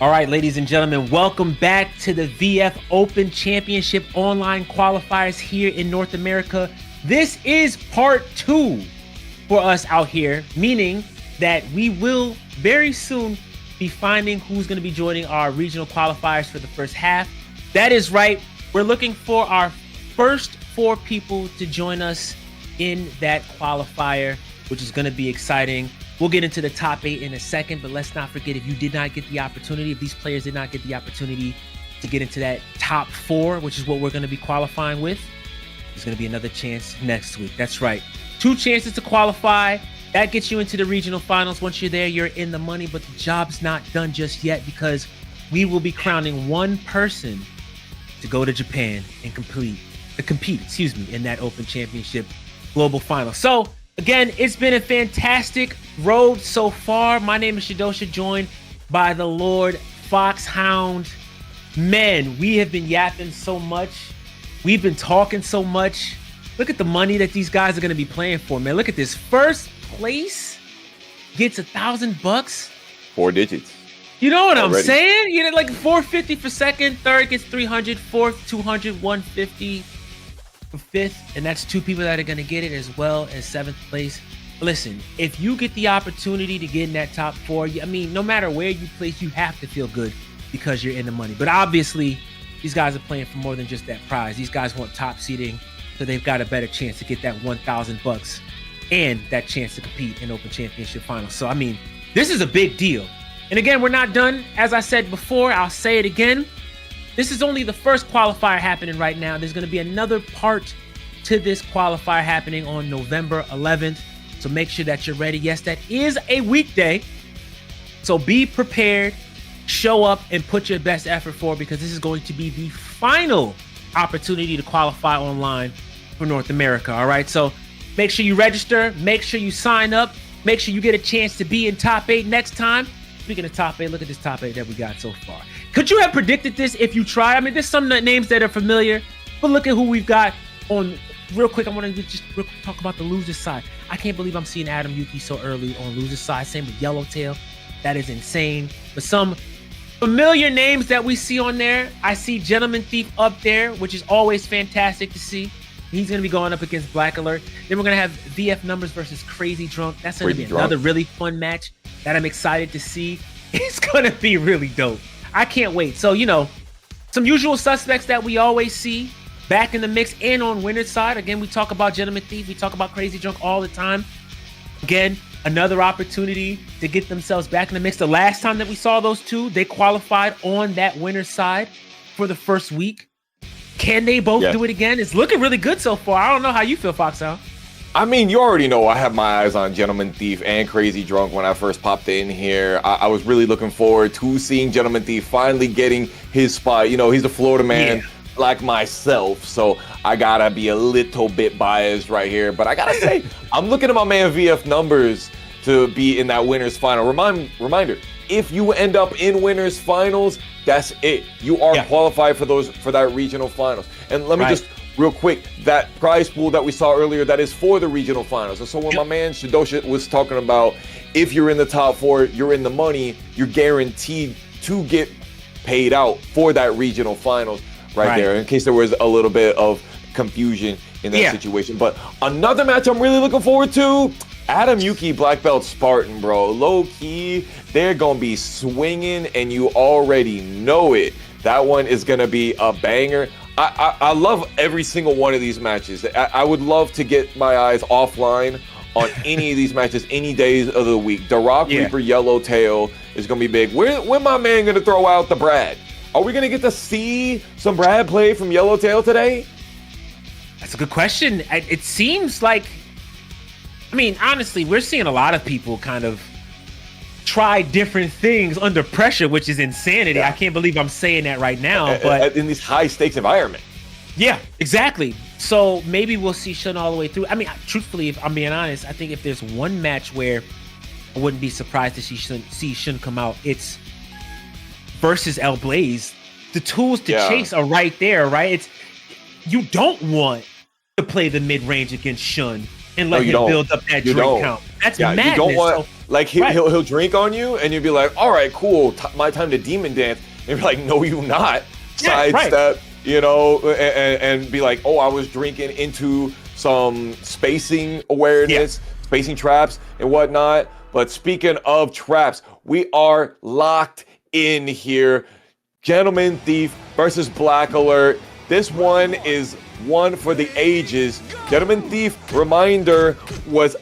All right, ladies and gentlemen, welcome back to the VF Open Championship online qualifiers here in North America. This is part 2 for us out here, meaning that we will very soon be finding who's going to be joining our regional qualifiers for the first half. That is right. We're looking for our first 4 people to join us in that qualifier, which is going to be exciting. We'll get into the top 8 in a second, but let's not forget, if you did not get the opportunity, if these players did not get the opportunity to get into that top 4, which is what we're going to be qualifying with, there's going to be another chance next week. That's right. 2 chances to qualify. That gets you into the regional finals. Once you're there, you're in the money, but the job's not done just yet, because we will be crowning 1 person to go to Japan and compete, in that Open Championship Global Finals. So, again, it's been a fantastic road so far. My name is Shadosha, joined by the Lord Foxhound. Men, we have been yapping so much. We've been talking so much. Look at the money that these guys are going to be playing for, man. Look at this. First place gets $1,000. 4 digits. You know what I'm saying? You know, like $450 for second, third gets $300, fourth $200, $150 for fifth, and that's 2 people that are going to get it, as well as 7th place. Listen, if you get the opportunity to get in that top 4, I mean, no matter where you place, you have to feel good because you're in the money. But obviously, these guys are playing for more than just that prize. These guys want top seeding, so they've got a better chance to get that $1,000 and that chance to compete in Open Championship Finals. So, I mean, this is a big deal. And again, we're not done. As I said before, I'll say it again. This is only the first qualifier happening right now. There's going to be another part to this qualifier happening on November 11th. So make sure that you're ready. Yes, that is a weekday. So be prepared, show up, and put your best effort forward, because this is going to be the final opportunity to qualify online for North America. All right. So make sure you register. Make sure you sign up. Make sure you get a chance to be in top 8 next time. Speaking of top 8, look at this top 8 that we got so far. Could you have predicted this if you try? I mean, there's some names that are familiar, but look at who we've got on. Real quick, I want to just real quick talk about the loser's side. I can't believe I'm seeing Adam Yuki so early on loser's side. Same with Yellowtail. That is insane. But some familiar names that we see on there. I see Gentleman Thief up there, which is always fantastic to see. He's going to be going up against Black Alert. Then we're going to have VF Numbers versus Crazy Drunk. That's going to be another really fun match that I'm excited to see. It's going to be really dope. I can't wait. So, you know, some usual suspects that we always see back in the mix and on winner's side. Again, we talk about Gentleman Thief. We talk about Crazy Drunk all the time. Again, another opportunity to get themselves back in the mix. The last time that we saw those 2, they qualified on that winner's side for the first week. Can they both do it again? It's looking really good so far. I don't know how you feel, Foxhound. I mean, you already know I have my eyes on Gentleman Thief and Crazy Drunk when I first popped in here. I was really looking forward to seeing Gentleman Thief finally getting his spot. You know, he's a Florida man like myself, so I gotta be a little bit biased right here. But I gotta say, I'm looking at my man VF Numbers to be in that winner's final. Reminder, if you end up in winner's finals, that's it. You are qualified for that regional finals. And let me just real quick, that prize pool that we saw earlier, that is for the regional finals. And so when my man Shadosha was talking about, if you're in the top 4, you're in the money, you're guaranteed to get paid out for that regional finals right there, in case there was a little bit of confusion in that situation. But another match I'm really looking forward to, Adam Yuki, Black Belt Spartan, bro. Low key, they're going to be swinging, and you already know it. That one is going to be a banger. I love every single one of these matches. I would love to get my eyes offline on any of these matches any days of the week. The Rock Reaper Yellowtail is going to be big. When my man going to throw out the Brad? Are we going to get to see some Brad play from Yellowtail today? That's a good question. It seems like, I mean, honestly, we're seeing a lot of people kind of try different things under pressure, which is insanity. I can't believe I'm saying that right now, but in this high stakes environment. Yeah, exactly. So maybe we'll see Shun all the way through. I mean, truthfully, if I'm being honest, I think if there's one match where I wouldn't be surprised to see Shun come out, it's versus El Blaze. The tools to chase are right there, right? You don't want to play the mid-range against Shun. and let him build up that drink count. That's madness. You don't want like he'll drink on you, and you'll be like, all right, cool, my time to demon dance. And you're like, no, you not. Sidestep, you know, and be like, oh, I was drinking into some spacing awareness, spacing traps and whatnot. But speaking of traps, we are locked in here. Gentleman Thief versus Black Alert. This one is one for the ages. Gentleman Thief, reminder, was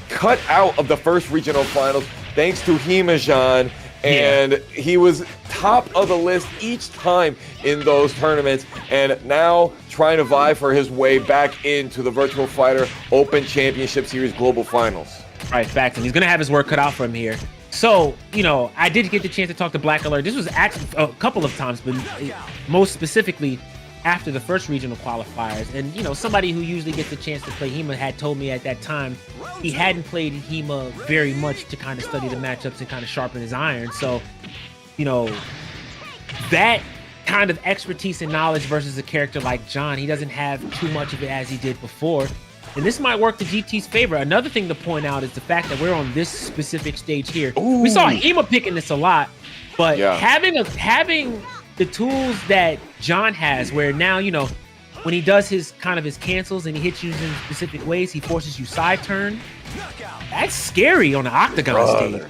cut out of the first regional finals thanks to Himajan, and he was top of the list each time in those tournaments, and now trying to vie for his way back into the Virtua Fighter Open Championship Series Global Finals. Right, facts, and he's gonna have his work cut out for him here. So, you know, I did get the chance to talk to Black Alert. This was actually a couple of times, but most specifically after the first regional qualifiers. And, you know, somebody who usually gets the chance to play HEMA had told me at that time he hadn't played HEMA very much to kind of study the matchups and kind of sharpen his iron. So, you know, that kind of expertise and knowledge versus a character like John, he doesn't have too much of it as he did before. And this might work to GT's favor. Another thing to point out is the fact that we're on this specific stage here. Ooh. We saw HEMA picking this a lot, but having the tools that John has, where now, you know, when he does his cancels and he hits you in specific ways, he forces you side turn. That's scary on the octagon stage.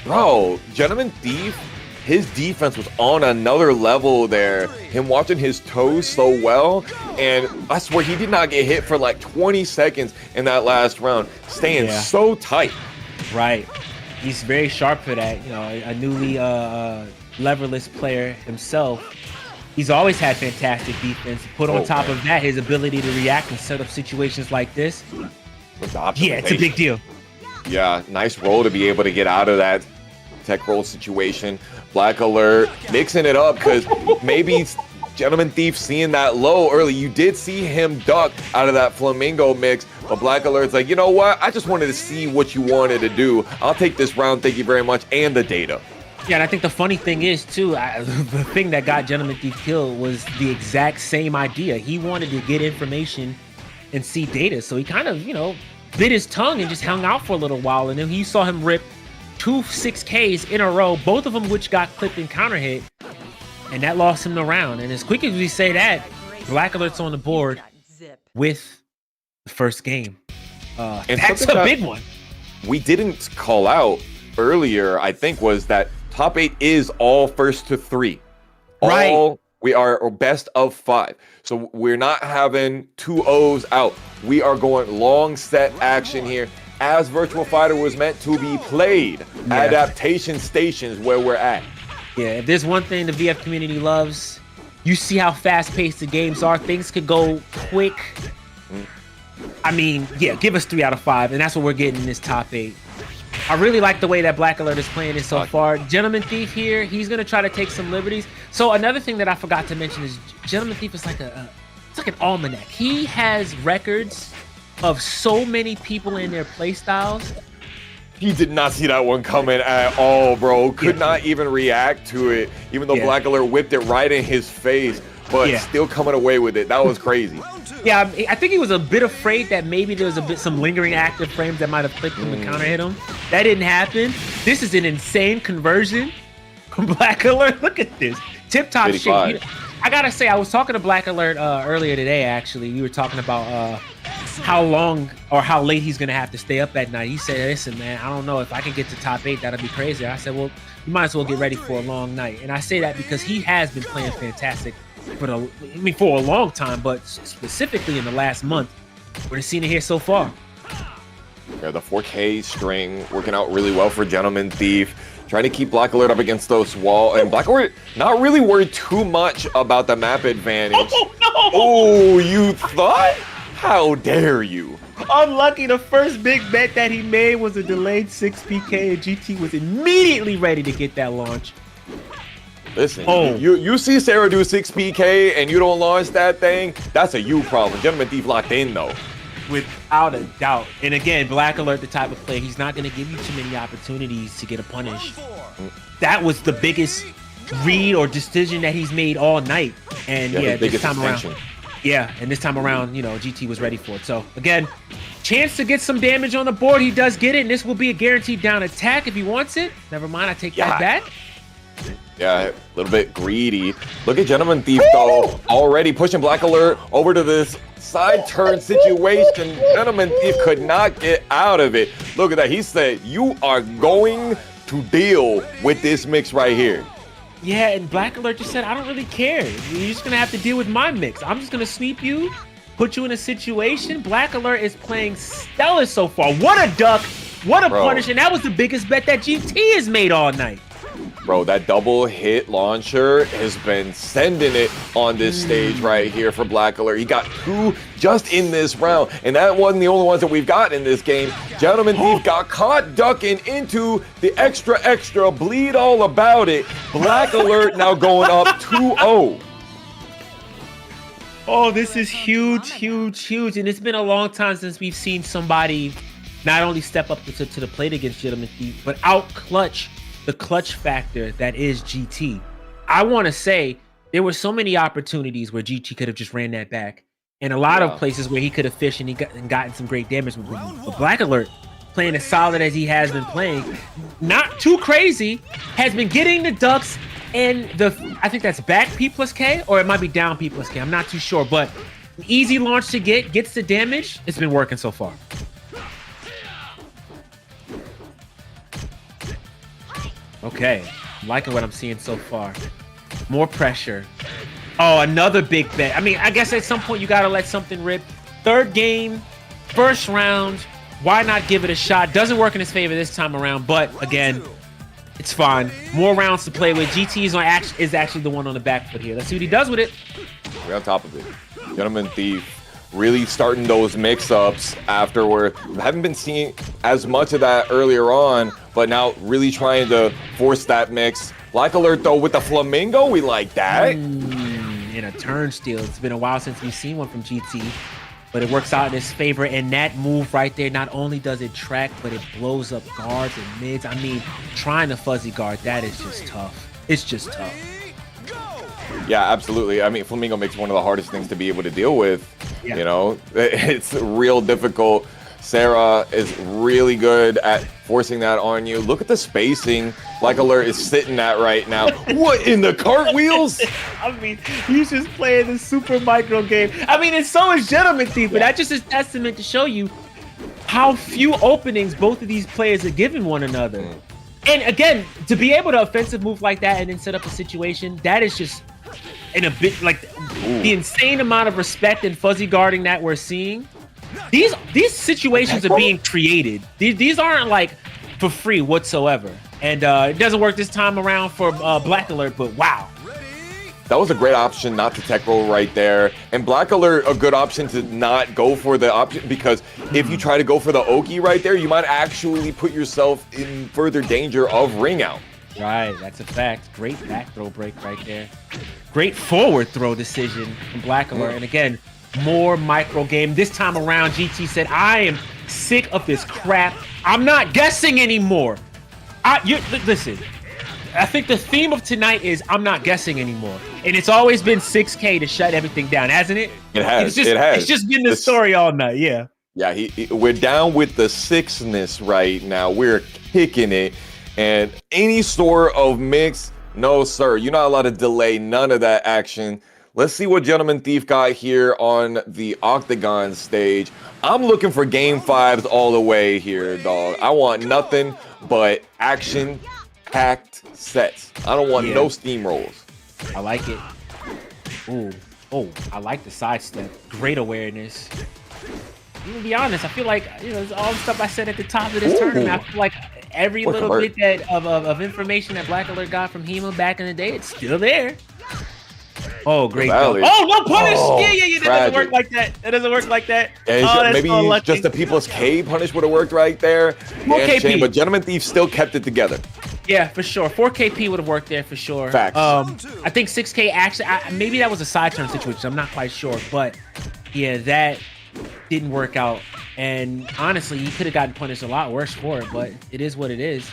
Bro, Gentleman Thief, his defense was on another level there. Him watching his toes so well, and I swear he did not get hit for like 20 seconds in that last round, staying so tight. Right. He's very sharp for that. You know, a newly leverless player himself. He's always had fantastic defense. Put on top of that, his ability to react and set up situations like this. Yeah, it's a big deal. Yeah, nice roll to be able to get out of that tech roll situation. Black Alert mixing it up because maybe Gentleman Thief seeing that low early. You did see him duck out of that Flamingo mix, but Black Alert's like, you know what? I just wanted to see what you wanted to do. I'll take this round, thank you very much, and the data. Yeah, and I think the funny thing is, too, the thing that got Gentleman Thief killed was the exact same idea. He wanted to get information and see data, so he kind of, you know, bit his tongue and just hung out for a little while, and then you saw him rip 2 6Ks in a row, both of them which got clipped and counter hit, and that lost him the round. And as quick as we say that, Black Alert's on the board with the first game. That's a big one. We didn't call out earlier, I think, was that top 8 is all first to 3. Right. We are best of 5. So we're not having 2 O's out. We are going long set action here, as Virtua Fighter was meant to be played. Adaptation stations where we're at. Yeah, if there's one thing the VF community loves, you see how fast-paced the games are. Things could go quick. I mean, yeah, give us 3 out of 5, and that's what we're getting in this top 8. I really like the way that Black Alert is playing it so far. Gentleman Thief here, he's going to try to take some liberties. So another thing that I forgot to mention is Gentleman Thief is like it's like an almanac. He has records of so many people in their playstyles. He did not see that one coming at all, bro. Could not even react to it, even though Black Alert whipped it right in his face, but still coming away with it. That was crazy. Yeah, I think he was a bit afraid that maybe there was some lingering active frames that might have clicked him and counter hit him. That didn't happen. This is an insane conversion from Black Alert. Look at this. Tip-top shit. I gotta say, I was talking to Black Alert earlier today, actually. We were talking about how long or how late he's gonna have to stay up at night. He said, listen, man, I don't know if I can get to top 8, that'll be crazy. I said, well, you might as well get ready for a long night. And I say that because he has been playing fantastic for a long time, but specifically in the last month. We're seeing it here so far. Yeah, the 4K string working out really well for Gentleman Thief. Trying to keep Black Alert up against those wall, and Black Alert not really worried too much about the map advantage. Oh, no! Oh, you thought? How dare you? Unlucky, the first big bet that he made was a delayed 6PK, and GT was immediately ready to get that launch. Listen, you see Sarah do 6PK and you don't launch that thing, that's a you problem. Gentleman Thief locked in, though. Without a doubt. And again, Black Alert, the type of play, he's not going to give you too many opportunities to get a punish. That was the biggest read or decision that he's made all night. And this time around, and this time around, you know, GT was ready for it. So again, chance to get some damage on the board. He does get it, and this will be a guaranteed down attack if he wants it. Never mind, I take that back. Yeah, a little bit greedy. Look at Gentleman Thief, though, already pushing Black Alert over to this side turn situation. Gentleman Thief could not get out of it. Look at that. He said, you are going to deal with this mix right here. Yeah, and Black Alert just said, I don't really care. You're just going to have to deal with my mix. I'm just going to sweep you, put you in a situation. Black Alert is playing stellar so far. What a duck. What a punish. And that was the biggest bet that GT has made all night. Bro, that double hit launcher has been sending it on this stage right here for Black Alert. He got 2 just in this round, and that wasn't the only ones that we've got in this game. Gentleman Thief got caught ducking into the extra bleed all about it. Black Alert now going up 2-0. Oh, this is huge, huge, huge. And it's been a long time since we've seen somebody not only step up to the plate against Gentleman Thief, but out clutch the clutch factor that is GT. I want to say there were so many opportunities where GT could have just ran that back, and a lot of places where he could have fished and gotten some great damage. But Black Alert, playing as solid as he has been playing, not too crazy, has been getting the ducks and I think that's back P plus K, or it might be down P plus K. I'm not too sure, but an easy launch to gets the damage. It's been working so far. Okay, I'm liking what I'm seeing so far. More pressure. Oh, another big bet. I mean, I guess at some point you gotta let something rip. Third game, first round. Why not give it a shot? Doesn't work in his favor this time around, but again, it's fine. More rounds to play with. GT is actually the one on the back foot here. Let's see what he does with it. We're on top of it. Gentleman Thief really starting those mix-ups afterward. Haven't been seeing as much of that earlier on, but now really trying to force that mix. Black Alert, though, with the Flamingo, we like that. In a turnstile. It's been a while since we've seen one from GT, but it works out in his favor. And that move right there, not only does it track, but it blows up guards and mids. I mean, trying to fuzzy guard, that is just tough. It's just tough. Yeah, absolutely. I mean, Flamingo makes one of the hardest things to be able to deal with. Yeah. You know, it's real difficult. Sarah is really good at forcing that on you. Look at the spacing Black Alert is sitting at right now. What in the cartwheels? I mean, he's just playing the super micro game. I mean, and so is Gentleman Thief, but that just is testament to show you how few openings both of these players are giving one another. And again, to be able to offensive move like that and then set up a situation, that is just in a bit like the insane amount of respect and fuzzy guarding that we're seeing. These situations are being created. These aren't like for free whatsoever. And it doesn't work this time around for Black Alert, but wow. That was a great option not to tech roll right there. And Black Alert, a good option to not go for the option, because if you try to go for the Oki right there, you might actually put yourself in further danger of ring out. Right, that's a fact. Great back throw break right there. Great forward throw decision from Black Alert. And again, more micro game. This time around, GT said, I am sick of this crap. I'm not guessing anymore. Listen, I think the theme of tonight is I'm not guessing anymore. And it's always been 6K to shut everything down, hasn't it? It has. It's just been the story all night, yeah. Yeah, we're down with the sixness right now. We're kicking it. And any sort of mix, no, sir. You're not allowed to delay none of that action. Let's see what Gentleman Thief got here on the Octagon stage. I'm looking for game 5s all the way here, dog. I want nothing but action-packed sets. I don't want no steamrolls. I like it. Oh, I like the sidestep. Great awareness. To be honest, I feel like, all the stuff I said at the top of this tournament, I feel like every little bit of information that Black Alert got from Hema back in the day, it's still there. Oh, great. Oh, no punish. Yeah. That doesn't work like that. That doesn't work like that. Yeah, maybe just the People's K punish would have worked right there. 4KP. But Gentleman Thief still kept it together. Yeah, for sure. 4KP would have worked there for sure. Facts. I think 6K actually, maybe that was a side turn situation. I'm not quite sure. But yeah, that didn't work out. And honestly, he could have gotten punished a lot worse for it. But it is what it is.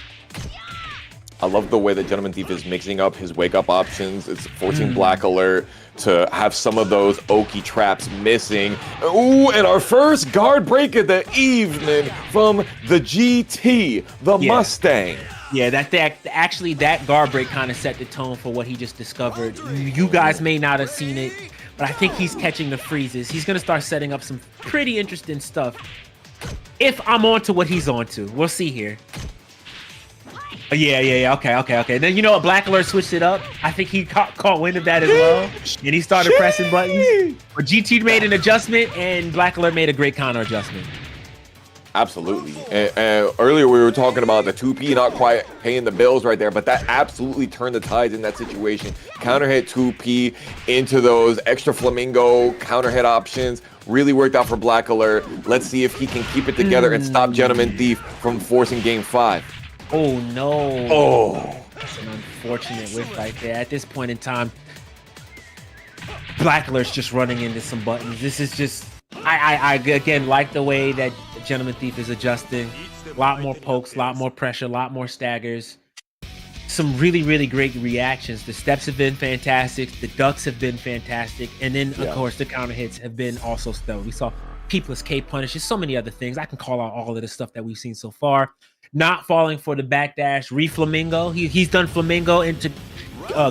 I love the way that Gentleman Thief is mixing up his wake-up options. It's forcing Black Alert to have some of those Oki traps missing. Ooh, and our first guard break of the evening from the GT, the Mustang. Yeah, that guard break kind of set the tone for what he just discovered. You guys may not have seen it, but I think he's catching the freezes. He's going to start setting up some pretty interesting stuff. If I'm onto what he's onto, we'll see here. Yeah. Okay. Then you know what? Black Alert switched it up. I think he caught wind of that as well, and he started pressing buttons. But GT made an adjustment, and Black Alert made a great counter adjustment. Absolutely. And earlier we were talking about the 2P not quite paying the bills right there, but that absolutely turned the tides in that situation. Counter hit 2P into those extra flamingo counter hit options. Really worked out for Black Alert. Let's see if he can keep it together and stop Gentleman Thief from forcing game 5. Oh no. Oh, that's an unfortunate whiff right there. At this point in time, Black Alert's just running into some buttons. This is just, I again like the way that Gentleman Thief is adjusting. A lot more pokes, a lot more pressure, a lot more staggers. Some really great reactions. The steps have been fantastic. The ducks have been fantastic. And then, of course, the counter hits have been also stellar. We saw Peepless K punishes, so many other things. I can call out all of the stuff that we've seen so far. Not falling for the backdash, re-flamingo. He's done flamingo into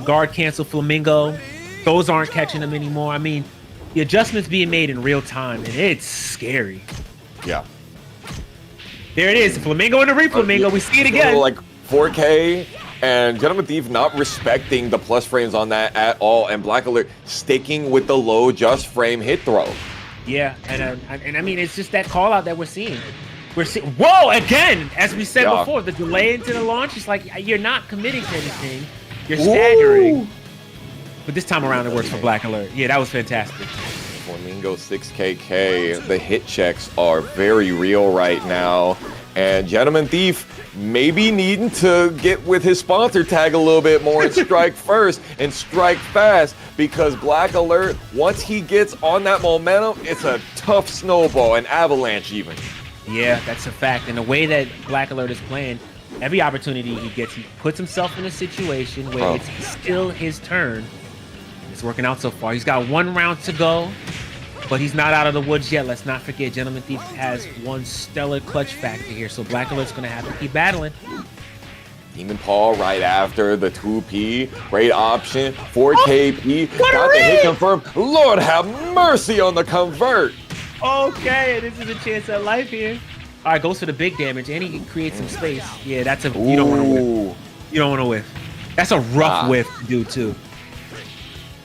guard cancel flamingo. Those aren't catching him anymore. I mean, the adjustments being made in real time, and it's scary. Yeah. There it is, flamingo and a re-flamingo. We see it again. Like 4K, and Gentleman Thief not respecting the plus frames on that at all, and Black Alert sticking with the low just frame hit throw. Yeah, and I mean, it's just that call out that we're seeing. Whoa, again, as we said before, the delay into the launch is like, you're not committing to anything. You're staggering. Ooh. But this time around, it works for Black Alert. Yeah, that was fantastic. Flamingo 6KK, the hit checks are very real right now. And Gentleman Thief maybe needing to get with his sponsor tag a little bit more and strike first and strike fast, because Black Alert, once he gets on that momentum, it's a tough snowball, an avalanche even. Yeah, that's a fact. And the way that Black Alert is playing, every opportunity he gets, he puts himself in a situation where it's still his turn. It's working out so far. He's got 1 round to go, but he's not out of the woods yet. Let's not forget, Gentleman Thief has one stellar clutch factor here, so Black Alert's going to have to keep battling. Demon Paw right after the 2P. Great option. 4KP. Got the hit confirmed. Lord have mercy on the convert. Okay, this is a chance at life here. All right, goes for the big damage, and he creates some space. Yeah, that's a... You don't want to whiff. You don't want to whiff. That's a rough whiff to do, too.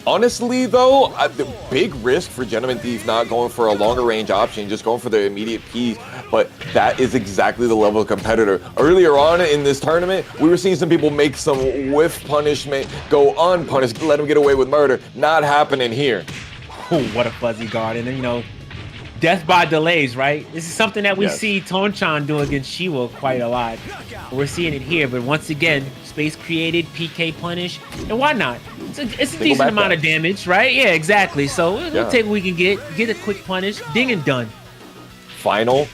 Honestly, though, the big risk for Gentleman Thief not going for a longer range option, just going for the immediate piece. But that is exactly the level of competitor. Earlier on in this tournament, we were seeing some people make some whiff punishment, go unpunished, let them get away with murder. Not happening here. Oh, what a fuzzy guard. And then, you know, death by delays, right? This is something that we see Tonchan do against Shiwa quite a lot. We're seeing it here, but once again, space created, PK punish, and why not? It's a decent amount of damage, right? Yeah, exactly. So we'll take what we can get a quick punish, ding and done. Final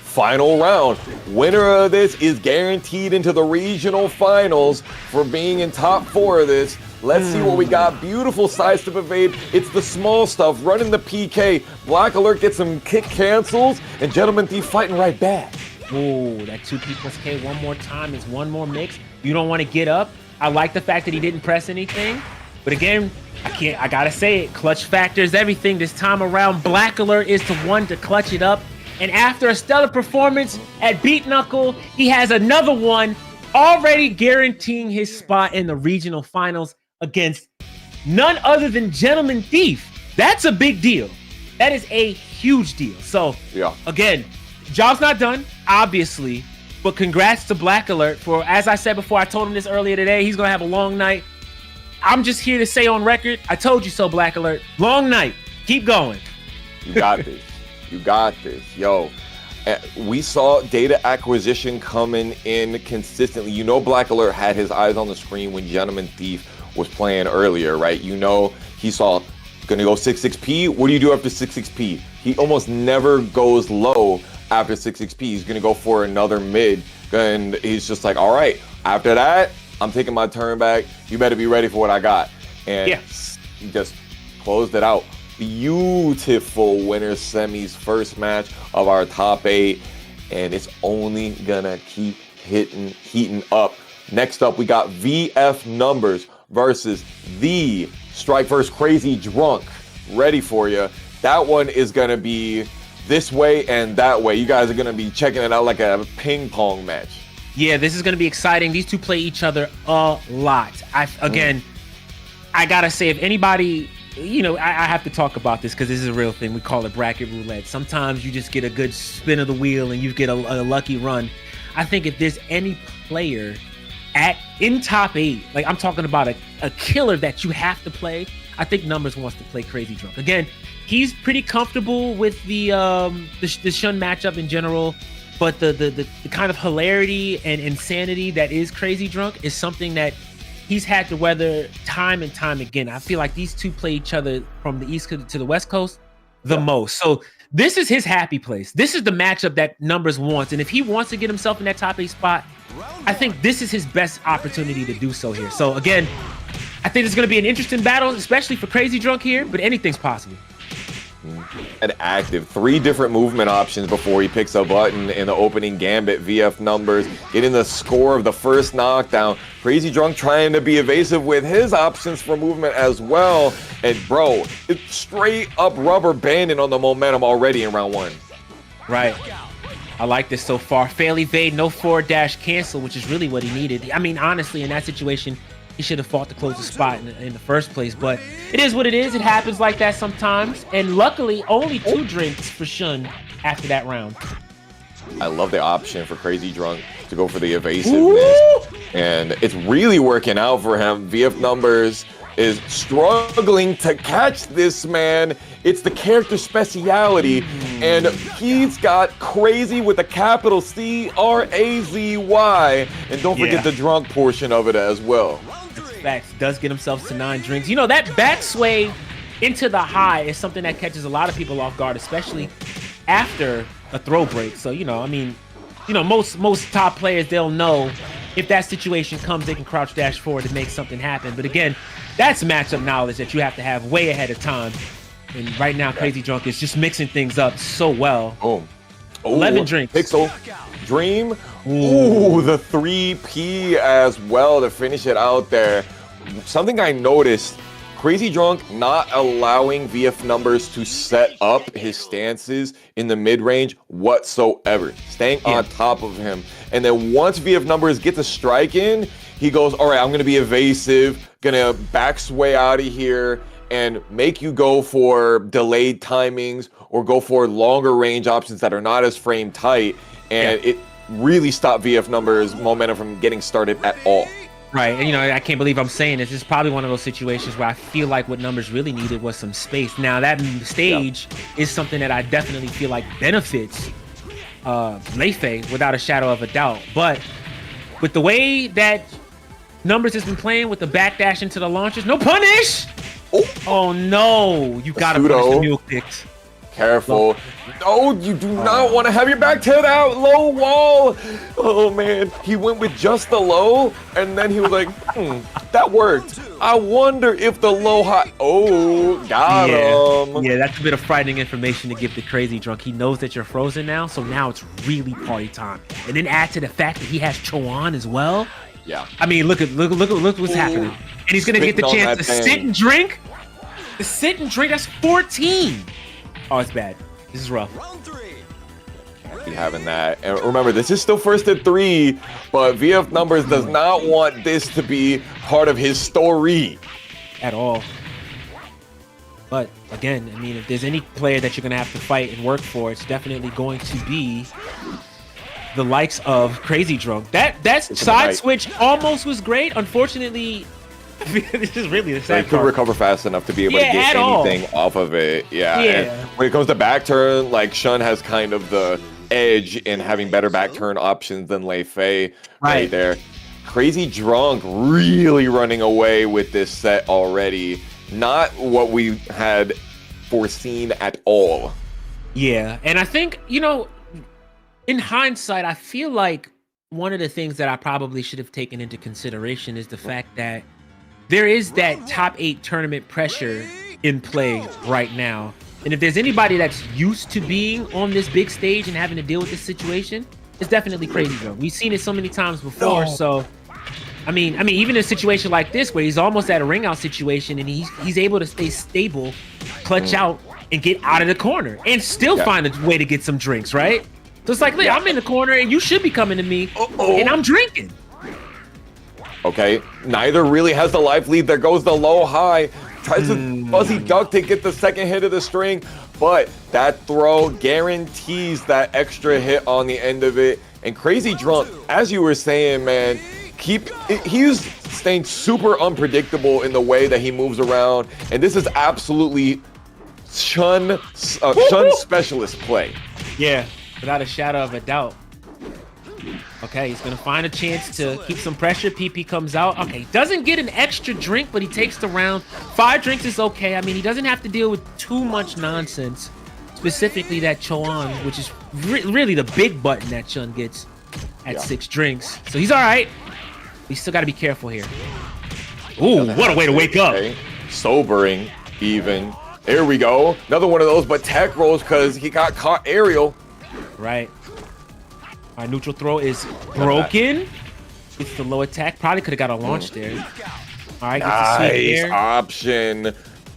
round. Winner of this is guaranteed into the regional finals for being in top 4 of this. Let's see what we got. Beautiful sidestep evade. It's the small stuff, running the PK. Black Alert gets some kick cancels, and Gentleman Thief fighting right back. Oh, that 2P plus K one more time is one more mix. You don't want to get up. I like the fact that he didn't press anything. But again, I gotta say it. Clutch factor is everything this time around. Black Alert is the one to clutch it up. And after a stellar performance at Beat Knuckle, he has another one, already guaranteeing his spot in the regional finals against none other than Gentleman Thief. That's a big deal. That is a huge deal. So, again, job's not done, obviously, but congrats to Black Alert for, as I said before, I told him this earlier today, he's going to have a long night. I'm just here to say on record, I told you so, Black Alert. Long night. Keep going. You got this. You got this. Yo, we saw data acquisition coming in consistently. You know, Black Alert had his eyes on the screen when Gentleman Thief was playing earlier, right? You know, he saw gonna go 6-6P. What do you do after 6-6P? He almost never goes low after 6-6P. He's gonna go for another mid, and he's just like, all right, after that, I'm taking my turn back. You better be ready for what I got. And he just closed it out. Beautiful winner semis, first match of our top 8. And it's only gonna keep heating up. Next up, we got VF Numbers versus the Strike vs. Crazy Drunk. Ready for you. That one is gonna be this way and that way. You guys are gonna be checking it out like a ping pong match. Yeah, this is gonna be exciting. These two play each other a lot. I gotta say, if anybody, I have to talk about this because this is a real thing. We call it bracket roulette. Sometimes you just get a good spin of the wheel and you get a lucky run. I think if there's any player in top 8, like I'm talking about a killer that you have to play, I think Numbers wants to play Crazy Drunk. Again, he's pretty comfortable with the Shun matchup in general, but the kind of hilarity and insanity that is Crazy Drunk is something that he's had to weather time and time again. I feel like these two play each other from the East Coast to the West Coast the most. So this is his happy place. This is the matchup that Numbers wants. And if he wants to get himself in that top 8 spot, I think this is his best opportunity to do so here. So again, I think it's going to be an interesting battle, especially for Crazy Drunk here, but anything's possible. And active 3 different movement options before he picks a button in the opening gambit. VF Numbers getting the score of the first knockdown. Crazy Drunk trying to be evasive with his options for movement as well. And bro, it's straight up rubber banding on the momentum already in round 1. Right. I like this so far. Fail evade, no forward dash cancel, which is really what he needed. I mean, honestly, in that situation, he should have fought to close the spot in the first place, but it is what it is. It happens like that sometimes. And luckily, only 2 drinks for Shun after that round. I love the option for Crazy Drunk to go for the evasiveness. Ooh! And it's really working out for him. VF Numbers is struggling to catch this man. It's the character speciality, and he's got Crazy with a capital C-R-A-Z-Y. And don't forget the drunk portion of it as well. Facts. Does get himself to 9 drinks. That back sway into the high is something that catches a lot of people off guard, especially after a throw break. So, most top players, they'll know if that situation comes, they can crouch dash forward to make something happen. But again, that's matchup knowledge that you have to have way ahead of time. And right now, Crazy Drunk is just mixing things up so well. Boom. 11 drinks. Pixel. Dream. Ooh, the 3P as well to finish it out there. Something I noticed, Crazy Drunk not allowing VF Numbers to set up his stances in the mid-range whatsoever. Staying on top of him. And then once VF Numbers gets a strike in, he goes, all right, I'm going to be evasive, going to back sway out of here and make you go for delayed timings or go for longer range options that are not as frame tight. And it really stopped VF Numbers' momentum from getting started at all. Right. And, I can't believe I'm saying this. This is probably one of those situations where I feel like what Numbers really needed was some space. Now, that stage is something that I definitely feel like benefits Leifei without a shadow of a doubt. But with the way that Numbers has been playing with the backdash into the launchers, no punish! Oh no, you gotta punish the mule kicks. Careful. No, you do not want to have your back to that low wall. Oh man, he went with just the low and then he was like, that worked. I wonder if the low high. Oh, got him. Yeah, that's a bit of frightening information to give the Crazy Drunk. He knows that you're frozen now, so now it's really party time. And then add to the fact that he has Choan as well. Yeah. I mean, look what's happening. And he's gonna get the chance to sit and drink. The sit and drink, that's 14. Oh, it's bad. This is rough. Can't be having that. And remember, this is still first at 3, but VF Numbers does not want this to be part of his story. At all. But again, I mean, if there's any player that you're gonna have to fight and work for, it's definitely going to be the likes of Crazy Drunk. That side switch almost was great. Unfortunately, this is really the sad part. He couldn't recover fast enough to be able to get anything off of it. And when it comes to back turn, like Shun has kind of the edge in having better back turn options than Leifei right there. Crazy Drunk really running away with this set already. Not what we had foreseen at all. Yeah, and I think, in hindsight, I feel like one of the things that I probably should have taken into consideration is the fact that there is that top 8 tournament pressure in play right now. And if there's anybody that's used to being on this big stage and having to deal with this situation, it's definitely Crazy Drunk. We've seen it so many times before. So, I mean, even in a situation like this where he's almost at a ring out situation and he's able to stay stable, clutch out, and get out of the corner and still find a way to get some drinks, right? So it's like, look, I'm in the corner and you should be coming to me, and I'm drinking. Okay, neither really has the life lead. There goes the low high. Tries to fuzzy duck to get the second hit of the string, but that throw guarantees that extra hit on the end of it. And Crazy Drunk, as you were saying, man, he's staying super unpredictable in the way that he moves around. And this is absolutely Shun specialist play. Yeah, without a shadow of a doubt. Okay, he's gonna find a chance to keep some pressure. PP comes out. Okay, doesn't get an extra drink, but he takes the round. 5 drinks is okay. I mean, he doesn't have to deal with too much nonsense. Specifically that Choan, which is really the big button that Chun gets at 6 drinks. So he's all right. We still got to be careful here. Ooh, what a way to wake up. Sobering, even. There we go. Another one of those, but tech rolls because he got caught aerial. Right. Our neutral throw is broken. It's the low attack. Probably could have got a launch there. All right, nice option.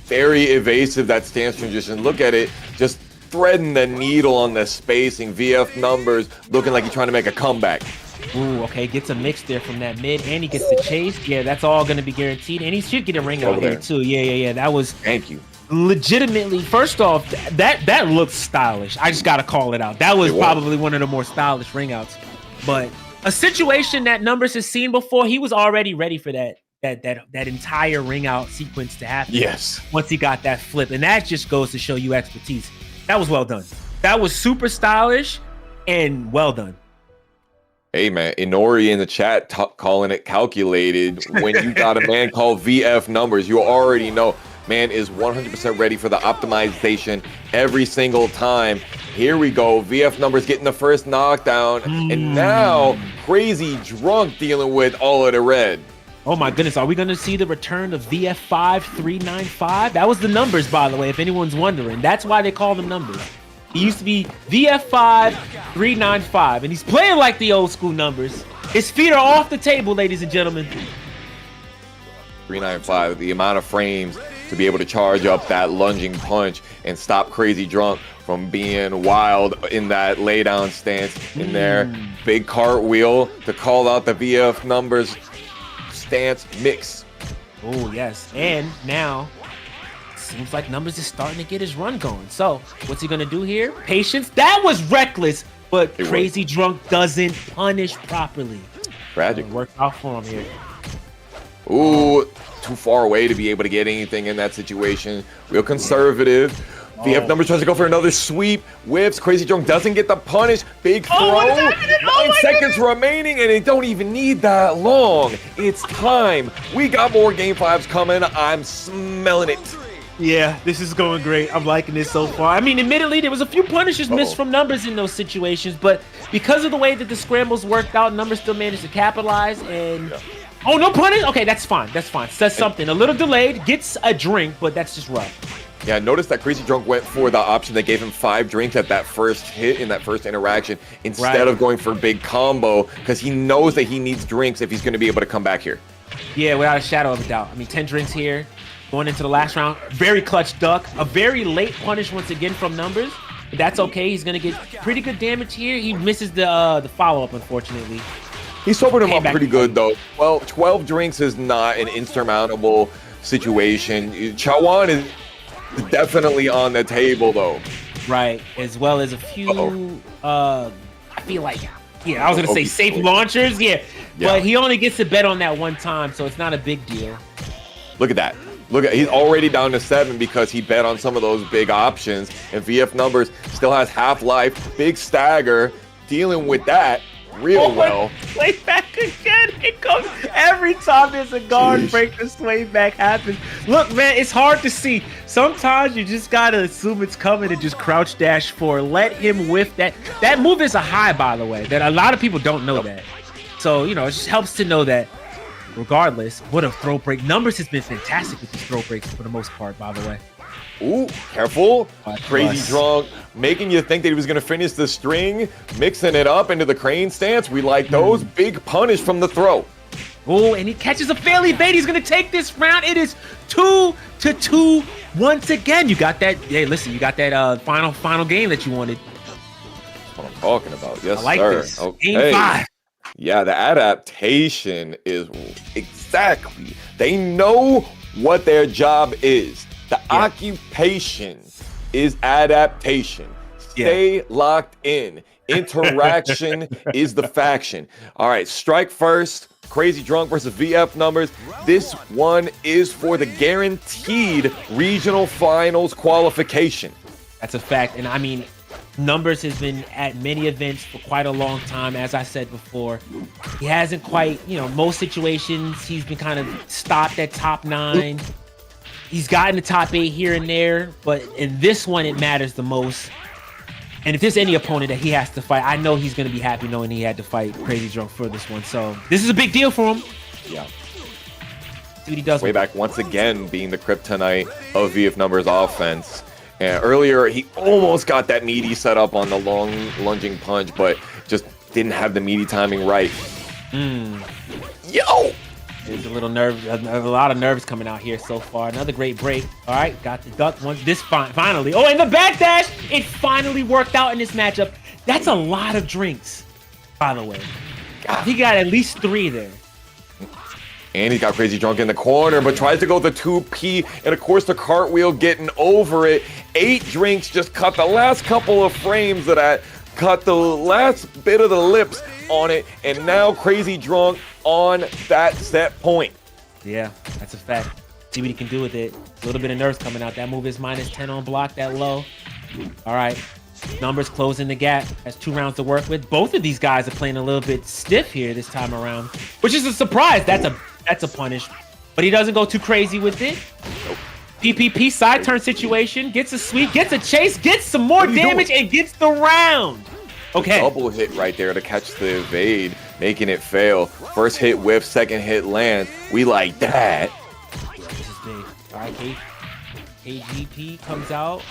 Very evasive, that stance transition. Look at it. Just threading the needle on the spacing. VF numbers looking like he's trying to make a comeback. Ooh, okay. Gets a mix there from that mid, and he gets the chase. Yeah, that's all going to be guaranteed. And he should get a ring out here, too. Yeah. That was... Thank you. Legitimately, first off, that looks stylish. I just gotta call it out. That was probably one of the more stylish ring outs. But a situation that Numbers has seen before, he was already ready for that entire ring out sequence to happen. Yes. Once he got that flip, and that just goes to show you expertise. That was well done. That was super stylish and well done. Hey man, Inori in the chat calling it calculated. When you got a man called VF Numbers, you already know. Man is 100% ready for the optimization every single time. Here we go. VF Numbers getting the first knockdown. And now Crazy Drunk dealing with all of the red. Oh my goodness. Are we going to see the return of VF5 395? That was the Numbers, by the way, if anyone's wondering. That's why they call them Numbers. He used to be VF5 395. And he's playing like the old school Numbers. His feet are off the table, ladies and gentlemen. 395, the amount of frames to be able to charge up that lunging punch and stop Crazy Drunk from being wild in that lay down stance in there. Big cartwheel to call out the VF Numbers stance mix. Oh, yes. And now seems like Numbers is starting to get his run going. So what's he going to do here? Patience. That was reckless, but Crazy Drunk doesn't punish properly. Tragic. Worked out for him here. Ooh, too far away to be able to get anything in that situation. Real conservative. VF Numbers tries to go for another sweep. Whips. Crazy Drunk doesn't get the punish. Big throw. 9 seconds remaining, and it don't even need that long. It's time. We got more Game 5s coming. I'm smelling it. Yeah, this is going great. I'm liking this so far. I mean, admittedly, there was a few punishes missed from Numbers in those situations, but because of the way that the scrambles worked out, Numbers still managed to capitalize and... Oh, no punish? Okay, that's fine. That's fine. Says something. A little delayed. Gets a drink, but that's just rough. Yeah, notice that Crazy Drunk went for the option that gave him 5 drinks at that first hit in that first interaction instead of going for a big combo because he knows that he needs drinks if he's going to be able to come back here. Yeah, without a shadow of a doubt. I mean, 10 drinks here. Going into the last round. Very clutch duck. A very late punish once again from Numbers. But that's okay. He's going to get pretty good damage here. He misses the follow-up, unfortunately. He sobered him up pretty good, though. Well, 12 drinks is not an insurmountable situation. Chawan is definitely on the table, though. Right, as well as a few, I feel like, I was going to say safe launchers, but he only gets to bet on that one time, so it's not a big deal. Look at that. He's already down to 7 because he bet on some of those big options, and VF Numbers still has half-life, big stagger, dealing with that real well. Sway back again. It comes every time there's a guard break, the sway back happens. Look, man, it's hard to see. Sometimes you just gotta assume it's coming and just crouch dash for. Let him whiff that. That move is a high, by the way. That a lot of people don't know that. So, you know, it just helps to know that regardless, what a throw break. Numbers has been fantastic with these throw breaks for the most part, by the way. Ooh, careful. Crazy drunk, making you think that he was going to finish the string, mixing it up into the crane stance. We like those. Big punish from the throw. Oh, and he catches a fairly bait. He's going to take this round. It is 2-2 once again. You got that. Hey, listen, you got that final game that you wanted. That's what I'm talking about. Yes, I like sir. this. Okay. Game 5. Yeah, the adaptation is exactly. They know what their job is. The occupation is adaptation. Stay locked in. Interaction is the faction. All right, strike first. Crazy Drunk versus VF Numbers. This one is for the guaranteed regional finals qualification. That's a fact. And I mean, Numbers has been at many events for quite a long time. As I said before, he hasn't quite, you know, most situations he's been kind of stopped at top 9. He's gotten the top 8 here and there, but in this one, it matters the most. And if there's any opponent that he has to fight, I know he's going to be happy knowing he had to fight Crazy Drunk for this one. So this is a big deal for him. Yeah. See what he does. Way back once again being the kryptonite of VF Numbers offense. And earlier, he almost got that meaty set up on the long lunging punch, but just didn't have the meaty timing right. Yo! There's a lot of nerves coming out here so far. Another great break. All right, got the duck once. This finally. Oh, and the backdash! It finally worked out in this matchup. That's a lot of drinks, by the way. God. He got at least 3 there. And he's got Crazy Drunk in the corner, but tries to go the 2P, and of course the cartwheel getting over it. 8 drinks just cut the last couple of frames of that, cut the last bit of the lips on it, and now Crazy Drunk on that set point. Yeah, that's a fact. See what he can do with it. A little bit of nerves coming out. That move is -10 on block, that low. All right. Numbers closing the gap. Has 2 rounds to work with. Both of these guys are playing a little bit stiff here this time around, which is a surprise. That's a punish, but he doesn't go too crazy with it. PPP side turn situation, gets a sweep, gets a chase, gets some more damage, and gets the round. Okay. Double hit right there to catch the evade, making it fail. First hit whiff, second hit land. We like that. This is big. All right, KGP comes out.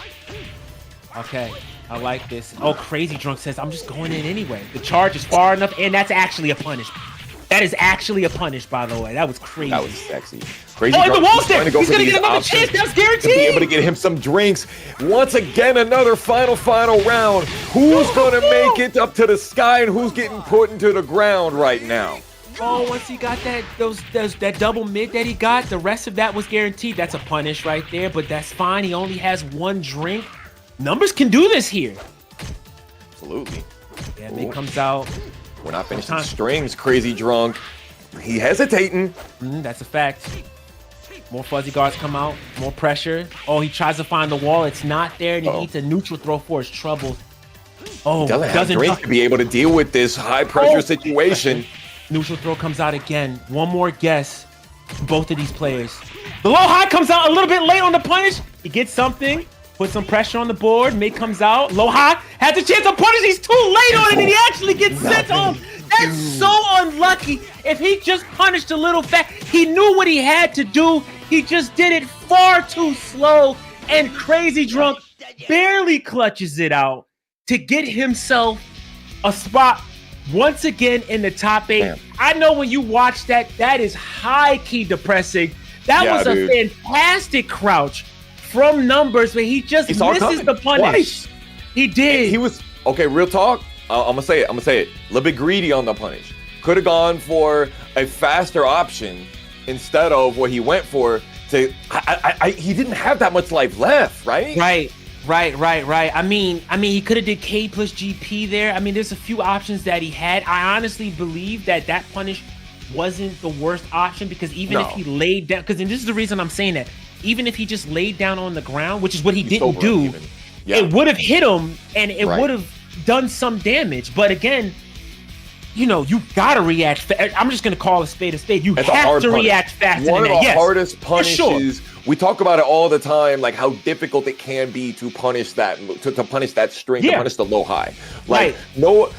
Okay, I like this. Oh, Crazy Drunk says, I'm just going in anyway. The charge is far enough, and that's actually a punish. That is actually a punish, by the way. That was crazy. That was sexy. Crazy. Oh, and the wall's there. He's going to get another chance. That's guaranteed. To be able to get him some drinks. Once again, another final round. Who's going to make it up to the sky and who's getting put into the ground right now? Oh, once he got that double mid that he got, the rest of that was guaranteed. That's a punish right there, but that's fine. He only has 1 drink. Numbers can do this here. Absolutely. Yeah, mid comes out. We're not finishing strings, Crazy Drunk. He hesitating. That's a fact. More fuzzy guards come out. More pressure. Oh, he tries to find the wall. It's not there, and he needs a neutral throw for his trouble. Oh, doesn't have drink to be able to deal with this high pressure situation. Neutral throw comes out again. One more guess. Both of these players. The low high comes out a little bit late on the punish. He gets something. Put some pressure on the board. Mid comes out. Low high has a chance to punish. He's too late on it, and he actually gets sent home. That's so unlucky. If he just punished a little fast, he knew what he had to do. He just did it far too slow, and Crazy Drunk barely clutches it out to get himself a spot once again in the top 8. Damn. I know when you watch that, that is high-key depressing. That was a fantastic crouch from Numbers, but he just misses the punish. Twice. He did. He was okay. Real talk. I'm gonna say it. A little bit greedy on the punish. Could have gone for a faster option instead of what he went for. He didn't have that much life left, right? Right. I mean, he could have did K plus GP there. I mean, there's a few options that he had. I honestly believe that punish wasn't the worst option, because even if he laid down, because this is the reason I'm saying that. Even if he just laid down on the ground, which is what he didn't do, it would have hit him and it would have done some damage. But again, you know, you gotta react. I'm just gonna call a spade a spade. You have to react faster. One of the hardest punishes. We talk about it all the time, like how difficult it can be to punish that, to punish that string, to punish the low high. Like no,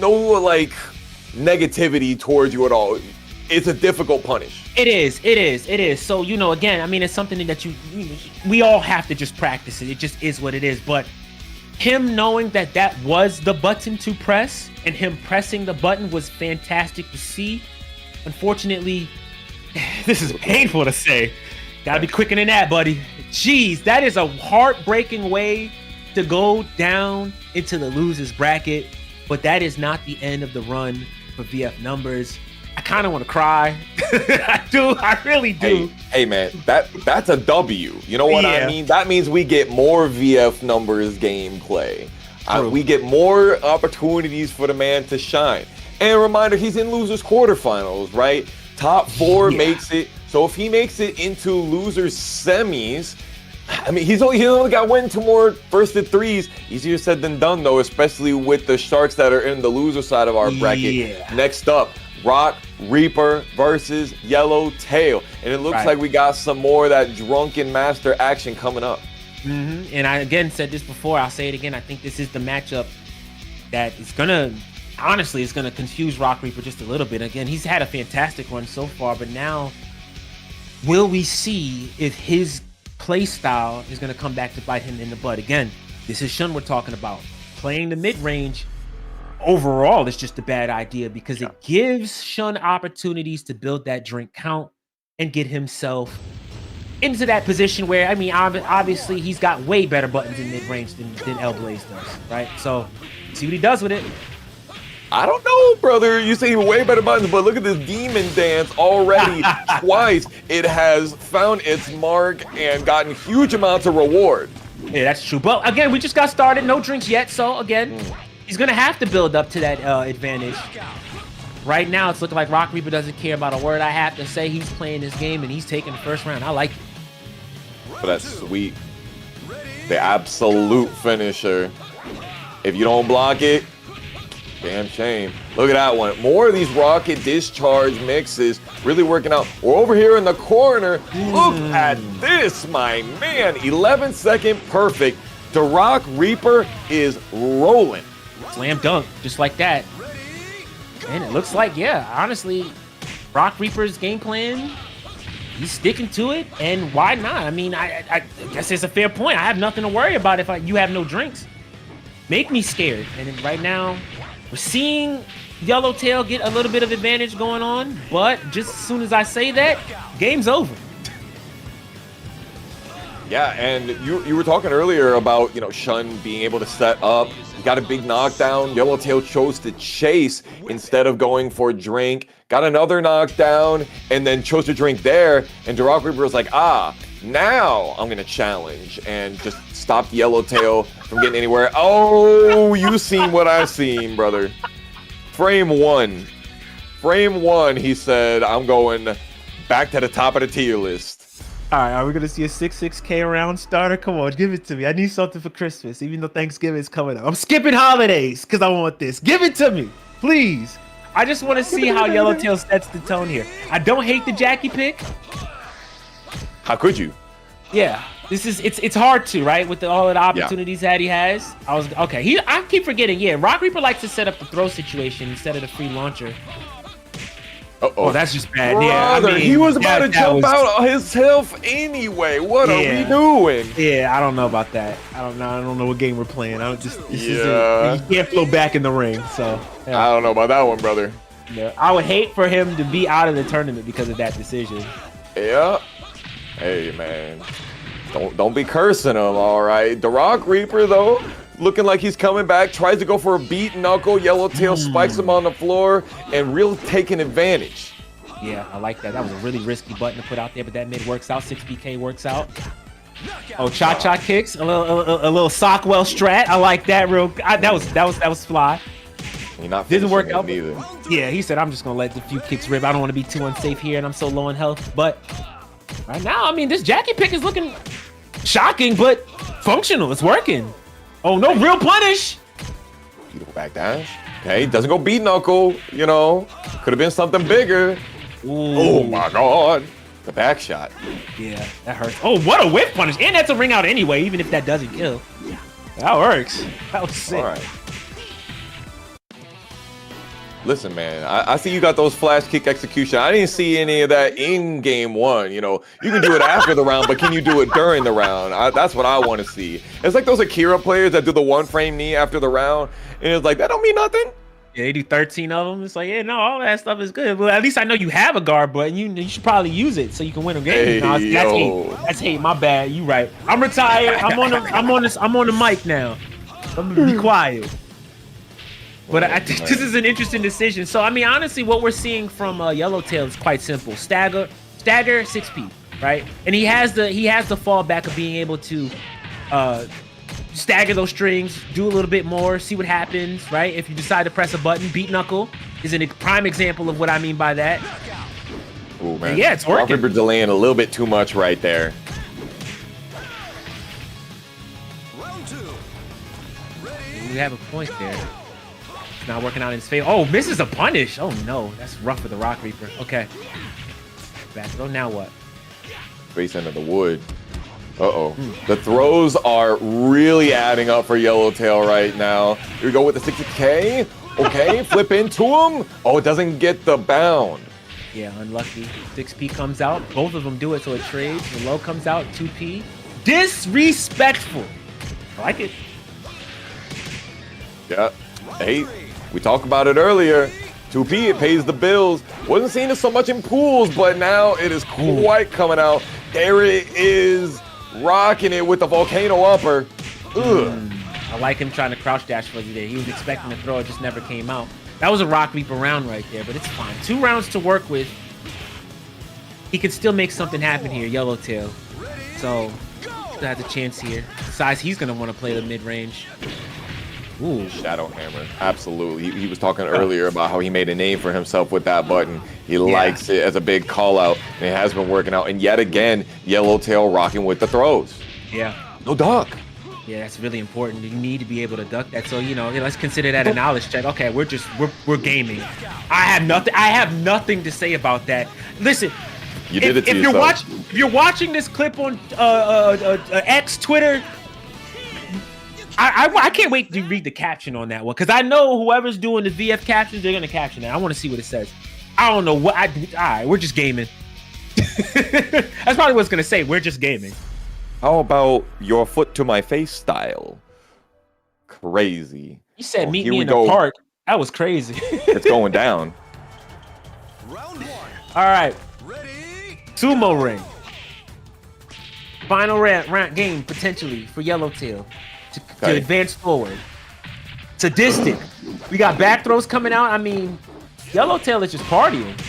like negativity towards you at all. It's a difficult punish. It is. So, you know, again, I mean, it's something that we all have to just practice it. It just is what it is. But him knowing that that was the button to press and him pressing the button was fantastic to see. Unfortunately, this is painful to say. Gotta be quicker than that, buddy. Jeez, that is a heartbreaking way to go down into the losers bracket. But that is not the end of the run for VF Numbers. I kind of want to cry. I do. I really do. Hey man, that's a W. You know what I mean? That means we get more VF Numbers gameplay. We get more opportunities for the man to shine. And a reminder, he's in losers quarterfinals, right? Top 4 makes it. So if he makes it into losers semis, I mean, he only got win 2 more first to 3s. Easier said than done, though, especially with the Sharks that are in the loser side of our bracket. Next up, Rock Reaper versus Yellowtail. And it looks like we got some more of that drunken master action coming up. And I, again, said this before. I'll say it again. I think this is the matchup that is going to, honestly, it's going to confuse Rock Reaper just a little bit. Again, he's had a fantastic run so far, but now will we see if his play style is going to come back to bite him in the butt? Again, this is Shun we're talking about. Playing the mid-range, overall, it's just a bad idea because it gives Shun opportunities to build that drink count and get himself into that position where, I mean, obviously he's got way better buttons in mid-range than L Blaze does, right? So, see what he does with it. I don't know, brother. You say way better buttons, but look at this demon dance already. Twice it has found its mark and gotten huge amounts of reward. Yeah, that's true. But again, we just got started. No drinks yet. So again, he's going to have to build up to that advantage. Right now, it's looking like Rock Reaper doesn't care about a word I have to say. He's playing this game and he's taking the first round. I like it. For that sweet, the absolute finisher. If you don't block it, damn shame. Look at that one. More of these rocket discharge mixes really working out. We're over here in the corner. Look at this, my man. 11-second perfect. The Rock Reaper is rolling. Slam dunk, just like that. And it looks like, yeah, honestly, Rock Reaper's game plan, he's sticking to it. And why not? I mean, I guess it's a fair point. I have nothing to worry about if you have no drinks. Make me scared. And right now, we're seeing Yellowtail get a little bit of advantage going on, but just as soon as I say that, game's over. Yeah, and you were talking earlier about, you know, Shun being able to set up. He got a big knockdown. Yellowtail chose to chase instead of going for drink. Got another knockdown and then chose to drink there. And Rock Reaper was like, now I'm going to challenge and just stop Yellowtail from getting anywhere. Oh, you seen what I've seen, brother. Frame one, he said, I'm going back to the top of the tier list. All right, are we going to see a 6-6K round starter? Come on, give it to me. I need something for Christmas, even though Thanksgiving is coming up. I'm skipping holidays because I want this. Give it to me, please. I just want to see how Yellowtail sets the tone here. I don't hate the Jackie pick. How could you? Yeah, it's hard to, right? With all of the opportunities that he has. I keep forgetting. Yeah, Rock Reaper likes to set up the throw situation instead of the free launcher. Oh, that's just bad. Brother, yeah, I mean, he was about to jump out himself anyway. What are we doing? Yeah, I don't know about that. I don't know what game we're playing. You can't flow back in the ring. So I don't know about that one, brother. Yeah, I would hate for him to be out of the tournament because of that decision. Yeah. Hey man, don't be cursing him. All right, the Rock Reaper though, looking like he's coming back. Tries to go for a beat knuckle. Yellowtail spikes him on the floor and really taking advantage. Yeah, I like that. That was a really risky button to put out there, but that mid works out. 6BK works out. Oh, cha-cha kicks. A little Sockwell strat. I like that. That was fly. You're not didn't work out either. Yeah, he said, I'm just gonna let the few kicks rip. I don't want to be too unsafe here, and I'm so low in health. But right now, I mean, this Jackie pick is looking shocking, but functional. It's working. Oh, no real punish. Beautiful back dash. Okay, doesn't go beat knuckle, you know. Could have been something bigger. Ooh. Oh my God. The back shot. Yeah, that hurts. Oh, what a whip punish. And that's a ring out anyway, even if that doesn't kill. That works. That was sick. All right. Listen, man, I see you got those flash kick execution. I didn't see any of that in game one. You know, you can do it after the round, but can you do it during the round? That's what I want to see. It's like those Akira players that do the one frame knee after the round. And it's like, that don't mean nothing. Yeah, they do 13 of them. It's like, yeah, no, all that stuff is good. Well, at least I know you have a guard button. You should probably use it so you can win a game. Hey, that's hate. That's hate. My bad. You right. I'm retired. I'm on the mic now. I'm gonna be quiet. But I think this is an interesting decision. So, I mean, honestly, what we're seeing from Yellowtail is quite simple. Stagger 6P, right? And he has the fallback of being able to stagger those strings, do a little bit more, see what happens, right? If you decide to press a button, beat knuckle is a prime example of what I mean by that. Oh man, yeah, it's working. Robert delaying a little bit too much right there. We have a point there. Not working out in his favor. Oh, misses a punish. Oh no, that's rough for the Rock Reaper. Okay. Back throw, now what? Face into the wood. The throws are really adding up for Yellowtail right now. Here we go with the 60K. Okay, flip into him. Oh, it doesn't get the bound. Yeah, unlucky. 6P comes out. Both of them do it, so it trades. The low comes out, 2P. Disrespectful. I like it. Yeah. Hey, we talked about it earlier. 2P, it pays the bills. Wasn't seeing it so much in pools, but now it is quite coming out. There it is, rocking it with the volcano upper. I like him trying to crouch dash fuzzy there. He was expecting to throw, it just never came out. That was a Rock Reaper round right there, but it's fine. 2 rounds to work with. He can still make something happen here, Yellowtail. So, still has a chance here. Besides, he's going to want to play the mid-range. Ooh, Shadow Hammer, absolutely. He was talking earlier about how he made a name for himself with that button. He likes it as a big call out, and it has been working out. And yet again, Yellowtail rocking with the throws. Yeah. No duck. Yeah, that's really important. You need to be able to duck that. So, you know, let's consider that a knowledge check. Okay, we're gaming. I have nothing to say about that. Listen, you did it to yourself. If you're watching this clip on X, Twitter, I can't wait to read the caption on that one, because I know whoever's doing the VF captions, they're gonna caption that. I want to see what it says. I don't know what I do. All right, we're just gaming. That's probably what it's gonna say. We're just gaming. How about your foot to my face style? Crazy. You said meet me in the park. That was crazy. It's going down. Round 1. All right. Ready? Sumo ring. Final round game potentially for Yellowtail to advance forward. Sadistic. We got back throws coming out. I mean, Yellowtail is just partying.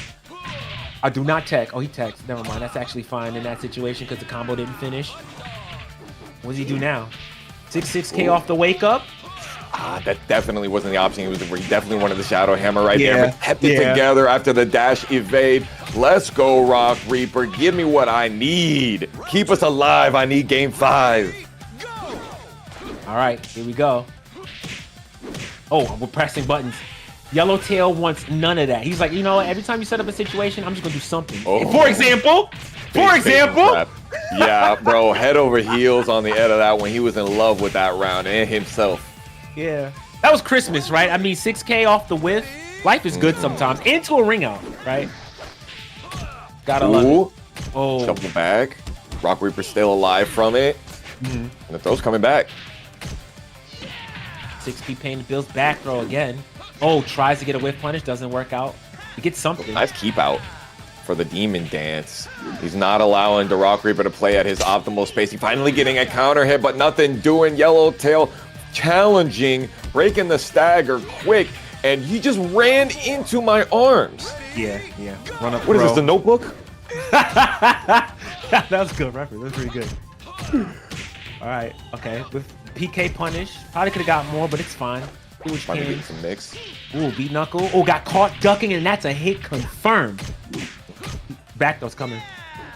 I do not tech. Oh, he techs. Never mind. That's actually fine in that situation because the combo didn't finish. What does he do now? 6K off the wake up. That definitely wasn't the option. He definitely wanted the Shadow Hammer right there, but kept it together after the dash evade. Let's go, Rock Reaper. Give me what I need. Keep us alive. I need game 5. All right, here we go. Oh, we're pressing buttons. Yellowtail wants none of that. He's like, you know what? Every time you set up a situation, I'm just gonna do something. Oh. For example. Yeah, bro, head over heels on the end of that one. He was in love with that round and himself. Yeah, that was Christmas, right? I mean, 6K off the whiff. Life is good sometimes. Into a ring out, right? Gotta love it. Oh, double back. Rock Reaper still alive from it. And the throw's coming back. 6P paying the bills. Back throw again. Oh, tries to get a whiff punish. Doesn't work out. He gets something. Nice keep out for the Demon Dance. He's not allowing the Rock Reaper to play at his optimal space. He finally getting a counter hit, but nothing doing. Yellowtail challenging, breaking the stagger quick, and he just ran into my arms. Yeah. Run up. What is this, The Notebook? That was a good reference. That's pretty good. All right. Okay. With PK punish, probably could have got more, but it's fine. Do what you can. Some mix. Ooh, beat knuckle. Oh, got caught ducking, and that's a hit confirmed. Back throw's coming.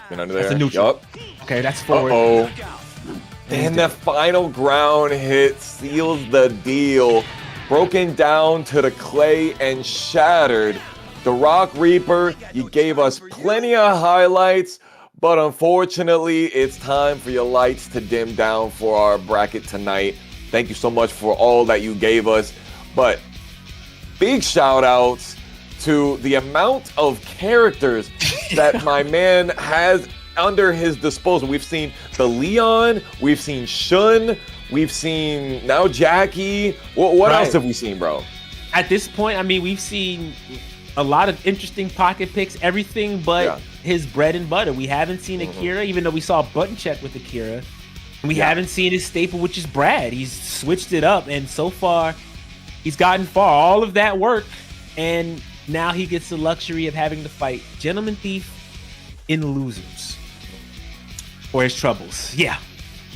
Been under there. That's a neutral. Yup. Okay, that's forward. And the final ground hit seals the deal. Broken down to the clay and shattered. The Rock Reaper, you gave us plenty of highlights, but unfortunately, it's time for your lights to dim down for our bracket tonight. Thank you so much for all that you gave us, but big shout outs to the amount of characters that my man has under his disposal. We've seen the Leon, we've seen Shun, we've seen now Jackie. What else have we seen, bro? At this point, I mean, we've seen a lot of interesting pocket picks, everything but his bread and butter. We haven't seen Akira, even though we saw a button check with Akira. And we haven't seen his staple, which is Brad. He's switched it up, and so far, he's gotten far. All of that work, and now he gets the luxury of having to fight Gentleman Thief in losers for his troubles. Yeah,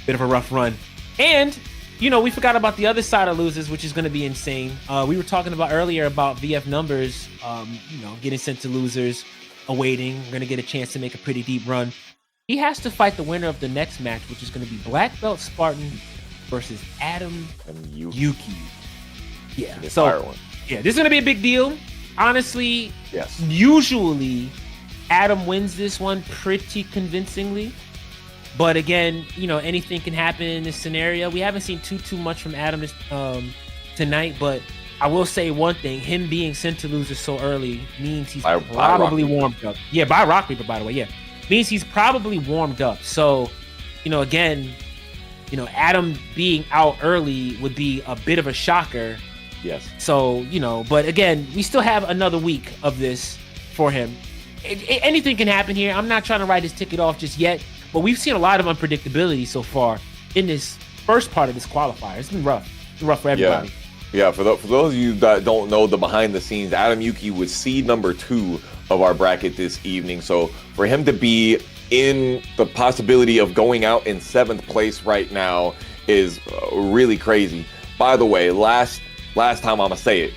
bit of a rough run. And, you know, we forgot about the other side of losers, which is going to be insane. We were talking about earlier about VF numbers, you know, getting sent to losers, awaiting. We're going to get a chance to make a pretty deep run. He has to fight the winner of the next match, which is going to be Black Belt Spartan versus Adam And Yuki. Yeah, The so fire one. yeah, this is going to be a big deal. Honestly, Yes. usually Adam wins this one pretty convincingly. But again, you know, anything can happen in this scenario. We haven't seen too much from Adam this, tonight, but I will say one thing. Him being sent to losers so early means he's By probably Rock Paper. warmed up. Yeah, by Rock Paper, by the way, yeah. Means he's probably warmed up. So, you know, again, you know, Adam being out early would be a bit of a shocker. Yes. So, you know, but again, we still have another week of this for him. Anything can happen here. I'm not trying to write his ticket off just yet, but we've seen a lot of unpredictability so far in this first part of this qualifier. It's been rough. It's been rough for everybody. Yeah, for those of you that don't know the behind the scenes, Adam Yuki was seed number 2 of our bracket this evening. So for him to be in the possibility of going out in 7th place right now is really crazy. By the way, last time I'm gonna say it.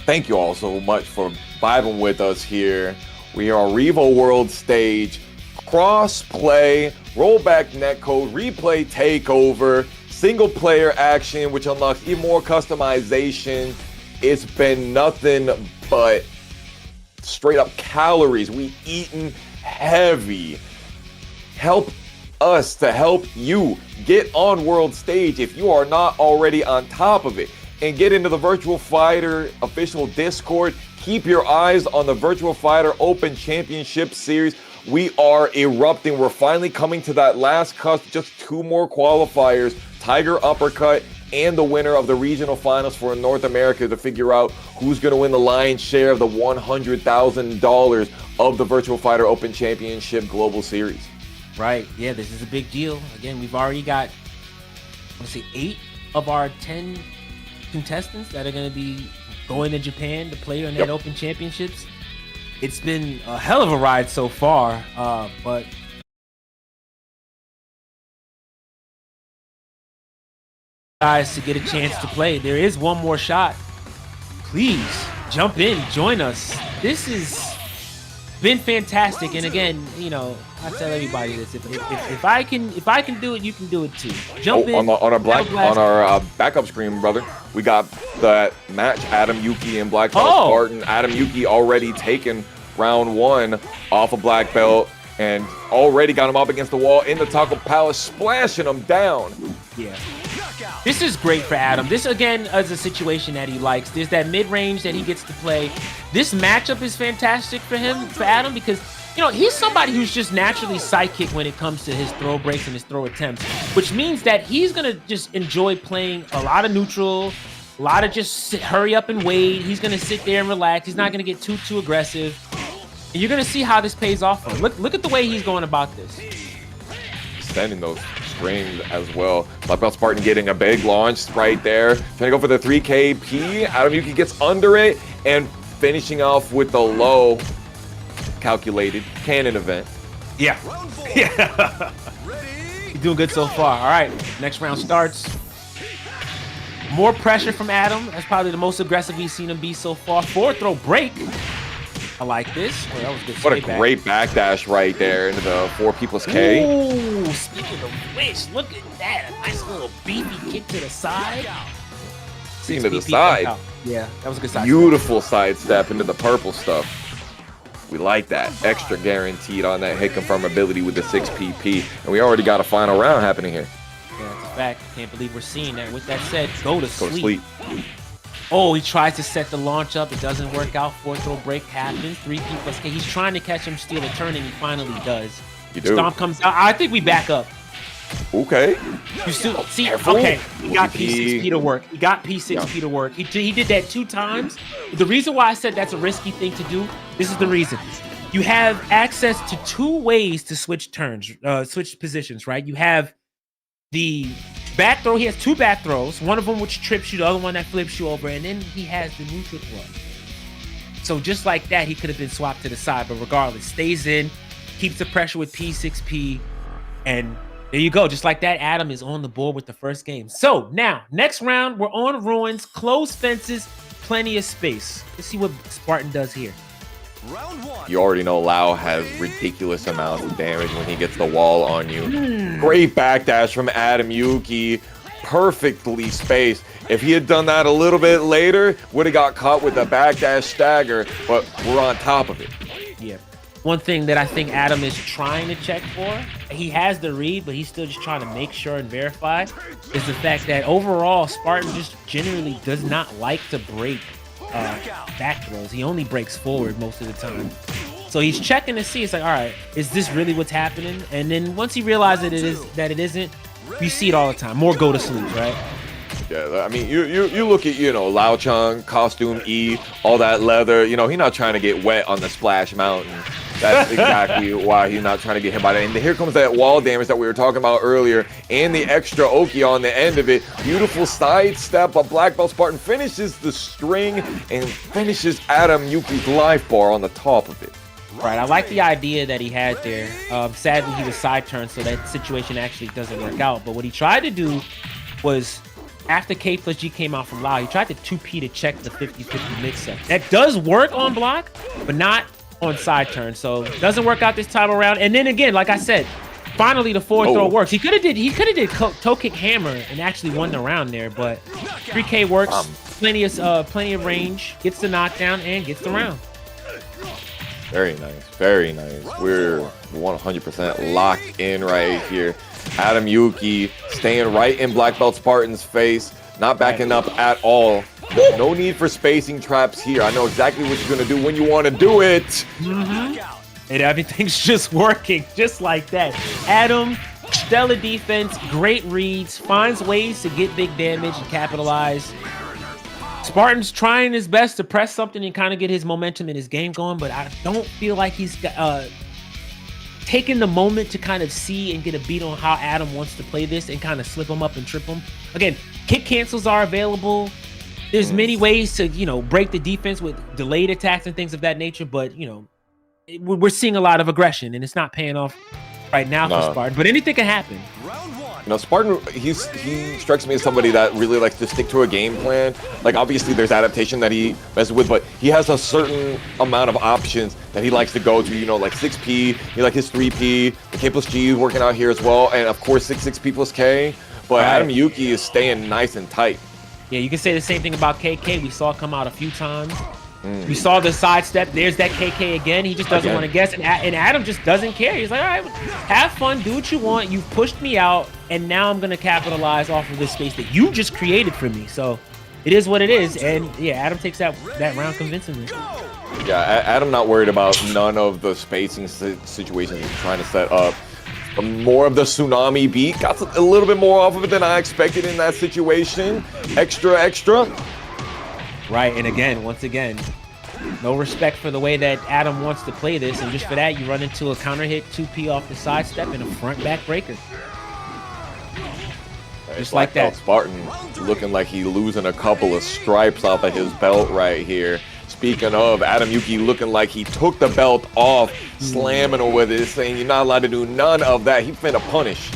Thank you all so much for vibing with us here. We are on Revo World Stage, cross-play, rollback netcode, replay takeover, single player action, which unlocks even more customization. It's been nothing but straight up calories. We eating heavy. Help us to help you get on World Stage if you are not already on top of it. And get into the Virtua Fighter official Discord. Keep your eyes on the Virtua Fighter Open Championship series. We are erupting. We're finally coming to that last cusp. Just 2 more qualifiers. Tiger Uppercut and the winner of the regional finals for North America to figure out who's going to win the lion's share of the $100,000 of the Virtua Fighter Open Championship Global Series. Right. Yeah, this is a big deal. Again, we've already got, let's say, 8 of our 10 contestants that are going to be going to Japan to play in that Open Championships. It's been a hell of a ride so far, but guys, to get a chance to play, there is one more shot. Please jump in, join us. This has been fantastic, and again, you know, I tell everybody this: if I can do it, you can do it too. Jump in on our backup screen, brother. We got that match: Adam Yuki and Black Belt Spartan. Adam Yuki already taken round 1 off of Black Belt and already got him up against the wall in the Taco Palace, splashing him down. Yeah. This is great for Adam. This, again, is a situation that he likes. There's that mid-range that he gets to play. This matchup is fantastic for him, for Adam, because, you know, he's somebody who's just naturally sidekick when it comes to his throw breaks and his throw attempts, which means that he's going to just enjoy playing a lot of neutral, a lot of just hurry up and wait. He's going to sit there and relax. He's not going to get too aggressive. And you're going to see how this pays off for him. Look at the way he's going about this. Extending those strings as well. Black Belt Spartan getting a big launch right there. Trying to go for the 3KP. Adam Yuki gets under it and finishing off with the low calculated cannon event. Yeah. Yeah. He's doing good so far. All right. Next round starts. More pressure from Adam. That's probably the most aggressive we've seen him be so far. Forward throw break. I like this. Oh, that was good. What a great backdash right there into the 4P+K. Ooh, speaking of which, look at that. A nice little beefy kick to the side. Seeing to the side. Yeah, that was a good side. Beautiful sidestep into the purple stuff. We like that. Extra guaranteed on that hit confirmability with the 6PP. And we already got a final round happening here. Yeah, that's a fact. Can't believe we're seeing that. With that said, go to sleep. Oh, he tries to set the launch up. It doesn't work out. 4-throw break happens. 3P plus K. He's trying to catch him steal a turn, and he finally does. You do. Stomp comes out. I think we back up. Okay. You still see? Careful. Okay, he got P6P to work. He got P6P to work. He did that 2 times. The reason why I said that's a risky thing to do, this is the reason. You have access to 2 ways to switch turns, switch positions, right? You have the back throw. He has 2 back throws. One of them which trips you, the other one that flips you over, and then he has the neutral throw. So just like that, he could have been swapped to the side, but regardless, stays in, keeps the pressure with P6P, and there you go. Just like that, Adam is on the board with the first game. So now, next round, we're on ruins, closed fences, plenty of space. Let's see what Spartan does here. Round 1. You already know Lau has ridiculous amounts of damage when he gets the wall on you. Great backdash from Adam Yuki. Perfectly spaced. If he had done that a little bit later, would have got caught with a backdash stagger, but we're on top of it. Yeah. One thing that I think Adam is trying to check for, he has the read, but he's still just trying to make sure and verify, is the fact that overall, Spartan just generally does not like to break back throws. He only breaks forward most of the time. So he's checking to see, it's like, all right, is this really what's happening? And then once he realizes that it isn't, you see it all the time. More go to sleep, right? Yeah, I mean, you look at, Lao Chung, costume E, all that leather, he's not trying to get wet on the Splash Mountain. That's exactly why he's not trying to get hit by that. And here comes that wall damage that we were talking about earlier, and the extra Oki on the end of it. Beautiful side step, but Black Belt Spartan finishes the string and finishes Adam Yuki's life bar on the top of it. Right, I like the idea that he had there. Sadly, he was side turned, so that situation actually doesn't work out. But what he tried to do was, after K plus G came out from Lau, he tried to 2P to check the 50-50 mix-up. That does work on block, but not on side turn. So it doesn't work out this time around. And then again, like I said, finally the 4-throw works. He could have did toe kick hammer and actually won the round there, but 3K works. Plenty of range, gets the knockdown and gets the round. Very nice, very nice. We're 100% locked in right here. Adam Yuki staying right in Black Belt Spartan's face, not backing up at all. No need for spacing traps here. I know exactly what you're gonna do when you want to do it. And everything's just working, just like that. Adam, stellar defense, great reads, finds ways to get big damage and capitalize. Spartan's trying his best to press something and kind of get his momentum in his game going, but I don't feel like he's taking the moment to kind of see and get a beat on how Adam wants to play this and kind of slip him up and trip him. Again, kick cancels are available. There's many ways to, break the defense with delayed attacks and things of that nature, but, we're seeing a lot of aggression and it's not paying off right now for Spartan, but anything can happen. Spartan, he strikes me as somebody that really likes to stick to a game plan. Like, obviously, there's adaptation that he messes with, but he has a certain amount of options that he likes to go to, like 6P, he like his 3P, the K plus G is working out here as well, and of course, 6P plus K, but Adam Yuki is staying nice and tight. Yeah, you can say the same thing about KK. We saw it come out a few times. We saw the sidestep. There's that KK again. He just doesn't want to guess. And Adam just doesn't care. He's like, all right, have fun. Do what you want. You've pushed me out. And now I'm going to capitalize off of this space that you just created for me. So it is what it is. And yeah, Adam takes that round convincingly. Yeah, Adam not worried about none of the spacing situations he's trying to set up. More of the tsunami beat. Got a little bit more off of it than I expected in that situation. Extra. Right, and again, once again, no respect for the way that Adam wants to play this, and just for that, you run into a counter hit, 2P off the sidestep, and a front back breaker. Just like that. Spartan looking like he losing a couple of stripes off of his belt right here. Speaking of, Adam Yuki looking like he took the belt off, slamming her with it, saying you're not allowed to do none of that. He finna punish.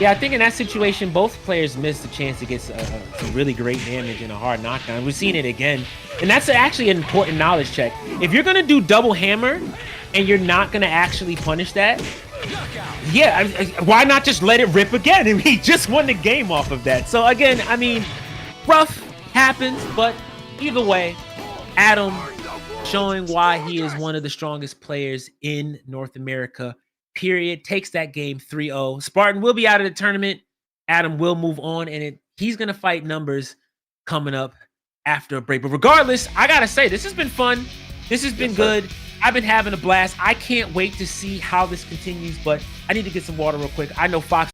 Yeah, I think in that situation, both players missed a chance to get some really great damage and a hard knockdown. We've seen it again. And that's actually an important knowledge check. If you're going to do double hammer and you're not going to actually punish that, yeah, why not just let it rip again? I mean, he just won the game off of that. So again, I mean, rough happens, but either way, Adam showing why he is one of the strongest players in North America. Period. Takes that game 3-0. Spartan will be out of the tournament. Adam will move on, and he's going to fight numbers coming up after a break. But regardless, I gotta say, this has been fun. This has been Yes, good. I've been having a blast. I can't wait to see how this continues, but I need to get some water real quick. I know Fox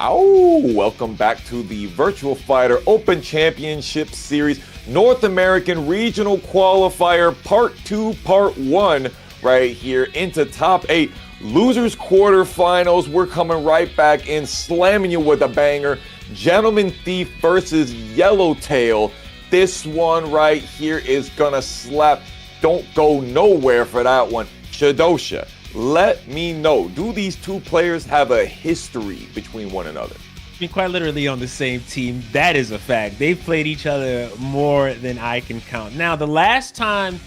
Oh, welcome back to the Virtual Fighter Open Championship Series North American Regional Qualifier Part 2, Part 1 right here into top 8. Losers quarterfinals. We're coming right back in, slamming you with a banger. Gentleman Thief versus Yellowtail. This one right here is gonna slap. Don't go nowhere for that one. Shadosha, let me know, do these two players have a history between one another? I mean, quite literally on the same team. That is a fact. They've played each other more than I can count. Now, the last time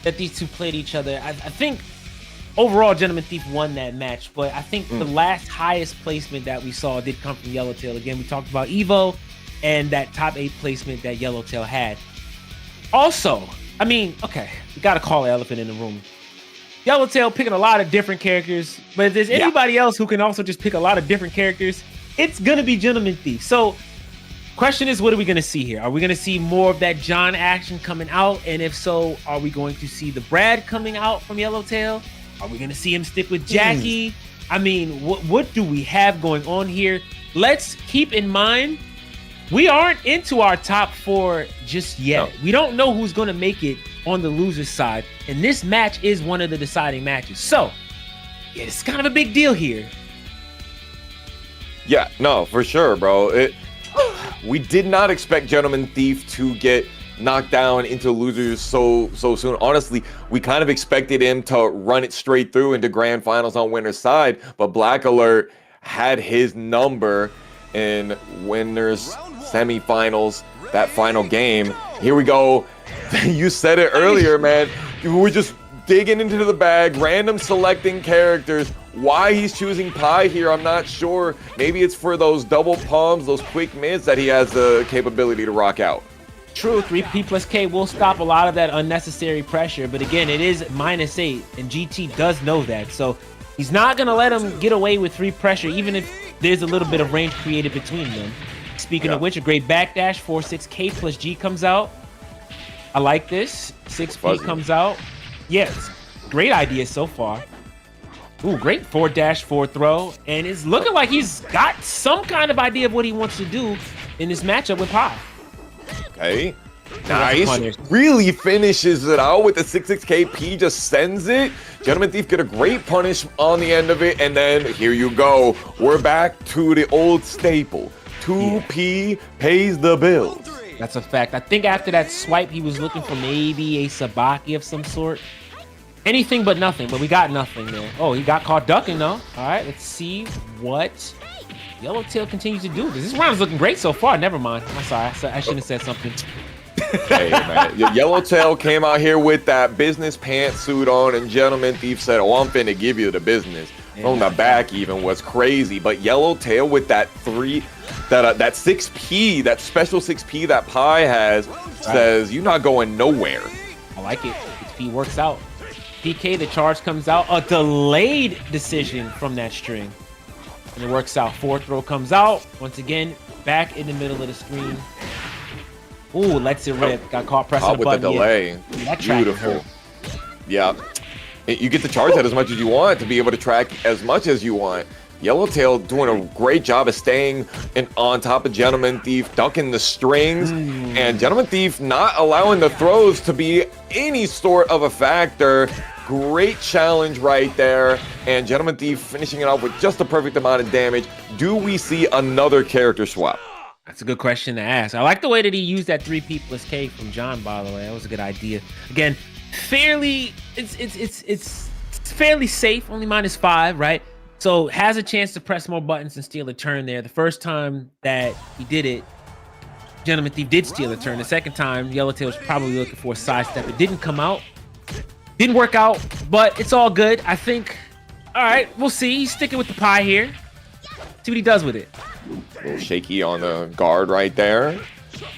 that these two played each other, I think overall Gentleman Thief won that match, but I think the last highest placement that we saw did come from Yellowtail. Again, we talked about Evo and that top 8 placement that Yellowtail had. Also, I mean, okay, we got to call the elephant in the room. Yellowtail picking a lot of different characters, but if there's anybody else who can also just pick a lot of different characters, it's going to be Gentleman Thief. So, question is, what are we going to see here? Are we going to see more of that John action coming out? And if so, are we going to see the Brad coming out from Yellowtail? Are we going to see him stick with Jackie? I mean, what do we have going on here? Let's keep in mind, we aren't into our top 4 just yet. No. We don't know who's going to make it on the loser's side. And this match is one of the deciding matches. So, yeah, it's kind of a big deal here. Yeah, no, for sure, bro. We did not expect Gentleman Thief to get knocked down into losers so soon. Honestly, we kind of expected him to run it straight through into grand finals on winner's side, but Black Alert had his number in winners semifinals, that final game. Here we go. You said it earlier, man. We're just digging into the bag, random selecting characters. Why he's choosing Pi here, I'm not sure. Maybe it's for those double palms, those quick mids that he has the capability to rock out. True, 3P plus K will stop a lot of that unnecessary pressure, but again, it is -8, and GT does know that, so he's not going to let him get away with 3 pressure, even if there's a little bit of range created between them. Speaking of which, a great backdash, 4-6K plus G comes out. I like this. 6P comes out. Yes, great idea so far. Ooh, great 4-4 throw, and it's looking like he's got some kind of idea of what he wants to do in this matchup with Pi. Okay, nice. Really finishes it out with the 6-6K. P just sends it. Gentleman Thief get a great punish on the end of it, and then here you go. We're back to the old staple. 2P pays the bills. That's a fact. I think after that swipe, he was looking for maybe a Sabaki of some sort. Anything but nothing, but we got nothing there. Oh, he got caught ducking though. All right, let's see what Yellowtail continues to do. This round is looking great so far. Never mind. I'm sorry. I shouldn't have said something. Hey, man. Yellowtail came out here with that business pantsuit on, and Gentleman Thief said, oh, I'm finna give you the business. Yeah. On the back even was crazy. But Yellowtail with that 6P, that special 6P that Pi has, says, you're not going nowhere. I like it. 6P works out. PK, the charge comes out. A delayed decision from that string. And it works out. 4 throw comes out. Once again, back in the middle of the screen. Ooh, lets it rip. Got caught pressing the button. With the delay. Yeah. That Beautiful. Yeah. You get to charge that as much as you want to be able to track as much as you want. Yellowtail doing a great job of staying on top of Gentleman Thief, ducking the strings, and Gentleman Thief not allowing the throws to be any sort of a factor. Great challenge right there, and Gentleman Thief finishing it off with just the perfect amount of damage. Do we see another character swap? That's a good question to ask. I like the way that he used that 3P plus K from John, by the way. That was a good idea. Again, it's fairly safe, only -5, right? So has a chance to press more buttons and steal a turn there. The first time that he did it, Gentleman Thief did steal a turn. The second time, Yellowtail was probably looking for a sidestep. It didn't come out. Didn't work out, but it's all good. I think, all right, we'll see. He's sticking with the Pi here. See what he does with it. A little shaky on the guard right there.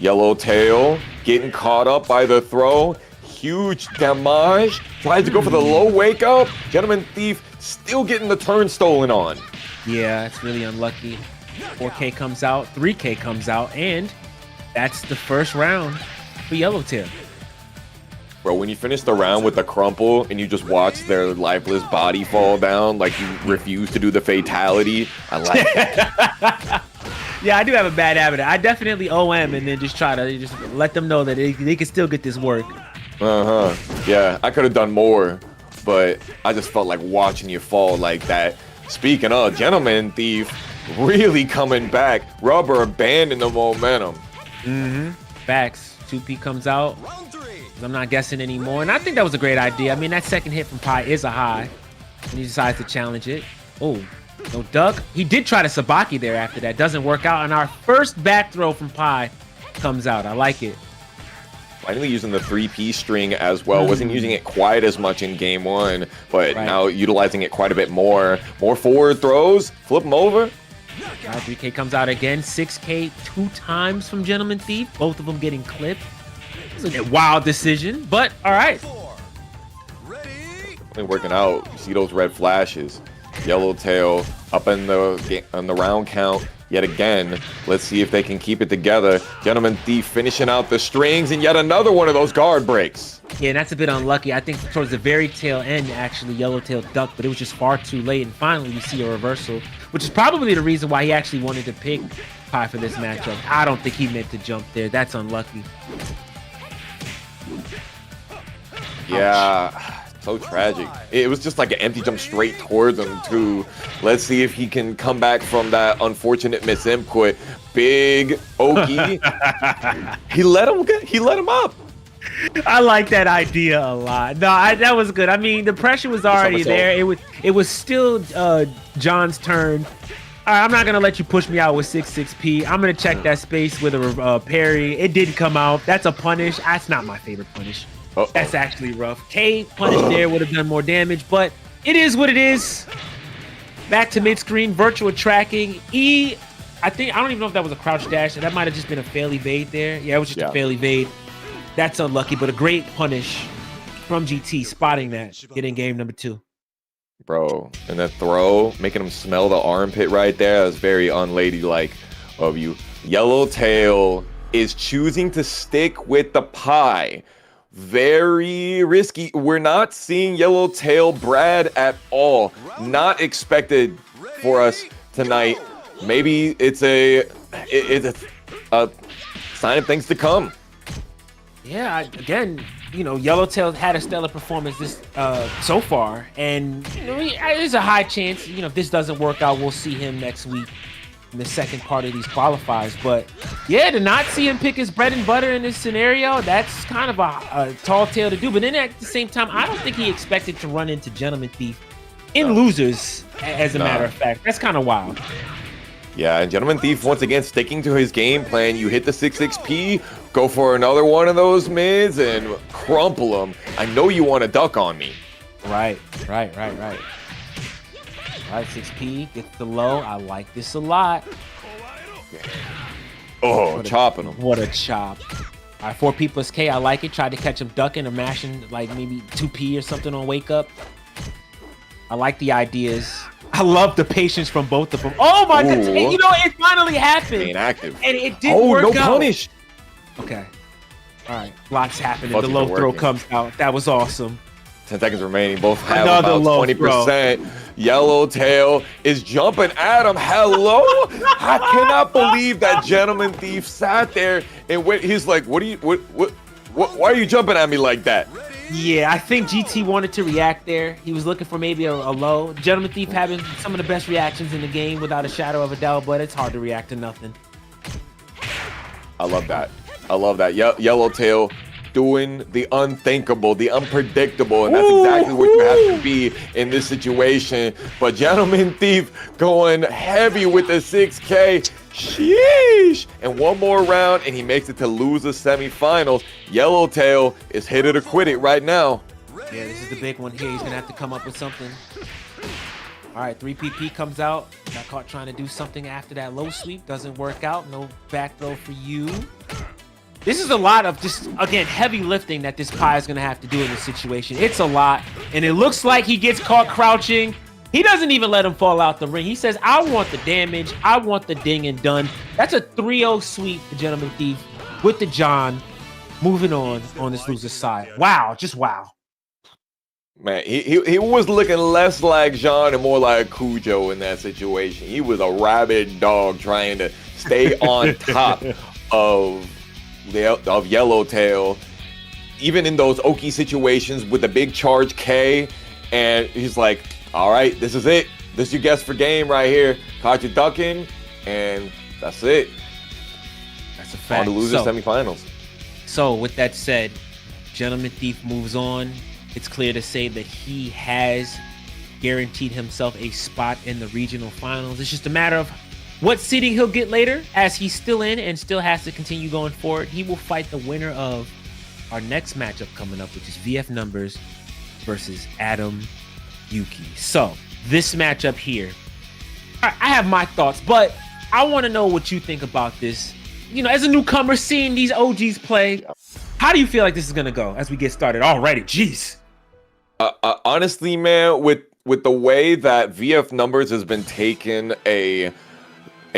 Yellowtail getting caught up by the throw. Huge damage. Tries to go for the low wake up. Gentleman Thief still getting the turn stolen on. Yeah, it's really unlucky. 4K comes out, 3K comes out, and that's the first round for Yellowtail. Bro, when you finish the round with the crumple and you just watch their lifeless body fall down, like you refuse to do the fatality, I like that. Yeah, I do have a bad habit. I definitely OM and then just try to just let them know that they can still get this work. Yeah, I could have done more, but I just felt like watching you fall like that. Speaking of, Gentleman Thief really coming back. Rubber banding the momentum. Facts. 2P comes out. Round 3. I'm not guessing anymore. And I think that was a great idea. I mean, that second hit from Pi is a high. And he decides to challenge it. Oh, no duck. He did try to Sabaki there after that. Doesn't work out. And our first back throw from Pi comes out. I like it. Finally using the 3P string as well. Wasn't using it quite as much in game 1, but now utilizing it quite a bit more. More forward throws. Flip them over. 3K comes out again. 6K 2 times from Gentleman Thief. Both of them getting clipped. It was a wild decision, but all right. 4. Ready. Definitely working out. You see those red flashes. Yellowtail up in the round count yet again. Let's see if they can keep it together. Gentleman Thief finishing out the strings and yet another one of those guard breaks. Yeah, and that's a bit unlucky. I think towards the very tail end, actually, Yellowtail ducked, but it was just far too late. And finally, we see a reversal, which is probably the reason why he actually wanted to pick Pi for this matchup. I don't think he meant to jump there. That's unlucky. Yeah, so tragic. It was just like an empty jump straight towards him too. Let's see if he can come back from that unfortunate misinput. Big Oki. he let him up. I like that idea a lot. No, that was good. I mean, the pressure was already there. It was still John's turn. All right, I'm not gonna let you push me out with 6-6P. I'm gonna check that space with a parry. It didn't come out. That's a punish. That's not my favorite punish. That's actually rough. K punish there would have done more damage, but it is what it is. Back to mid screen, virtual tracking. E, I don't even know if that was a crouch dash. That might have just been a fail evade there. Yeah, it was just a fail evade. That's unlucky, but a great punish from GT, spotting that, getting game number 2. Bro, and that throw, making him smell the armpit right there, that was very unladylike of you. Yellowtail is choosing to stick with the Pi. Very risky. We're not seeing Yellowtail Brad at all. Not expected for us tonight. Maybe it's a sign of things to come. Yeah, again, you know, Yellowtail had a stellar performance this so far, and you know, there's a high chance, you know, if this doesn't work out, we'll see him next week in the second part of these qualifiers. But yeah, to not see him pick his bread and butter in this scenario, that's kind of a tall tale to do. But then at the same time, I don't think he expected to run into Gentleman Thief in losers, as a matter of fact. That's kind of wild. Yeah, and Gentleman Thief, once again, sticking to his game plan. You hit the 6-6P, go for another one of those mids, and crumple them. I know you want to duck on me. Right. Right, 6P, gets the low. I like this a lot. Oh, chopping him. What a chop. All right, 4P plus K, I like it. Tried to catch him ducking or mashing, like maybe 2P or something on wake up. I like the ideas. I love the patience from both of them. Oh my God! You know, it finally happened. Ain't active. And it didn't work out. No punish. Okay. All right. Lots happened. The low throw comes out. That was awesome. 10 seconds remaining. Both have Another about 20%. Yellowtail is jumping at him. Hello? I cannot believe that Gentleman Thief sat there and went. He's like, "What are you? Why are you jumping at me like that?" Yeah, I think GT wanted to react there. He was looking for maybe a low. Gentleman Thief having some of the best reactions in the game without a shadow of a doubt, but it's hard to react to nothing. I love that. Yellowtail doing the unthinkable, the unpredictable, and that's exactly what you have to be in this situation. But Gentleman Thief going heavy with the 6K. Sheesh! And one more round, and he makes it to loser semifinals. Yellowtail is hit it or quit it right now. Yeah, this is the big one here. He's gonna have to come up with something. All right, 3PP comes out. Got caught trying to do something after that low sweep. Doesn't work out. No back throw for you. This is a lot of just, again, heavy lifting that this Pi is gonna have to do in this situation. It's a lot, and it looks like he gets caught crouching. He doesn't even let him fall out the ring. He says, I want the damage. I want the ding and done. That's a 3-0 sweep for Gentleman Thief with the John. moving on this loser's side. Wow, just wow. Man, he was looking less like Jean and more like Cujo in that situation. He was a rabid dog trying to stay on top of Yellowtail, even in those Oki situations with the big charge K. And he's like, all right, this is it. This is your guess for game right here. Caught you ducking, and that's it. That's a fact. On to loser semifinals. So with that said, Gentleman Thief moves on. It's clear to say that he has guaranteed himself a spot in the regional finals. It's just a matter of what seeding he'll get later, as he's still in and still has to continue going forward. He will fight the winner of our next matchup coming up, which is VF Numbers versus Adam Yuki. So this matchup here, I have my thoughts, but I want to know what you think about this. You know, as a newcomer, seeing these OGs play, how do you feel like this is going to go as we get started already? Jeez. Honestly, man, with the way that VF Numbers has been taking a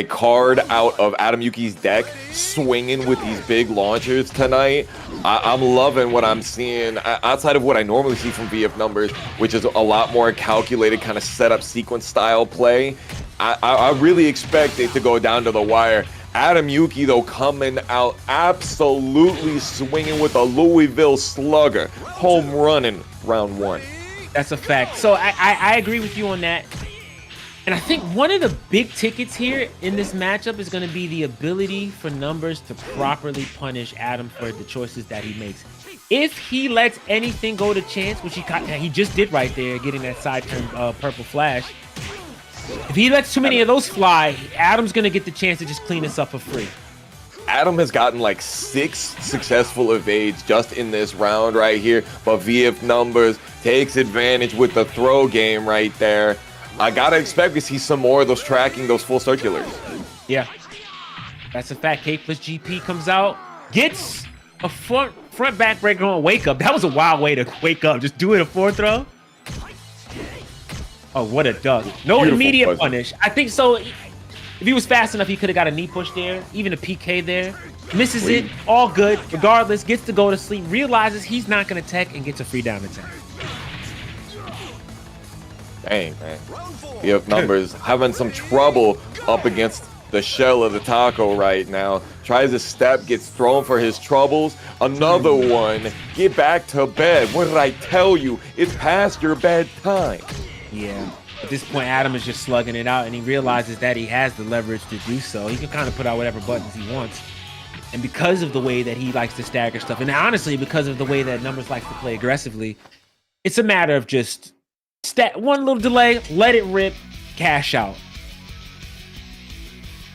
card out of Adam Yuki's deck, swinging with these big launchers tonight, I'm loving what I'm seeing outside of what I normally see from VF Numbers, which is a lot more calculated kind of setup sequence style play. I really expect it to go down to the wire. Adam Yuki, though, coming out absolutely swinging with a Louisville slugger. Home running round one. That's a fact. So I agree with you on that. And I think one of the big tickets here in this matchup is going to be the ability for Numbers to properly punish Adam for the choices that he makes. If he lets anything go to chance, which he just did right there, getting that side turn purple flash. If he lets too many of those fly, Adam's going to get the chance to just clean this up for free. Adam has gotten like 6 successful evades just in this round right here, but VF Numbers takes advantage with the throw game right there. I gotta expect to see some more of those tracking, those full circulars. Yeah, that's a fact. K plus GP comes out, gets a front back breaker on wake up. That was a wild way to wake up. Just doing a 4 throw. Oh, what a duck. No beautiful immediate punish. I think so. If he was fast enough, he could have got a knee push there, even a PK there. Misses it, all good. Regardless, gets to go to sleep, realizes he's not going to tech, and gets a free down attack. Dang, man. VF Numbers having some trouble up against the shell of the taco right now. Tries to step, gets thrown for his troubles. Another one. Get back to bed. What did I tell you? It's past your bedtime. Yeah. At this point, Adam is just slugging it out, and he realizes that he has the leverage to do so. He can kind of put out whatever buttons he wants. And because of the way that he likes to stagger stuff, and honestly, because of the way that Numbers likes to play aggressively, it's a matter of just one little delay, let it rip, cash out.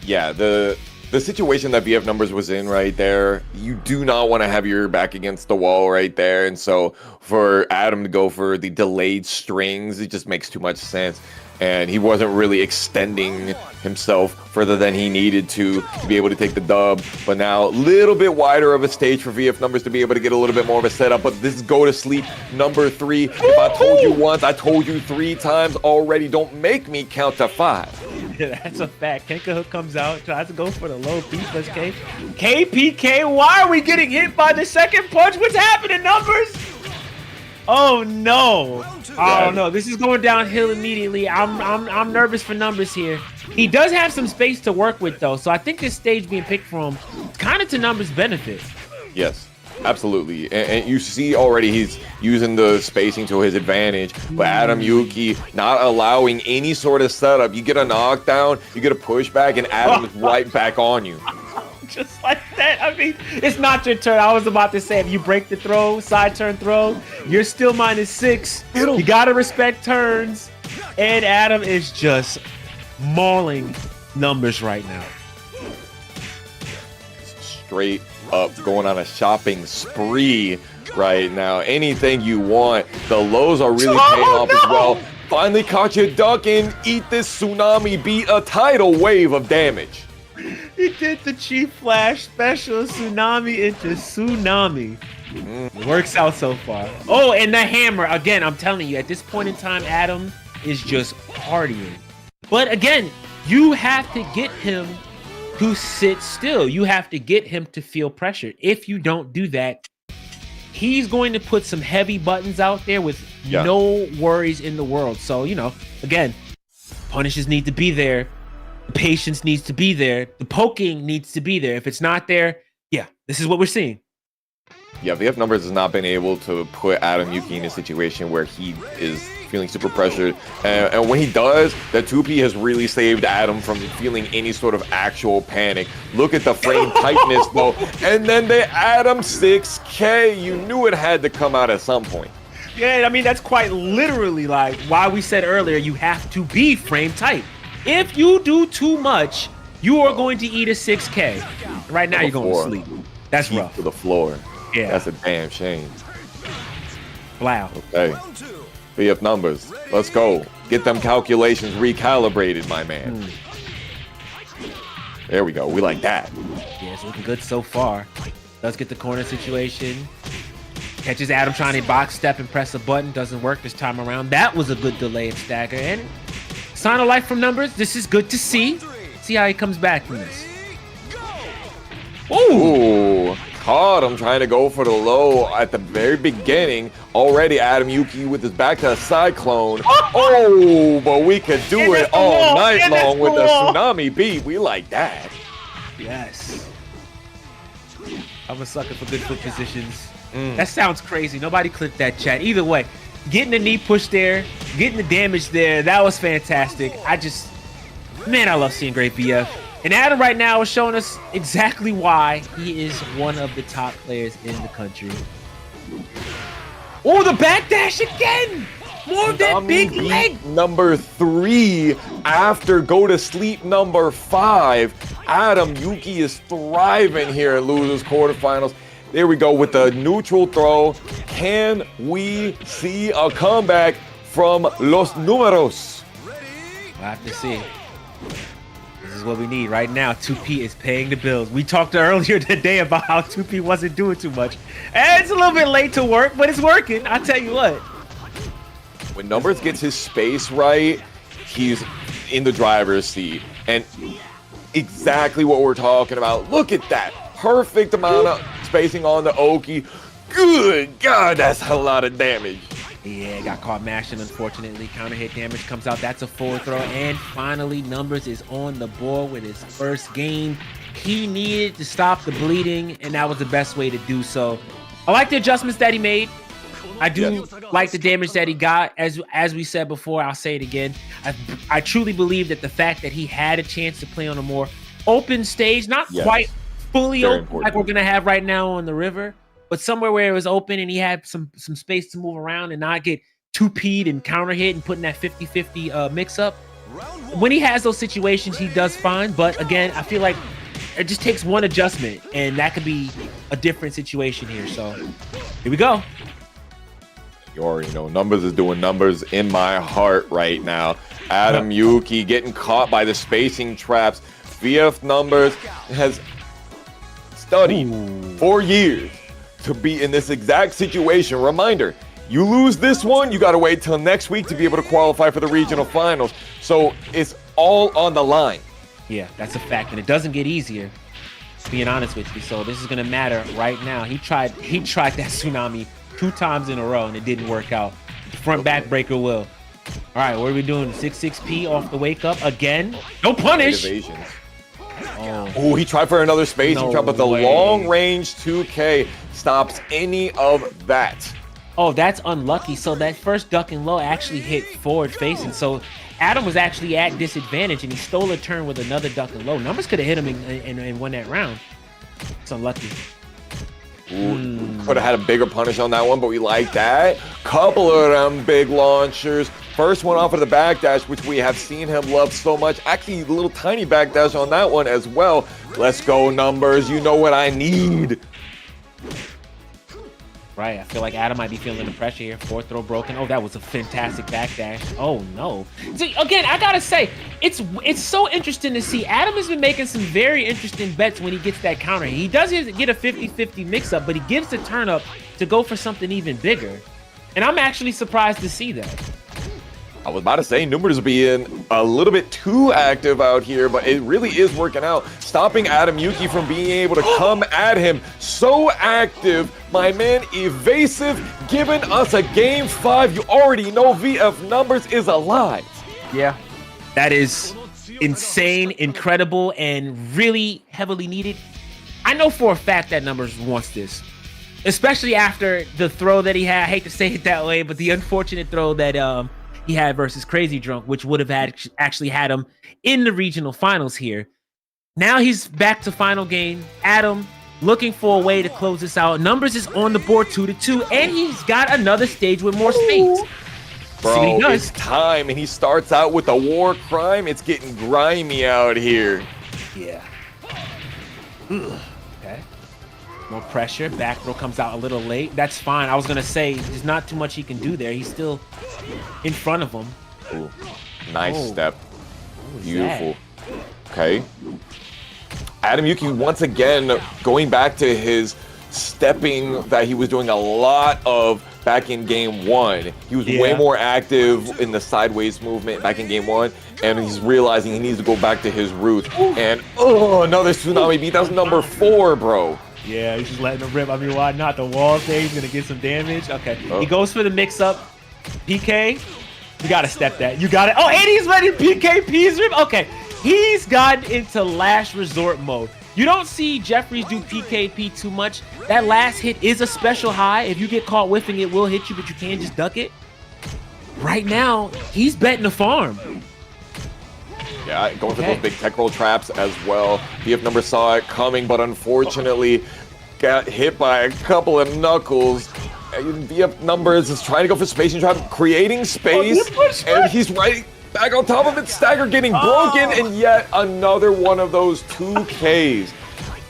Yeah, the situation that VF Numbers was in right there, you do not want to have your back against the wall right there. And so for Adam to go for the delayed strings, it just makes too much sense. And he wasn't really extending himself further than he needed to be able to take the dub. But now a little bit wider of a stage for VF Numbers to be able to get a little bit more of a setup. But this is go to sleep number 3. If I told you once, I told you 3 times already. Don't make me count to 5. Yeah, that's a fact. Kenka Hook comes out, tries to go for the low P plus K. KPK, why are we getting hit by the second punch? What's happening, Numbers? Oh no. Oh no, this is going downhill immediately. I'm nervous for Numbers here. He does have some space to work with though, so I think this stage being picked for him is kind of to Numbers' benefit. Yes, absolutely. And you see already he's using the spacing to his advantage, but Adam Yuki not allowing any sort of setup. You get a knockdown, you get a pushback, and Adam is right back on you. Just like that. I mean, it's not your turn. I was about to say, if you break the throw, side turn throw, you're still -6. You gotta respect turns. And Adam is just mauling Numbers right now. Straight up going on a shopping spree right now. Anything you want. The lows are really paying off as well. Finally caught you ducking. Eat this tsunami. Beat a tidal wave of damage. He did the Chief Flash special Tsunami into Tsunami. Works out so far. Oh, and the hammer. Again, I'm telling you, at this point in time, Adam is just partying. But again, you have to get him to sit still. You have to get him to feel pressure. If you don't do that, he's going to put some heavy buttons out there with no worries in the world. So, you know, again, punishes need to be there. The patience needs to be there. The poking needs to be there. If it's not there, yeah, this is what we're seeing. Yeah, VF Numbers has not been able to put Adam Yuki in a situation where he is feeling super pressured. And when he does, the 2P has really saved Adam from feeling any sort of actual panic. Look at the frame tightness, though. And then they add him 6K. You knew it had to come out at some point. Yeah, I mean, that's quite literally like why we said earlier you have to be frame tight. If you do too much, you are going to eat a 6K. Right now, you're going to sleep. That's rough. To the floor. Yeah. That's a damn shame. Wow. Okay. VF Numbers. Let's go. Get them calculations recalibrated, my man. There we go. We like that. Yeah, it's looking good so far. Does get the corner situation. Catches Adam trying to box step and press a button. Doesn't work this time around. That was a good delay and stagger. And sign of life from Numbers. This is good to see. See how he comes back from this. Ooh. Caught him trying to go for the low at the very beginning. Already Adam Yuki with his back to a cyclone. Oh, but we could do it all night long with the tsunami beat. We like that. Yes. I'm a sucker for good foot positions. That sounds crazy. Nobody clicked that chat. Either way, getting the knee push there, getting the damage there, that was fantastic. Man, I love seeing great VF. And Adam right now is showing us exactly why he is one of the top players in the country. Oh, the backdash again! More of that big leg! Number 3 after go to sleep number 5. Adam Yuki is thriving here at losers quarterfinals. There we go with the neutral throw. Can we see a comeback from Los Números? We'll have to see. This is what we need right now. 2P is paying the bills. We talked earlier today about how 2P wasn't doing too much. And it's a little bit late to work, but it's working. I'll tell you what. When Numbers gets his space right, he's in the driver's seat. And exactly what we're talking about. Look at that. Perfect amount of spacing on the Oki. Good God, that's a lot of damage. Yeah, got caught mashing, unfortunately. Counter hit damage comes out. That's a forward throw. And finally, Numbers is on the board with his first game. He needed to stop the bleeding, and that was the best way to do so. I like the adjustments that he made. I do like the damage that he got. As we said before, I'll say it again. I truly believe that the fact that he had a chance to play on a more open stage, not quite fully open like we're going to have right now on the river, but somewhere where it was open and he had some space to move around and not get 2P'd and counter hit and putting that 50-50 mix up. When he has those situations, he does fine. But again, I feel like it just takes one adjustment and that could be a different situation here. So here we go. You already know Numbers is doing numbers in my heart right now. Adam Yuki getting caught by the spacing traps. VF Numbers has studied for years to be in this exact situation. Reminder, you lose this one, you got to wait till next week to be able to qualify for the regional finals. So it's all on the line. Yeah, that's a fact. And it doesn't get easier, being honest with you. So this is going to matter right now. He tried that tsunami 2 times in a row and it didn't work out. The front back breaker will. All right, what are we doing? 6-6P off the wake up again. No punish. Oh, he tried for another spacing trap, but the long range 2K stops any of that. Oh, that's unlucky. So that first duck and low actually hit forward facing. So Adam was actually at disadvantage and he stole a turn with another duck and low. Numbers could have hit him and won that round. It's unlucky. Could have had a bigger punish on that one, but we like that. Couple of them big launchers. First one off of the backdash, which we have seen him love so much. Actually, a little tiny backdash on that one as well. Let's go, Numbers. You know what I need. Right, I feel like Adam might be feeling the pressure here. Fourth throw broken. Oh, that was a fantastic backdash. Oh, no. So, again, I gotta say, it's so interesting to see. Adam has been making some very interesting bets when he gets that counter. He does get a 50-50 mix-up, but he gives the turn up to go for something even bigger. And I'm actually surprised to see that. I was about to say numbers being a little bit too active out here, but it really is working out. Stopping Adam Yuki from being able to come at him. So active. My man evasive, giving us a game 5. You already know VF numbers is alive. Yeah, that is insane, incredible, and really heavily needed. I know for a fact that numbers wants this, especially after the throw that he had. I hate to say it that way, but the unfortunate throw that he had versus Crazy Drunk, which would have actually had him in the regional finals here. Now he's back to final game. Adam looking for a way to close this out. Numbers is on the board 2-2, and he's got another stage with more spades. Bro, it's time, and he starts out with a war crime. It's getting grimy out here. Yeah. Ugh. Okay. No pressure. Back throw comes out a little late. That's fine. I was going to say, there's not too much he can do there. He's still in front of him. Ooh, nice step. Beautiful. Okay. Adam Yuki once again going back to his stepping that he was doing a lot of back in game 1. He was way more active in the sideways movement back in game 1, and he's realizing he needs to go back to his roots. And another tsunami beat. That's number 4, bro. Yeah, he's just letting him rip. I mean, why not? The walls there, he's gonna get some damage. Okay, he goes for the mix-up. PK, you gotta step that. You got it. Oh, and he's letting PKP's rip. Okay, he's gotten into last resort mode. You don't see Jeffries do PKP too much. That last hit is a special high. If you get caught whiffing, it will hit you, but you can just duck it. Right now, he's betting the farm. Yeah, going for those big tech roll traps as well. VF number saw it coming, but unfortunately got hit by a couple of knuckles. VF numbers is trying to go for spacing trap, creating space, and he's right back on top of it. Stagger getting broken, and yet another one of those 2Ks.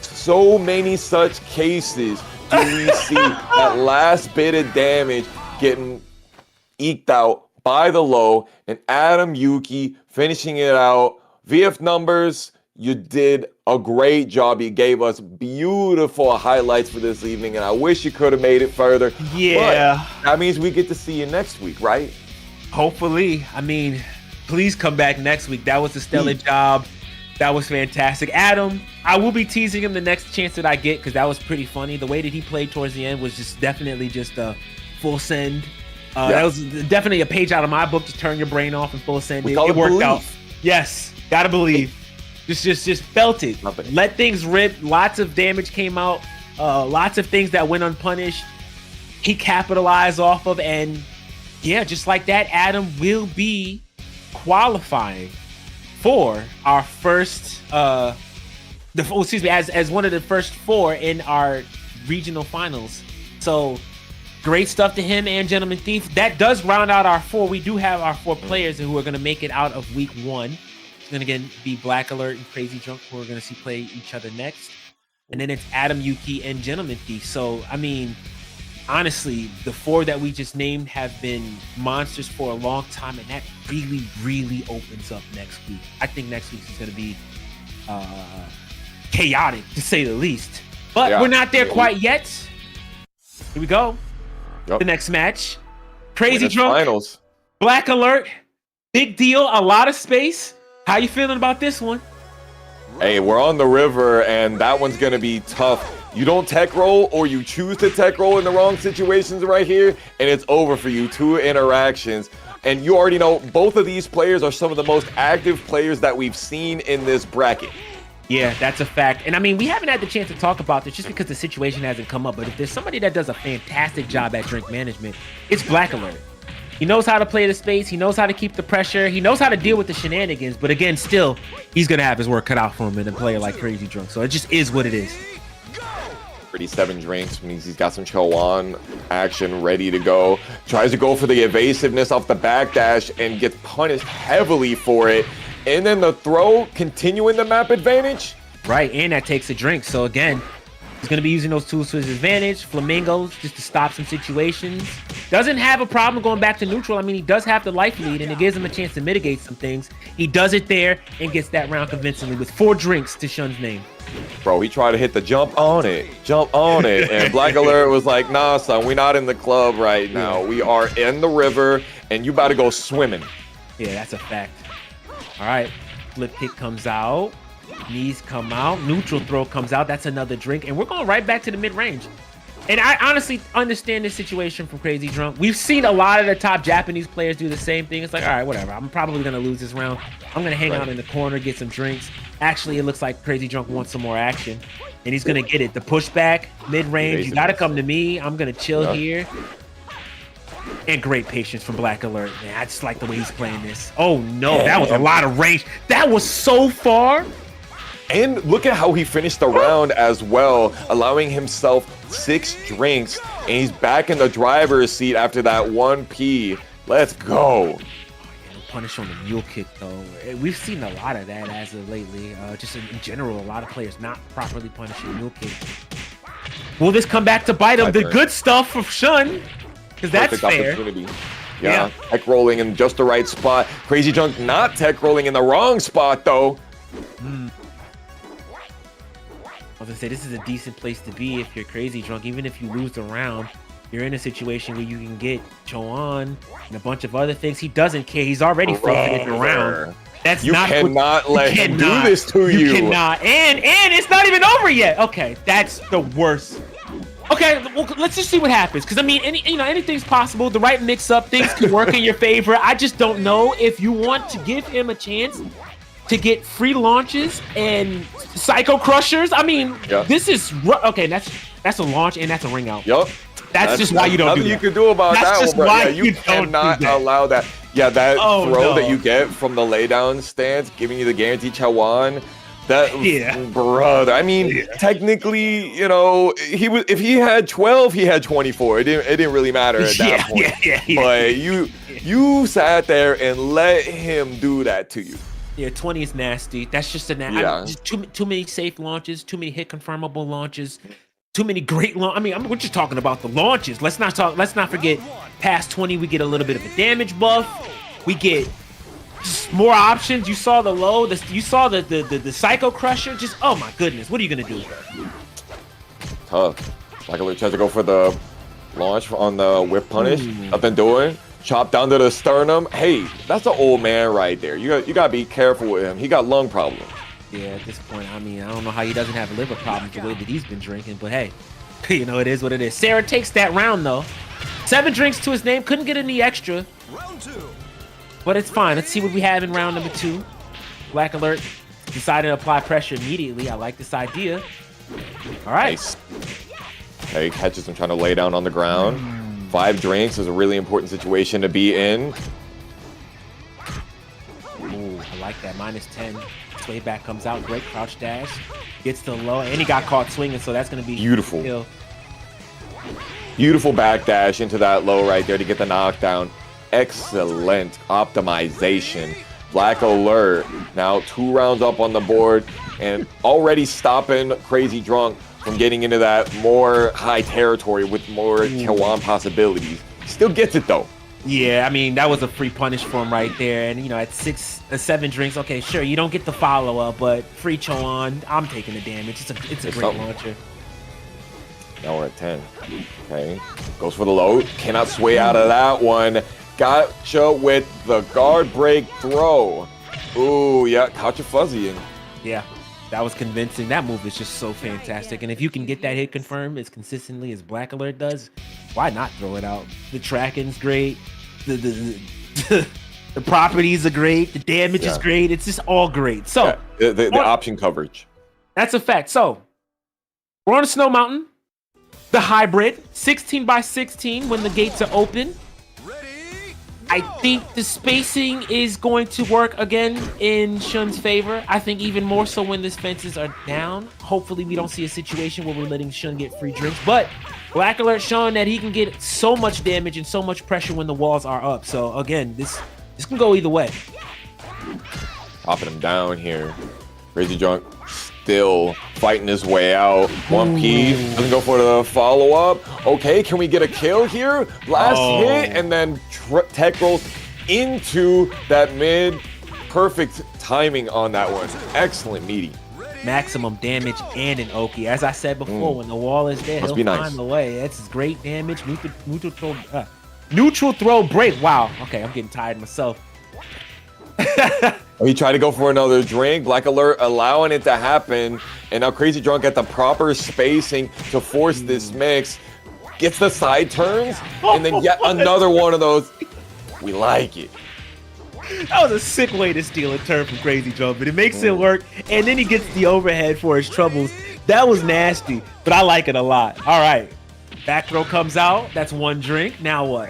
So many such cases do we see that last bit of damage getting eked out by the low, and Adam Yuki finishing it out. VF numbers, you did a great job. You gave us beautiful highlights for this evening, and I wish you could have made it further. Yeah. But that means we get to see you next week, right? Hopefully. I mean, please come back next week. That was a stellar job. That was fantastic. Adam, I will be teasing him the next chance that I get because that was pretty funny. The way that he played towards the end was just definitely just a full send. That was definitely a page out of my book to turn your brain off and full send. It worked out. Yes, gotta believe. Just felt it. Let things rip. Lots of damage came out. Lots of things that went unpunished. He capitalized off of, and yeah, just like that, Adam will be qualifying for our first as one of the first 4 in our regional finals. So great stuff to him and Gentleman Thief. That does round out our 4. We do have our 4 players who are going to make it out of week 1. It's going to be Black Alert and Crazy Drunk, who are going to see play each other next. And then it's Adam Yuki and Gentleman Thief. So, I mean, honestly, the 4 that we just named have been monsters for a long time, and that really, really opens up next week. I think next week is going to be chaotic, to say the least. But we're not there quite yet. Here we go. The next match. Crazy Drunk. Finals. Black Alert. Big deal. A lot of space. How you feeling about this one? Hey, we're on the river, and that one's going to be tough. You don't tech roll, or you choose to tech roll in the wrong situations right here, and it's over for you. 2 interactions. And you already know both of these players are some of the most active players that we've seen in this bracket. Yeah, that's a fact. And I mean, we haven't had the chance to talk about this just because the situation hasn't come up. But if there's somebody that does a fantastic job at drink management, it's Black Alert. He knows how to play the space. He knows how to keep the pressure. He knows how to deal with the shenanigans. But again, still, he's going to have his work cut out for him in a player like Crazy Drunk. So it just is what it is. 37 drinks means he's got some Chowan action ready to go. Tries to go for the evasiveness off the backdash and gets punished heavily for it. And then the throw, continuing the map advantage. Right, and that takes a drink. So again, he's going to be using those tools to his advantage. Flamingos, just to stop some situations. Doesn't have a problem going back to neutral. I mean, he does have the life lead, and it gives him a chance to mitigate some things. He does it there and gets that round convincingly with 4 drinks to Shun's name. Bro, he tried to hit the jump on it. And Black Alert was like, nah, son, we're not in the club right now. We are in the river, and you about to go swimming. Yeah, that's a fact. All right. Flip kick comes out. Knees come out. Neutral throw comes out. That's another drink. And we're going right back to the mid-range. And I honestly understand this situation from Crazy Drunk. We've seen a lot of the top Japanese players do the same thing. It's like, all right, whatever. I'm probably going to lose this round. I'm going to hang out in the corner, get some drinks. Actually, it looks like Crazy Drunk wants some more action. And he's going to get it. The pushback, mid-range. You got to come to me. I'm going to chill here. And great patience from Black Alert. Man, I just like the way he's playing this. Oh, no. That was a lot of range. That was so far. And look at how he finished the round as well, allowing himself 6 drinks, and he's back in the driver's seat after that 1P. Let's go. Punish on the mule kick, though. We've seen a lot of that as of lately. Just in general, a lot of players not properly punishing mule kick. Will this come back to bite him? The good stuff for Shun, because that's fair. Yeah, tech rolling in just the right spot. Crazy Drunk not tech rolling in the wrong spot, though. I was gonna say, this is a decent place to be if you're Crazy Drunk. Even if you lose the round, you're in a situation where you can get Choan and a bunch of other things. He doesn't care. He's already forfeited the round. That's you not cannot let him do this to you. You cannot. And it's not even over yet. Okay, that's the worst. Okay, well, let's just see what happens. Because I mean, anything's possible. The right mix-up, things could work in your favor. I just don't know if you want to give him a chance to get free launches and Psycho Crushers. I mean, this is okay. That's a launch and that's a ring out. Yup. That's just why you don't do that. Nothing you can do about that. That's just why you cannot allow that. Yeah, that throw that you get from the laydown stance, giving you the guaranteed Chowan. Brother. I mean, technically, you know, if he had 12, he had 24. It didn't really matter at that point. But you sat there and let him do that to you. Yeah, 20 is nasty. That's just just too many safe launches, too many hit confirmable launches, too many great launch. I mean, we're just talking about the launches. Let's not forget past 20, we get a little bit of a damage buff. We get just more options. You saw the low, you saw the Psycho Crusher. Just, oh my goodness, what are you gonna do? Tough. Like a tries to go for the launch on the whip punish. Nothing doing. Chop down to the sternum. Hey, that's an old man right there. You gotta be careful with him. He got lung problems. Yeah, at this point, I mean, I don't know how he doesn't have liver problems the way that he's been drinking, but hey, you know, it is what it is. Sarah takes that round though. 7 drinks to his name. Couldn't get any extra. Round 2. But it's fine. Let's see what we have in round number 2. Black Alert decided to apply pressure immediately. I like this idea. All right. Nice. Okay, catches him trying to lay down on the ground. 5 drinks is a really important situation to be in. Ooh, I like that. -10. Sway back comes out. Great crouch dash. Gets the low. And he got caught swinging, so that's going to be beautiful. Kill. Beautiful back dash into that low right there to get the knockdown. Excellent optimization. Black Alert now 2 rounds up on the board and already stopping Crazy Drunk from getting into that more high territory with more Chowan possibilities. Still gets it though. Yeah, I mean, that was a free punish for him right there. And, you know, at 7 drinks, okay, sure, you don't get the follow-up, but free Chowan, I'm taking the damage. It's a great launcher. Now we're at 10. Okay, goes for the load. Cannot sway out of that one. Gotcha with the guard break throw. Ooh, yeah, caught you fuzzying. Yeah. That was convincing. That move is just so fantastic. And if you can get that hit confirmed as consistently as Black Alert does, why not throw it out? The tracking's great. The properties are great. The damage is great. It's just all great. So the option coverage. That's a fact. So we're on a snow mountain. The hybrid, 16 by 16 when the gates are open. I think the spacing is going to work again in Shun's favor. I think even more so when the fences are down. Hopefully we don't see a situation where we're letting Shun get free drinks. But Black Alert showing that he can get so much damage and so much pressure when the walls are up. So again, this can go either way. Popping him down here. Crazy Drunk still fighting his way out. 1P doesn't go for the follow-up. Okay, can we get a kill here? Last hit and then tech rolls into that mid. Perfect timing on that one. Excellent meaty. Maximum damage and an Oki. As I said before, when the wall is there, he'll find the way. That's great damage. Neutral throw break. Wow. Okay, I'm getting tired myself. He tried to go for another drink. Black Alert allowing it to happen. And now Crazy Drunk at the proper spacing to force this mix. Gets the side turns. And then yet another one of those. We like it. That was a sick way to steal a turn from Crazy Drunk, but it makes it work. And then he gets the overhead for his troubles. That was nasty, but I like it a lot. All right. Back throw comes out. That's one drink. Now what?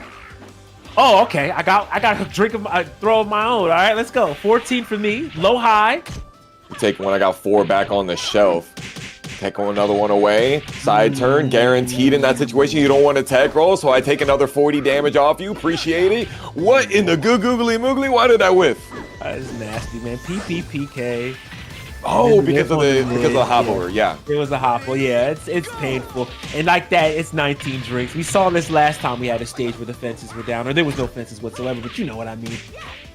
Oh, okay. I got a drink of a throw of my own. All right, let's go. 14 for me. Low high. Take one. I got 4 back on the shelf. Take another one away. Side turn, guaranteed in that situation. You don't want to tech roll, so I take another 40 damage off you. Appreciate it. What in the googly moogly? Why did I whiff? That is nasty, man. PPPK. Oh, because of the hop over, yeah. It was a hopper, yeah. It's painful, and like that, it's 19 drinks. We saw this last time we had a stage where the fences were down, or there was no fences whatsoever. But you know what I mean.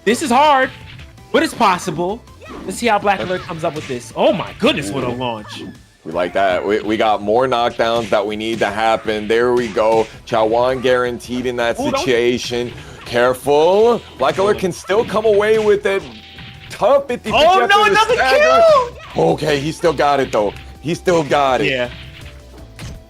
This is hard, but it's possible. Let's see how Black Alert comes up with this. Oh my goodness, what a launch! We like that. We got more knockdowns that we need to happen. There we go. Chawan guaranteed in that situation. Careful. Black Alert can still come away with it. Tough 50-50. Oh no, another kill! Okay, he still got it though. He still got it. Yeah.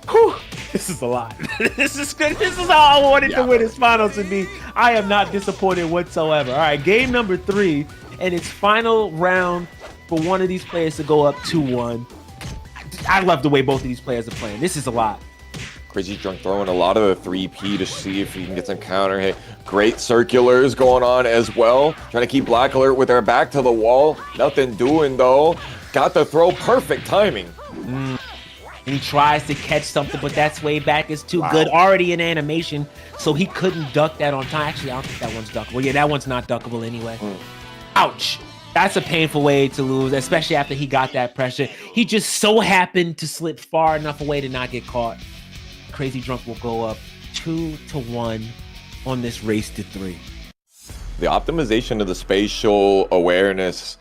Whew. This is a lot. This is good. This is how I wanted to win his finals to be. I am not disappointed whatsoever. All right, game number 3, and it's final round for one of these players to go up 2-1. I love the way both of these players are playing. This is a lot. Crazy Drunk throwing a lot of the 3P to see if he can get some counter hit. Great circulars going on as well. Trying to keep Black Alert with their back to the wall. Nothing doing though. Got the throw. Perfect timing. And he tries to catch something, but that sway back is too good. Already in animation, so he couldn't duck that on time. Actually, I don't think that one's duckable. Yeah, that one's not duckable anyway. Ouch. That's a painful way to lose, especially after he got that pressure. He just so happened to slip far enough away to not get caught. Crazy Drunk will go up 2-1 on this race to 3. The optimization of the spatial awareness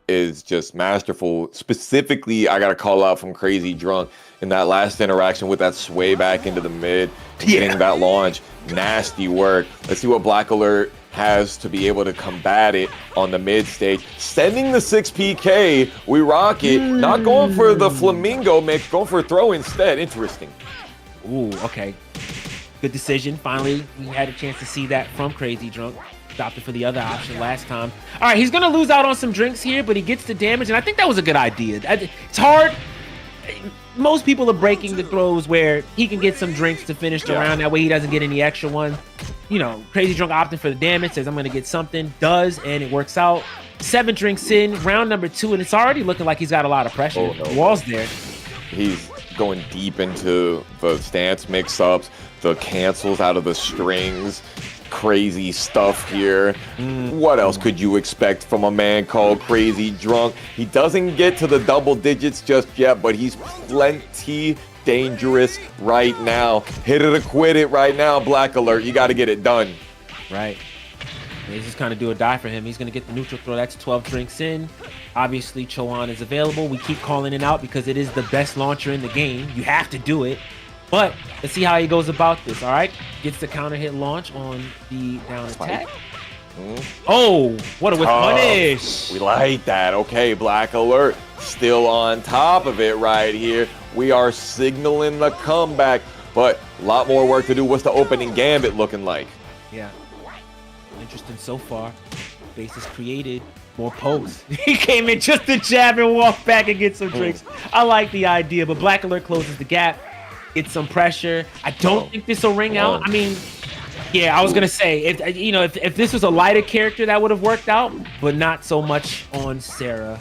is just masterful. Specifically, I got to call out from Crazy Drunk in that last interaction with that sway back into the mid, getting that launch. Nasty work. Let's see what Black Alert has to be able to combat it on the mid stage. Sending the 6PK, we rock it. Not going for the flamingo mix, going for a throw instead. Interesting. Ooh, okay. Good decision. Finally, we had a chance to see that from Crazy Drunk. Opted for the other option last time. All right, he's going to lose out on some drinks here, but he gets the damage, and I think that was a good idea. It's hard. Most people are breaking the throws where he can get some drinks to finish the round. That way he doesn't get any extra one. You know, Crazy Drunk opting for the damage, says I'm going to get something, does, and it works out. 7 drinks in, round number 2, and it's already looking like he's got a lot of pressure. Oh, no. The wall's there. He's going deep into the stance mix-ups, the cancels out of the strings. Crazy stuff here. What else could you expect from a man called Crazy Drunk? He doesn't get to the double digits just yet, but he's plenty dangerous right now. Hit it or quit it right now, Black Alert. You got to get it done. Right. He's just kind of do or die for him. He's going to get the neutral throw. That's 12 drinks in. Obviously, Chowan is available. We keep calling it out because it is the best launcher in the game. You have to do it. But let's see how he goes about this, all right? Gets the counter hit launch on the down attack. Oh, what a whiff punish. We like that. Okay, Black Alert still on top of it right here. We are signaling the comeback, but a lot more work to do. What's the opening gambit looking like? Yeah. Interesting so far. Base is created. More posts. He came in just to jab and walk back and get some drinks. I like the idea, but Black Alert closes the gap. It's some pressure. I don't think this will ring out. I mean, yeah, I was gonna say if this was a lighter character, that would have worked out, but not so much on Sarah.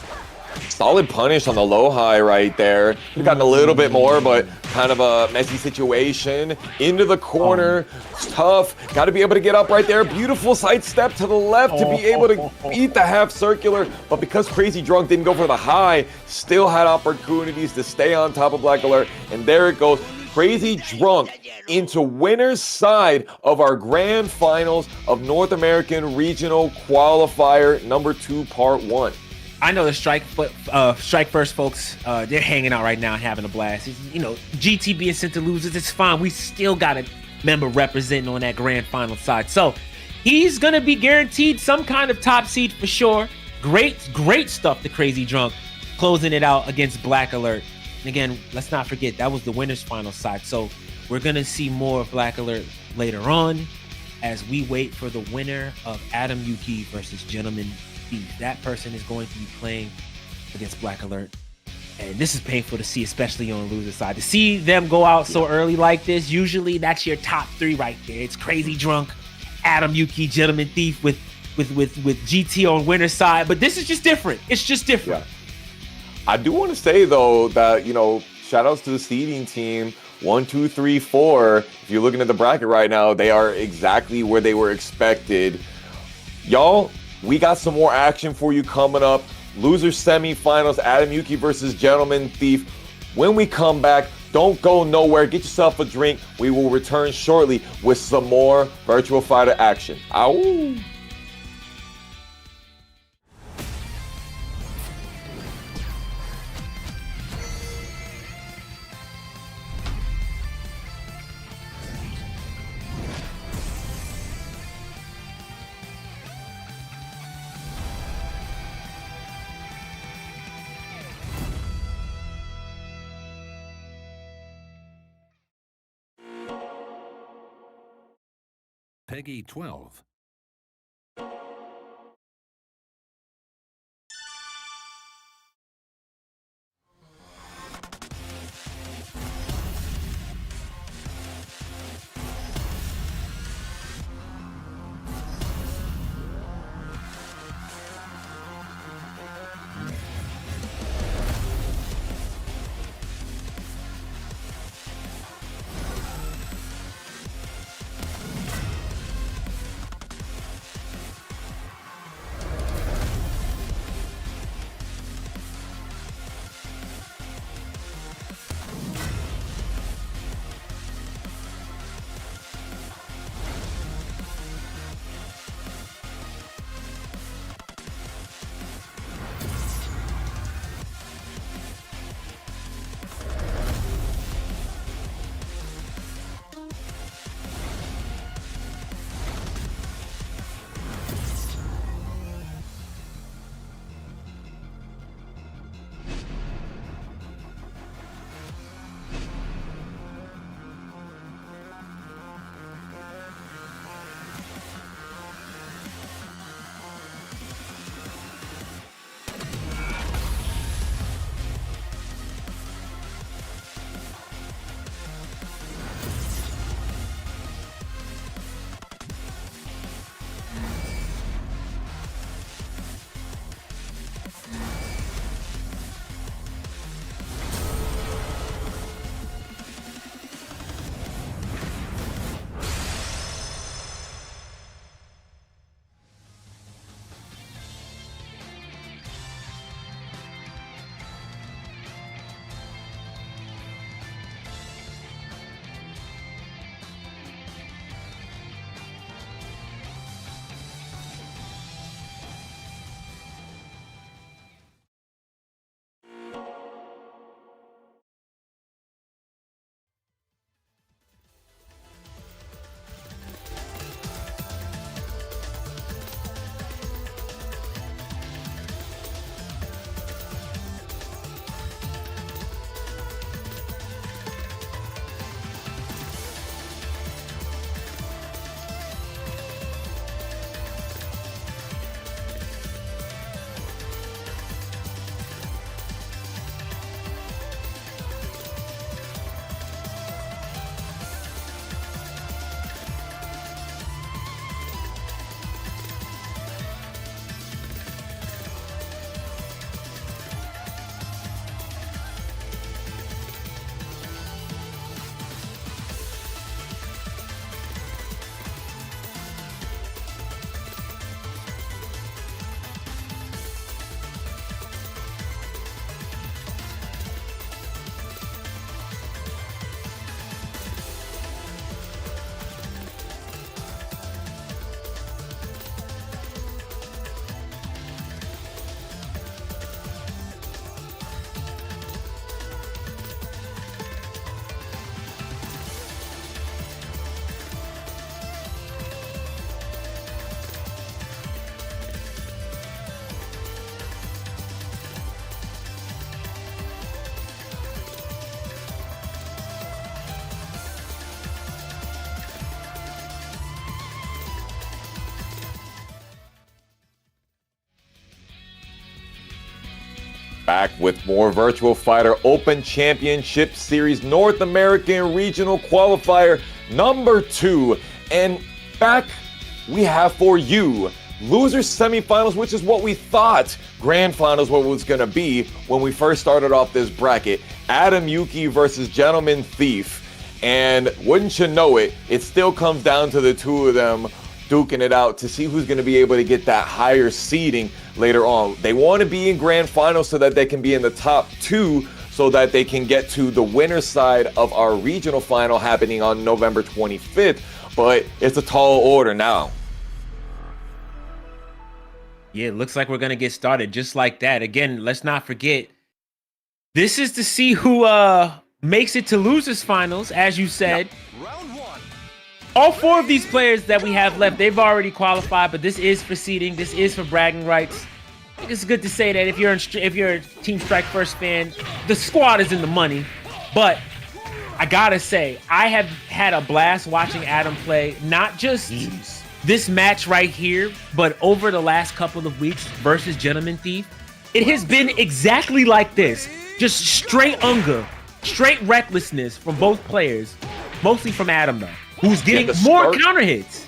Solid punish on the low high right there. We've gotten a little bit more, but kind of a messy situation. Into the corner. It's tough. Got to be able to get up right there. Beautiful side step to the left to be able to beat the half circular. But because Crazy Drunk didn't go for the high, still had opportunities to stay on top of Black Alert. And there it goes. Crazy Drunk into winner's side of our grand finals of North American Regional Qualifier number 2, part 1. I know the Strike First folks, they're hanging out right now and having a blast. You know, GT being sent to losers, it's fine. We still got a member representing on that grand final side. So he's gonna be guaranteed some kind of top seed for sure. Great stuff, the Crazy Drunk, closing it out against Black Alert. And again, let's not forget, that was the winner's final side. So we're gonna see more of Black Alert later on as we wait for the winner of Adam Yuki versus Gentleman Thief. That person is going to be playing against Black Alert. And this is painful to see, especially on the loser side. To see them go out so early like this, usually that's your top three right there. It's Crazy Drunk, Adam Yuki, Gentleman Thief with GT on winner's side. But this is just different. It's just different. Yeah. I do want to say, though, that, shout outs to the seeding team. 1, 2, 3, 4. If you're looking at the bracket right now, they are exactly where they were expected. Y'all, we got some more action for you coming up. Loser semifinals, Adam Yuki versus Gentleman Thief. When we come back, don't go nowhere. Get yourself a drink. We will return shortly with some more Virtua Fighter action. Ow! Peggy 12. Back with more Virtua Fighter Open Championship Series North American Regional Qualifier number 2. And back we have for you losers semifinals, which is what we thought grand finals what was going to be when we first started off this bracket. Adam Yuki versus Gentleman Thief. And wouldn't you know it, it still comes down to the two of them duking it out to see who's going to be able to get that higher seeding later on. They want to be in grand finals so that they can be in the top 2 so that they can get to the winner's side of our regional final happening on November 25th. But it's a tall order now. Yeah, it looks like we're going to get started just like that. Again, let's not forget, this is to see who makes it to losers finals, as you said. Round 1. All 4 of these players that we have left, they've already qualified, but this is for seeding. This is for bragging rights. It's good to say that if you're a Team Strike First fan, the squad is in the money. But I gotta say, I have had a blast watching Adam play, not just this match right here, but over the last couple of weeks versus Gentleman Thief. It has been exactly like this. Just straight unga, straight recklessness from both players, mostly from Adam though, who's getting more counter hits.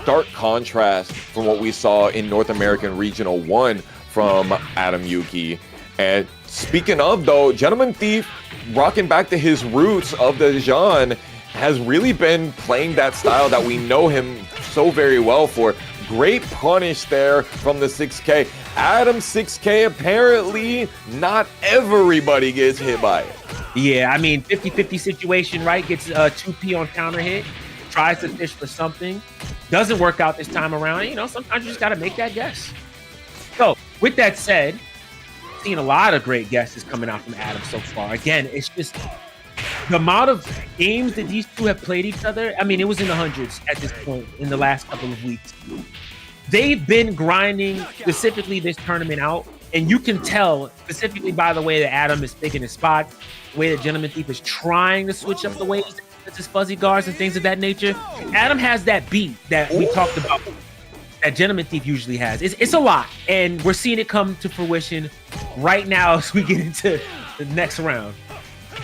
Stark contrast from what we saw in North American Regional 1 from Adam Yuki. And speaking of though, Gentleman Thief, rocking back to his roots of the genre, has really been playing that style that we know him so very well for. Great punish there from the 6K. Adam 6K, apparently not everybody gets hit by it. Yeah, I mean, 50-50 situation, right? Gets 2P on counter hit, tries to fish for something, doesn't work out this time around. You know, sometimes you just got to make that guess. So, with that said, seen a lot of great guesses coming out from Adam so far. Again, it's just the amount of games that these two have played each other. I mean, it was in the hundreds at this point in the last couple of weeks. They've been grinding specifically this tournament out, and you can tell specifically by the way that Adam is picking his spots, the way that Gentleman Thief is trying to switch up the ways that his fuzzy guards and things of that nature. Adam has that beat that we talked about that Gentleman Thief usually has. It's a lot, and we're seeing it come to fruition right now as we get into the next round.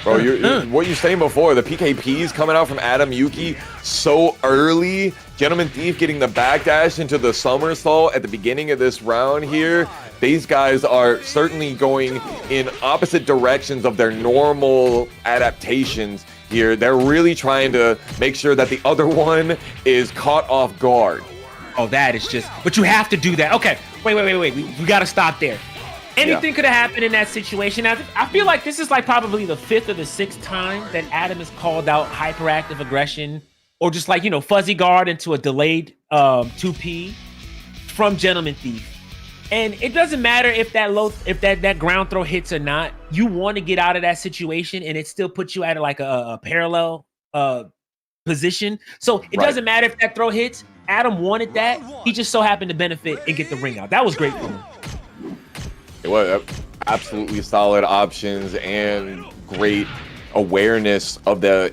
Bro, what you're saying before, the PKPs coming out from Adam Yuki so early. Gentleman Thief getting the backdash into the somersault at the beginning of this round here. These guys are certainly going in opposite directions of their normal adaptations here. They're really trying to make sure that the other one is caught off guard. Oh, that is just, but you have to do that. Okay, wait. We got to stop there. Anything could have happened in that situation. I feel like this is like probably the 5th or the 6th time that Adam has called out hyperactive aggression or just like, you know, fuzzy guard into a delayed 2P from Gentleman Thief. And it doesn't matter if that ground throw hits or not. You want to get out of that situation and it still puts you at like a parallel position. So it doesn't matter if that throw hits. Adam wanted that. He just so happened to benefit and get the ring out. That was great for him. It was absolutely solid options and great awareness of the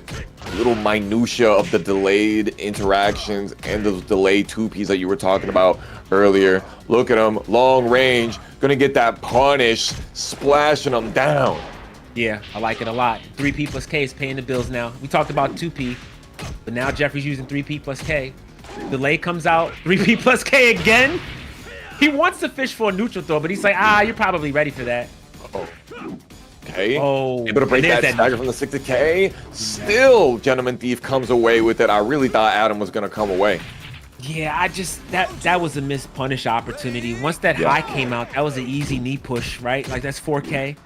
little minutia of the delayed interactions and those delayed 2Ps that you were talking about earlier. Look at him, long range, gonna get that punish, splashing them down. Yeah, I like it a lot. 3P plus K is paying the bills now. We talked about 2P, but now Jeffrey's using 3P plus K. Delay comes out, 3P plus K again. He wants to fish for a neutral throw, but he's like, you're probably ready for that. Okay. Oh, able to break that stagger from the 6K. Still, Gentleman Thief comes away with it. I really thought Adam was going to come away. Yeah, that was a missed punish opportunity. Once that high came out, that was an easy knee push, right? Like that's 4K.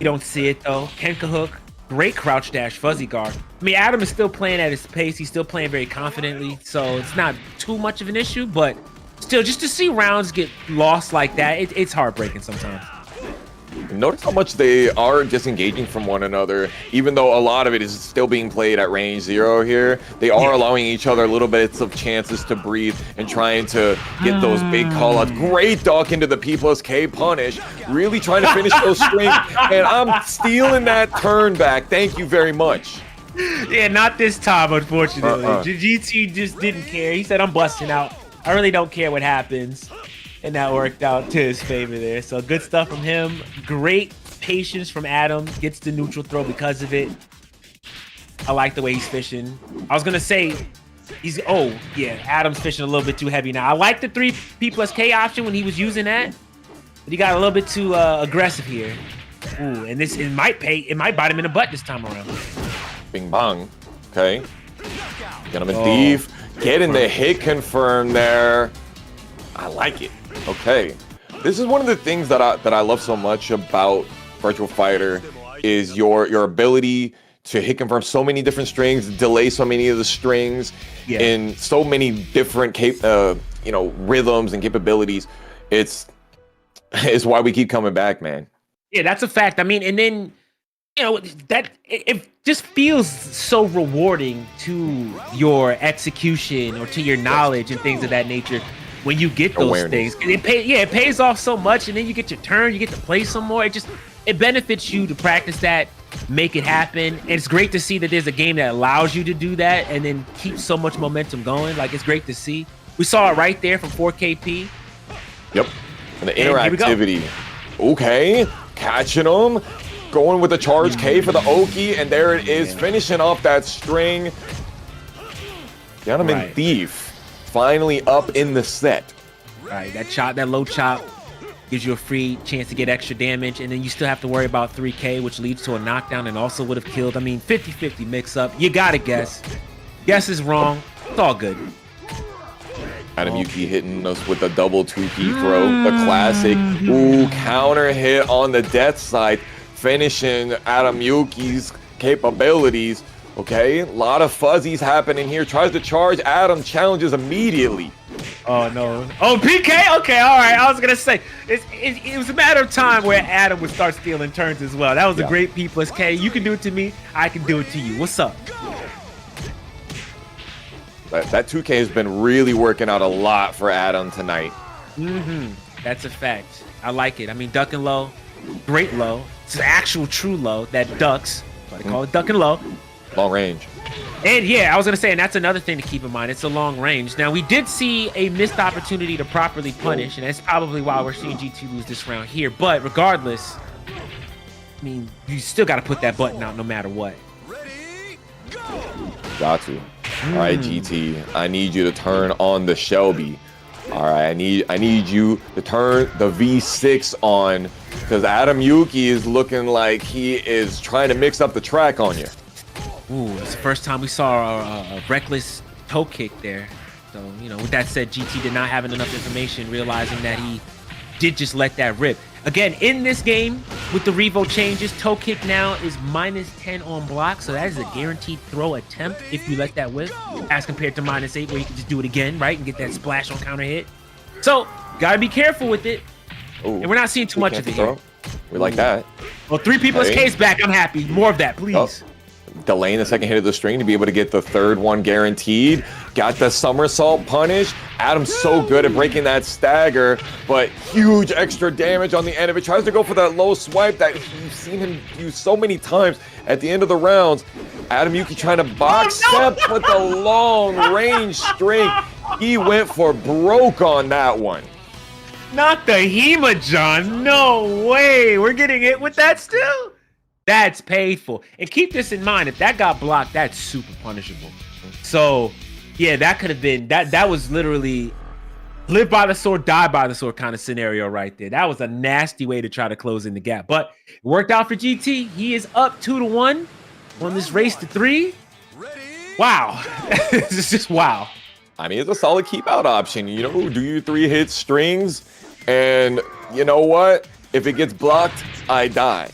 You don't see it though. Kenka hook, great crouch dash, fuzzy guard. I mean, Adam is still playing at his pace. He's still playing very confidently, so it's not too much of an issue, but still, just to see rounds get lost like that, it's heartbreaking sometimes. Notice how much they are disengaging from one another, even though a lot of it is still being played at range 0 here. They are allowing each other little bits of chances to breathe and trying to get those big callouts. Great duck into the P plus K punish, really trying to finish those strings, and I'm stealing that turn back. Thank you very much. Yeah, not this time, unfortunately. GT just didn't care. He said, I'm busting out. I really don't care what happens. And that worked out to his favor there. So good stuff from him. Great patience from Adam. Gets the neutral throw because of it. I like the way he's fishing. I was gonna say oh yeah, Adam's fishing a little bit too heavy now. I like the 3P plus K option when he was using that, but he got a little bit too aggressive here. Ooh, and it might bite him in the butt this time around. Bing bong. Okay. Gentleman Thief getting the hit confirmed there. I like it. Okay. This is one of the things that I love so much about Virtua Fighter is your ability to hit confirm so many different strings, delay so many of the strings in so many different rhythms and capabilities. It's why we keep coming back, man. Yeah, that's a fact. I mean, and then that it just feels so rewarding to your execution or to your knowledge and things of that nature when you get those things. It pays off so much, and then you get your turn, you get to play some more. It benefits you to practice that, make it happen. And it's great to see that there's a game that allows you to do that and then keep so much momentum going. Like, it's great to see. We saw it right there from 4KP. Yep. And the interactivity. Okay. Catching him. Going with the charge K for the Oki. And there it is. Finishing off that string. Gentleman Thief finally up in the set. Right. That low chop gives you a free chance to get extra damage, and then you still have to worry about 3K, which leads to a knockdown and also would have killed. I mean, 50-50 mix-up. You gotta guess. Guess is wrong. It's all good. Adam Yuki hitting us with a double 2P throw. The classic. Ooh, counter hit on the death side. Finishing Adam Yuki's capabilities. Okay, a lot of fuzzies happening here. Tries to charge. Adam challenges immediately. Oh, no. Oh, PK? Okay, all right. I was going to say, it was a matter of time where Adam would start stealing turns as well. That was a great P plus K. You can do it to me. I can do it to you. What's up? That 2K has been really working out a lot for Adam tonight. That's a fact. I like it. I mean, duck and low, great low. It's an actual true low that ducks. But I call it duck and low. Long range. And yeah, I was going to say, and that's another thing to keep in mind. It's a long range. Now, we did see a missed opportunity to properly punish, and that's probably why we're seeing GT lose this round here. But regardless, I mean, you still got to put that button out no matter what. Got to. All right, GT, I need you to turn on the Shelby. All right, I need you to turn the V6 on, because Adam Yuki is looking like he is trying to mix up the track on you. Ooh, it's the first time we saw a reckless toe kick there. So, with that said, GT did not have enough information, realizing that he did just let that rip. Again, in this game, with the Revo changes, toe kick now is -10 on block, so that is a guaranteed throw attempt if you let that whip, as compared to -8, where you can just do it again, right, and get that splash on counter hit. So, gotta be careful with it. Ooh, and we're not seeing too much of it here. We like that. Well, 3P plus K is back. I'm happy. More of that, please. Delaying the second hit of the string to be able to get the third one guaranteed. Got the somersault punish. Adam's so good at breaking that stagger, but huge extra damage on the end of it. Tries to go for that low swipe that you've seen him use so many times at the end of the rounds. Adam Yuki trying to box step with the long range string. He went for broke on that one. Not the Hema, John. No way. We're getting hit with that still? That's painful. And keep this in mind, if that got blocked, that's super punishable. So, yeah, that could have been, that was literally live by the sword, die by the sword kind of scenario right there. That was a nasty way to try to close in the gap. But it worked out for GT. He is up 2-1 on this race to 3. Wow. It's just wow. I mean, it's a solid keep out option. Do your 3-hit strings, and you know what? If it gets blocked, I die.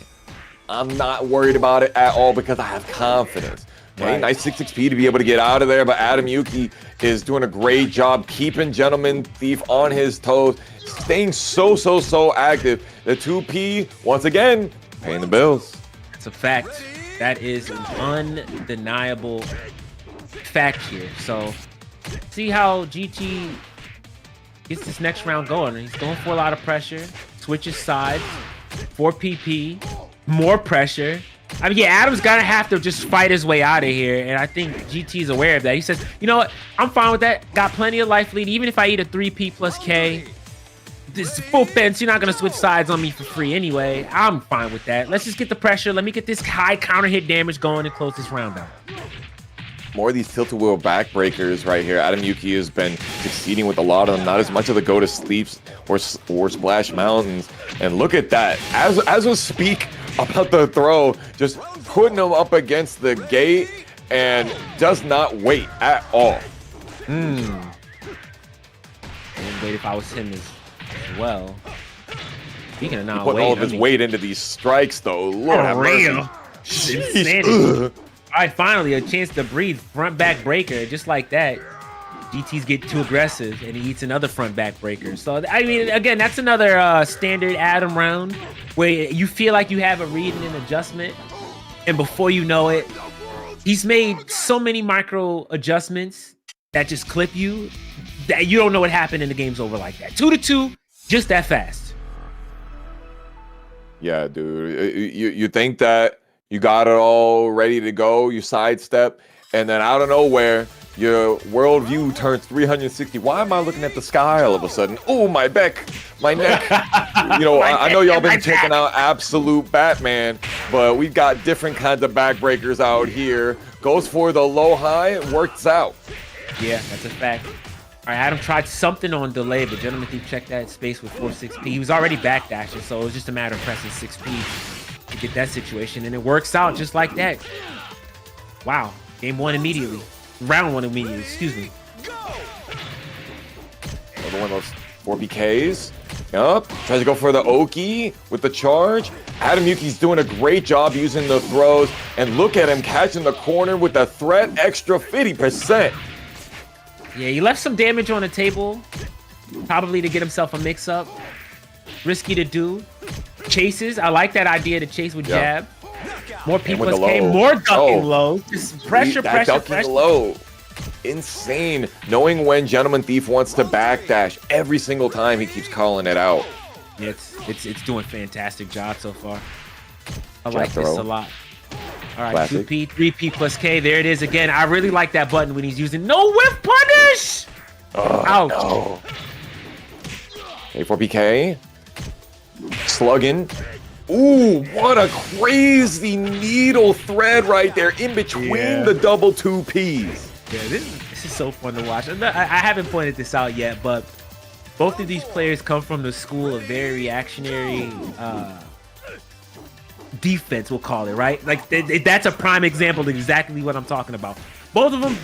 I'm not worried about it at all because I have confidence. Okay, nice 6 XP to be able to get out of there, but Adam Yuki is doing a great job keeping Gentleman Thief on his toes, staying so active. The 2P, once again, paying the bills. That's a fact. That is an undeniable fact here. So, see how GT gets this next round going. He's going for a lot of pressure, switches sides, 4 PP. More pressure. I mean, yeah, Adam's gonna have to just fight his way out of here, and I think GT's aware of that. He says, you know what, I'm fine with that. Got plenty of life lead. Even if I eat a 3P plus K, this full fence. You're not gonna switch sides on me for free anyway. I'm fine with that. Let's just get the pressure. Let me get this high counter hit damage going and close this round out. More of these tilt-a-wheel backbreakers right here. Adam Yuki has been succeeding with a lot of them. Not as much of the go to sleeps or splash mountains. And look at that. As we speak about the throw, just putting him up against the gate and does not wait at all. I wouldn't wait if I was him as well. Speaking of not Putting all of his weight into these strikes, though. Lord have mercy. Sheesh. All right, finally, a chance to breathe. Front back breaker, just like that. GT's get too aggressive, and he eats another front back breaker. So, I mean, again, that's another standard Adam round where you feel like you have a read and an adjustment, and before you know it, he's made so many micro adjustments that just clip you that you don't know what happened and the game's over like that. 2-2, just that fast. Yeah, dude. You think that you got it all ready to go, you sidestep, and then out of nowhere, your worldview turns 360. Why am I looking at the sky all of a sudden? Oh, my neck. I know y'all been checking out Absolute Batman, but we've got different kinds of backbreakers out here. Goes for the low high, it works out. Yeah, that's a fact. All right, Adam tried something on delay, but Gentleman Thief checked that space with 4-6P. He was already backdashing, so it was just a matter of pressing 6P to get that situation, and it works out just like that. Wow, game one immediately. Round one immediately, excuse me. Another one of those 4BKs. Yup, tries to go for the Oki with the charge. Adam Yuki's doing a great job using the throws, and look at him catching the corner with the threat extra 50%. Yeah, he left some damage on the table, probably to get himself a mix-up. Risky to do. Chases, I like that idea to chase with jab. More people came, more ducking low. Just pressure. Low. Insane. Knowing when Gentleman Thief wants to backdash every single time, he keeps calling it out. Yeah, it's doing a fantastic job so far. I like this a lot. All right, classic. 2P, 3P plus K. There it is again. I really like that button when he's using no whiff punish. Ouch. No. A4PK. Slugging. Ooh, what a crazy needle thread right there in between the double 2Ps. Yeah, this is so fun to watch. I haven't pointed this out yet, but both of these players come from the school of very reactionary defense, we'll call it, right? Like that's a prime example of exactly what I'm talking about. Both of them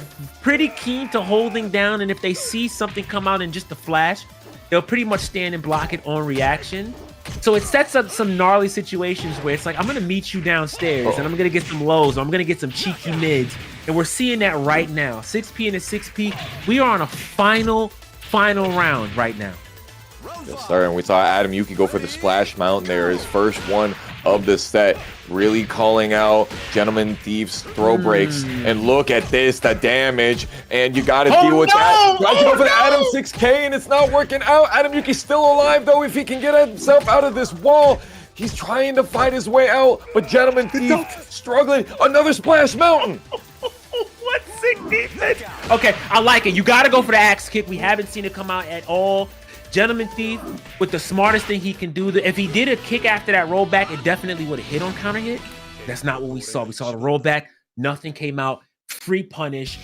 pretty keen to holding down, and if they see something come out in just a flash, they'll pretty much stand and block it on reaction. So it sets up some gnarly situations where it's like, I'm gonna meet you downstairs and I'm gonna get some lows, or I'm gonna get some cheeky mids, and we're seeing that right now. 6P and a 6P, we are on a final round right now. Yes, sir. And we saw Adam Yuki go for the splash mountain there, his first one of the set, really calling out Gentleman Thief's throw breaks. And look at this, the damage, and you got to deal with that. Tries to go for the Adam 6K, and it's not working out. Adam Yuki's still alive, though, if he can get himself out of this wall. He's trying to fight his way out, but Gentleman Thief struggling. Another splash mountain. What sick defense. Okay, I like it. You got to go for the axe kick. We haven't seen it come out at all. Gentleman Thief, with the smartest thing he can do, if he did a kick after that rollback, it definitely would have hit on counter hit. That's not what we saw. We saw the rollback. Nothing came out. Free punish.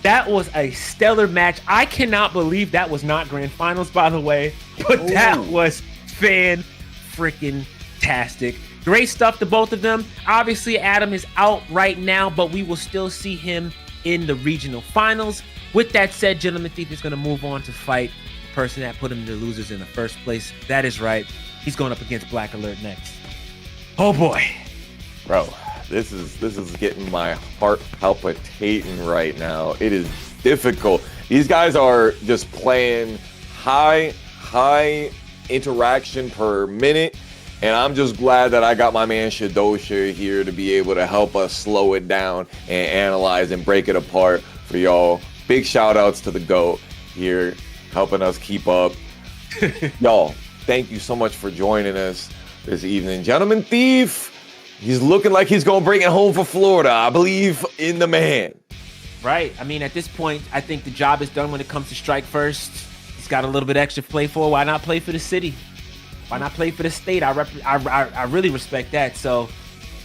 That was a stellar match. I cannot believe that was not grand finals, by the way, but that was fan-freaking-tastic. Great stuff to both of them. Obviously, Adam is out right now, but we will still see him in the regional finals. With that said, Gentleman Thief is going to move on to fight person that put him in the losers in the first place. That is right. He's going up against Black Alert next. Oh boy. Bro, this is getting my heart palpitating right now. It is difficult. These guys are just playing high interaction per minute, and I'm just glad that I got my man Shadosha here to be able to help us slow it down and analyze and break it apart for y'all. Big shout outs to the GOAT here, helping us keep up. Y'all, thank you so much for joining us this evening. Gentleman Thief, he's looking like he's going to bring it home for Florida. I believe in the man. Right. I mean, at this point, I think the job is done when it comes to strike first. He's got a little bit extra play for. Why not play for the city? Why not play for the state? I really respect that. So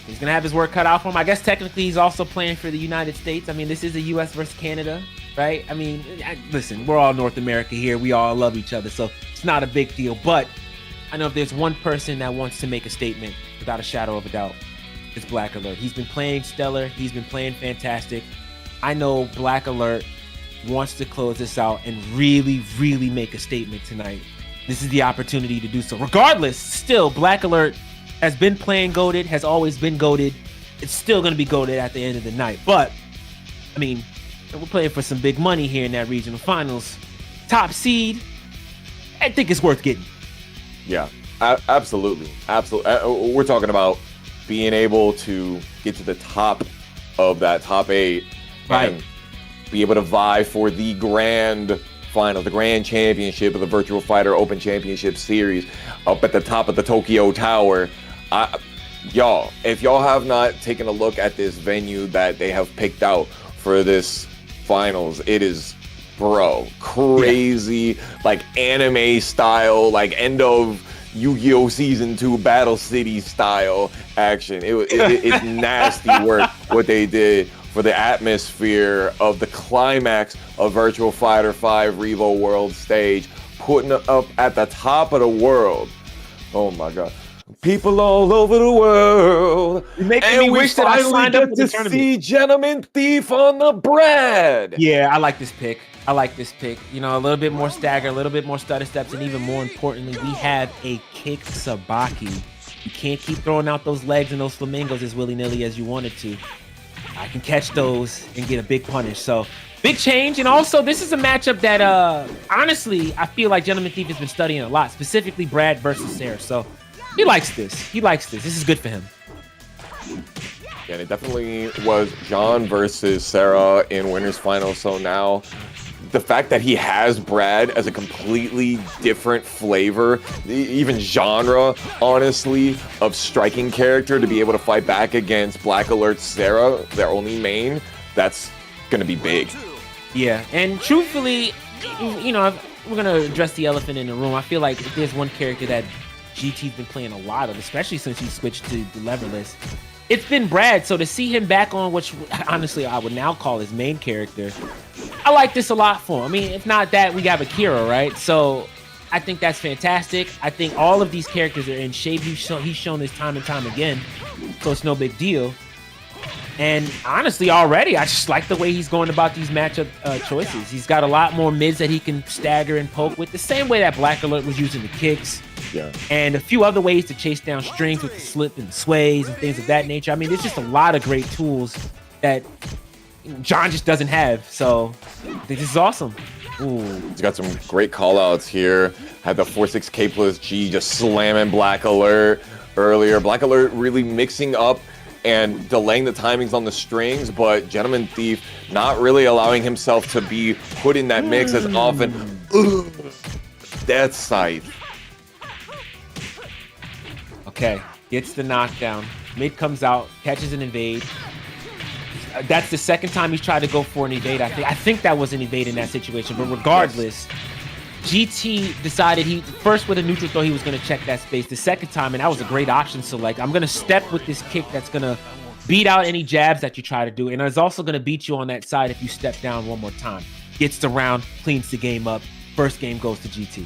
he's gonna have his work cut out for him. I guess technically he's also playing for the United States. I mean, this is a U.S. versus Canada, right? I mean, listen, we're all North America here. We all love each other, so it's not a big deal. But I know if there's one person that wants to make a statement without a shadow of a doubt, it's Black Alert. He's been playing stellar. He's been playing fantastic. I know Black Alert wants to close this out and really, really make a statement tonight. This is the opportunity to do so. Regardless, still, Black Alert has been playing goated, has always been goated. It's still going to be goated at the end of the night. But, I mean, we're playing for some big money here in that regional finals. Top seed, I think it's worth getting. Yeah, absolutely. Absolutely. We're talking about being able to get to the top of that top 8. Right. And be able to vie for the grand final, the grand championship of the Virtua Fighter Open Championship series up at the top of the Tokyo Tower. Y'all, if y'all have not taken a look at this venue that they have picked out for this finals, it is, bro, crazy, like anime style, like end of Yu-Gi-Oh! Season 2 Battle City style action. It's nasty work what they did for the atmosphere of the climax of Virtua Fighter 5 Revo World Stage, putting it up at the top of the world. Oh my God. People all over the world. You're making me wish that I signed up for the tournament. See Gentleman Thief on the bread. Yeah, I like this pick. You know, a little bit more stagger, a little bit more stutter steps, and even more importantly, we have a kick sabaki. You can't keep throwing out those legs and those flamingos as willy-nilly as you wanted to. I can catch those and get a big punish. So big change. And also this is a matchup that honestly I feel like Gentleman Thief has been studying a lot, specifically Brad versus Sarah. So he likes this. This is good for him. Yeah, and it definitely was John versus Sarah in winners final. So now the fact that he has Brad as a completely different flavor, even genre, honestly, of striking character to be able to fight back against Black Alert Sarah, their only main, that's going to be big. Yeah, and truthfully, you know, we're going to address the elephant in the room. I feel like if there's one character that GT's been playing a lot of, especially since he switched to the leverless, it's been Brad. So to see him back on, which honestly I would now call his main character, I like this a lot for him. I mean, if not that, we have Akira, right? So I think that's fantastic. I think all of these characters are in shape. He's shown this time and time again, so it's no big deal. And honestly, already, I just like the way he's going about these matchup choices. He's got a lot more mids that he can stagger and poke with, the same way that Black Alert was using the kicks. Yeah. And a few other ways to chase down strings with the slip and the sways and things of that nature. I mean, there's just a lot of great tools that John just doesn't have. So this is awesome. Ooh. He's got some great call outs here. Had the 4-6K plus G just slamming Black Alert earlier. Black Alert really mixing up and delaying the timings on the strings, but Gentleman Thief not really allowing himself to be put in that mix as often. Ugh. Death Scythe. Okay, gets the knockdown. Mid comes out, catches an evade. That's the second time he's tried to go for an evade. I think that was an evade in that situation, but regardless, GT decided he first with a neutral throw he was going to check that space. The second time, and that was a great option select. I'm going to step with this kick that's going to beat out any jabs that you try to do, and it's also going to beat you on that side if you step down one more time. Gets the round, cleans the game up. First game goes to GT.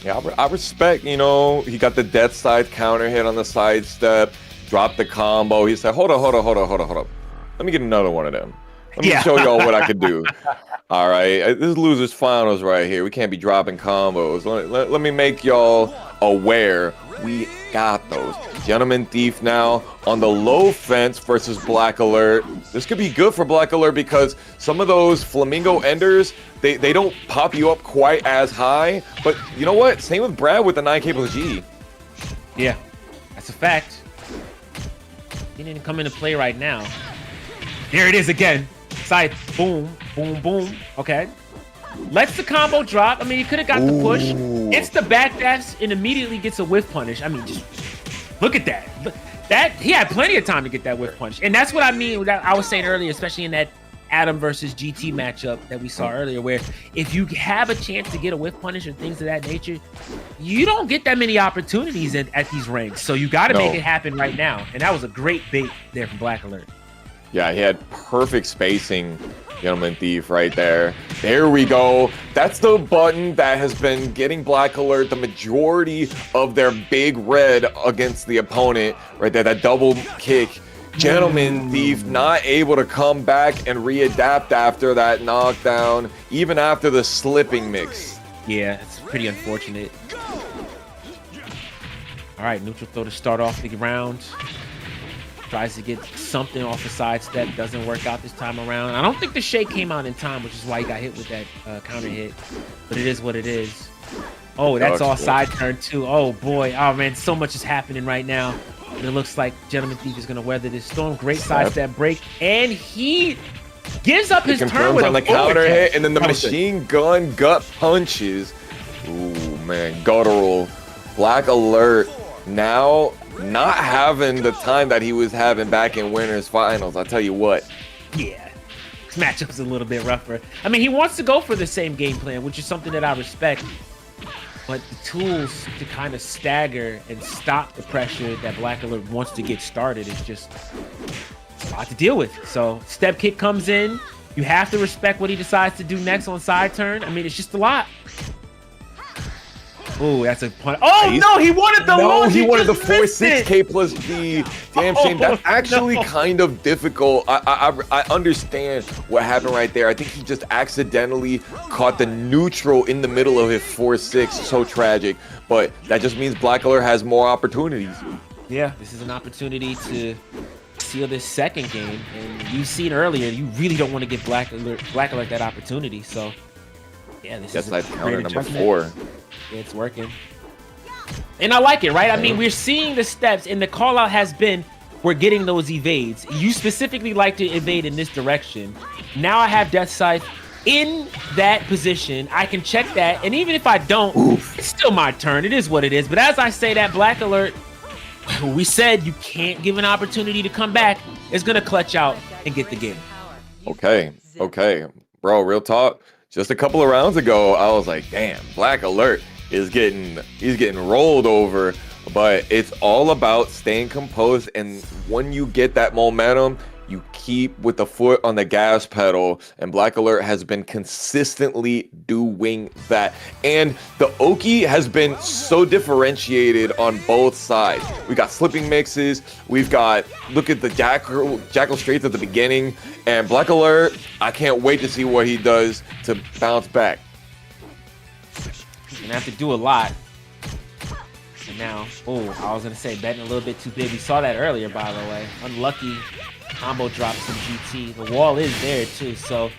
Yeah, I respect, you know, he got the death side counter hit on the side step, dropped the combo. He said, hold up. Let me get another one of them. Let me show y'all what I could do. All right, this is losers finals right here. We can't be dropping combos. Let me make y'all aware we got those. Gentleman Thief now on the low fence versus Black Alert. This could be good for Black Alert because some of those Flamingo Enders, they don't pop you up quite as high. But you know what? Same with Brad with the 9K plus G. Yeah, that's a fact. He didn't come into play right now. There it is again. Side, boom, boom, boom. Okay. Lets the combo drop. I mean, he could have got the push. It's the backdash and immediately gets a whiff punish. I mean, just look at that. That he had plenty of time to get that whiff punish. And that's what I mean. That I was saying earlier, especially in that Adam versus GT matchup that we saw earlier, where if you have a chance to get a whiff punish and things of that nature, you don't get that many opportunities at these ranks. So you got to make it happen right now. And that was a great bait there from Black Alert. Yeah, he had perfect spacing, Gentleman Thief, right there. There we go. That's the button that has been getting Black Alert the majority of their big red against the opponent, right there, that double kick. Gentleman Thief not able to come back and readapt after that knockdown, even after the slipping mix. Yeah, it's pretty unfortunate. All right, neutral throw to start off the round. Tries to get something off the sidestep. Doesn't work out this time around. I don't think the shake came out in time, which is why he got hit with that counter hit. But it is what it is. Oh, that's all side turn too. Oh, boy. Oh, man, so much is happening right now. And it looks like Gentleman Thief is going to weather this storm. Great sidestep break. And he gives up his turn with on the counter hit. And then the machine gun gut punches. Ooh, man. Guttural. Black Alert now not having the time that he was having back in winners finals. I'll tell you what. Yeah. This matchup's a little bit rougher. I mean, he wants to go for the same game plan, which is something that I respect. But the tools to kind of stagger and stop the pressure that Black Alert wants to get started is just a lot to deal with. So step kick comes in. You have to respect what he decides to do next on side turn. I mean, it's just a lot. Oh, that's a pun. Oh, no, he wanted the No, he wanted the 4-6K plus D. Damn shame. That's actually kind of difficult. I understand what happened right there. I think he just accidentally caught the neutral in the middle of his 4-6. So tragic. But that just means Black Alert has more opportunities. Yeah, this is an opportunity to seal this second game. And you've seen earlier, you really don't want to give Black Alert that opportunity. So, yeah, this is like counter number 4. It's working. And I like it, right? I mean, we're seeing the steps, and the call out has been we're getting those evades. You specifically like to evade in this direction. Now I have Death Scythe in that position. I can check that, and even if I don't, it's still my turn. It is what it is. But as I say that, Black Alert, we said you can't give an opportunity to come back, is going to clutch out and get the game. Okay. Bro, real talk. Just a couple of rounds ago, I was like, damn, Black Alert is he's getting rolled over, but it's all about staying composed. And when you get that momentum, you keep with the foot on the gas pedal, and Black Alert has been consistently doing that. And the Oki has been so differentiated on both sides. We got slipping mixes, we've got, look at the Jackal straights at the beginning, and Black Alert, I can't wait to see what he does to bounce back. He's gonna have to do a lot. And now, oh, I was gonna say betting a little bit too big. We saw that earlier, by the way. Unlucky combo drops from GT. The wall is there too, so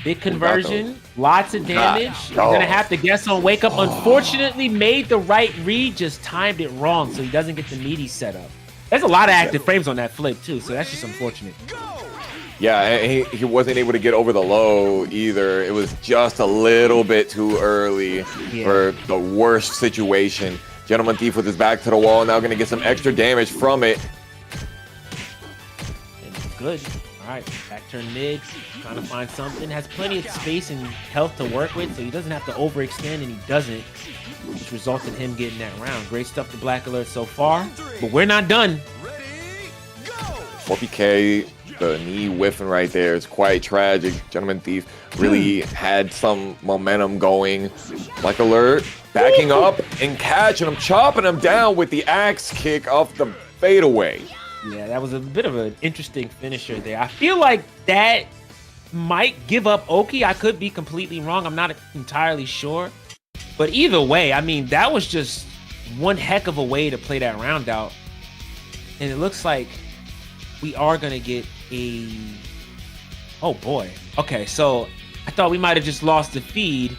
big conversion, lots of damage. You're gonna have to guess on wake up. Unfortunately, made the right read, just timed it wrong, so he doesn't get the meaty setup. There's a lot of active frames on that flip too, so that's just unfortunate. Yeah, and he wasn't able to get over the low either. It was just a little bit too early for the worst situation. Gentleman Thief with his back to the wall, now gonna get some extra damage from it. And good. All right, back turn mid, trying to find something. Has plenty of space and health to work with, so he doesn't have to overextend, and he doesn't, which resulted in him getting that round. Great stuff to Black Alert so far, but we're not done. 4PK, the knee whiffing right there is quite tragic. Gentleman Thief really had some momentum going. Black Alert backing up and catching him, chopping him down with the axe kick off the fadeaway. Yeah, that was a bit of an interesting finisher there. I feel like that might give up Oki. I could be completely wrong. I'm not entirely sure. But either way, I mean, that was just one heck of a way to play that round out. And it looks like we are going to get a... Oh, boy. Okay, so I thought we might have just lost the feed.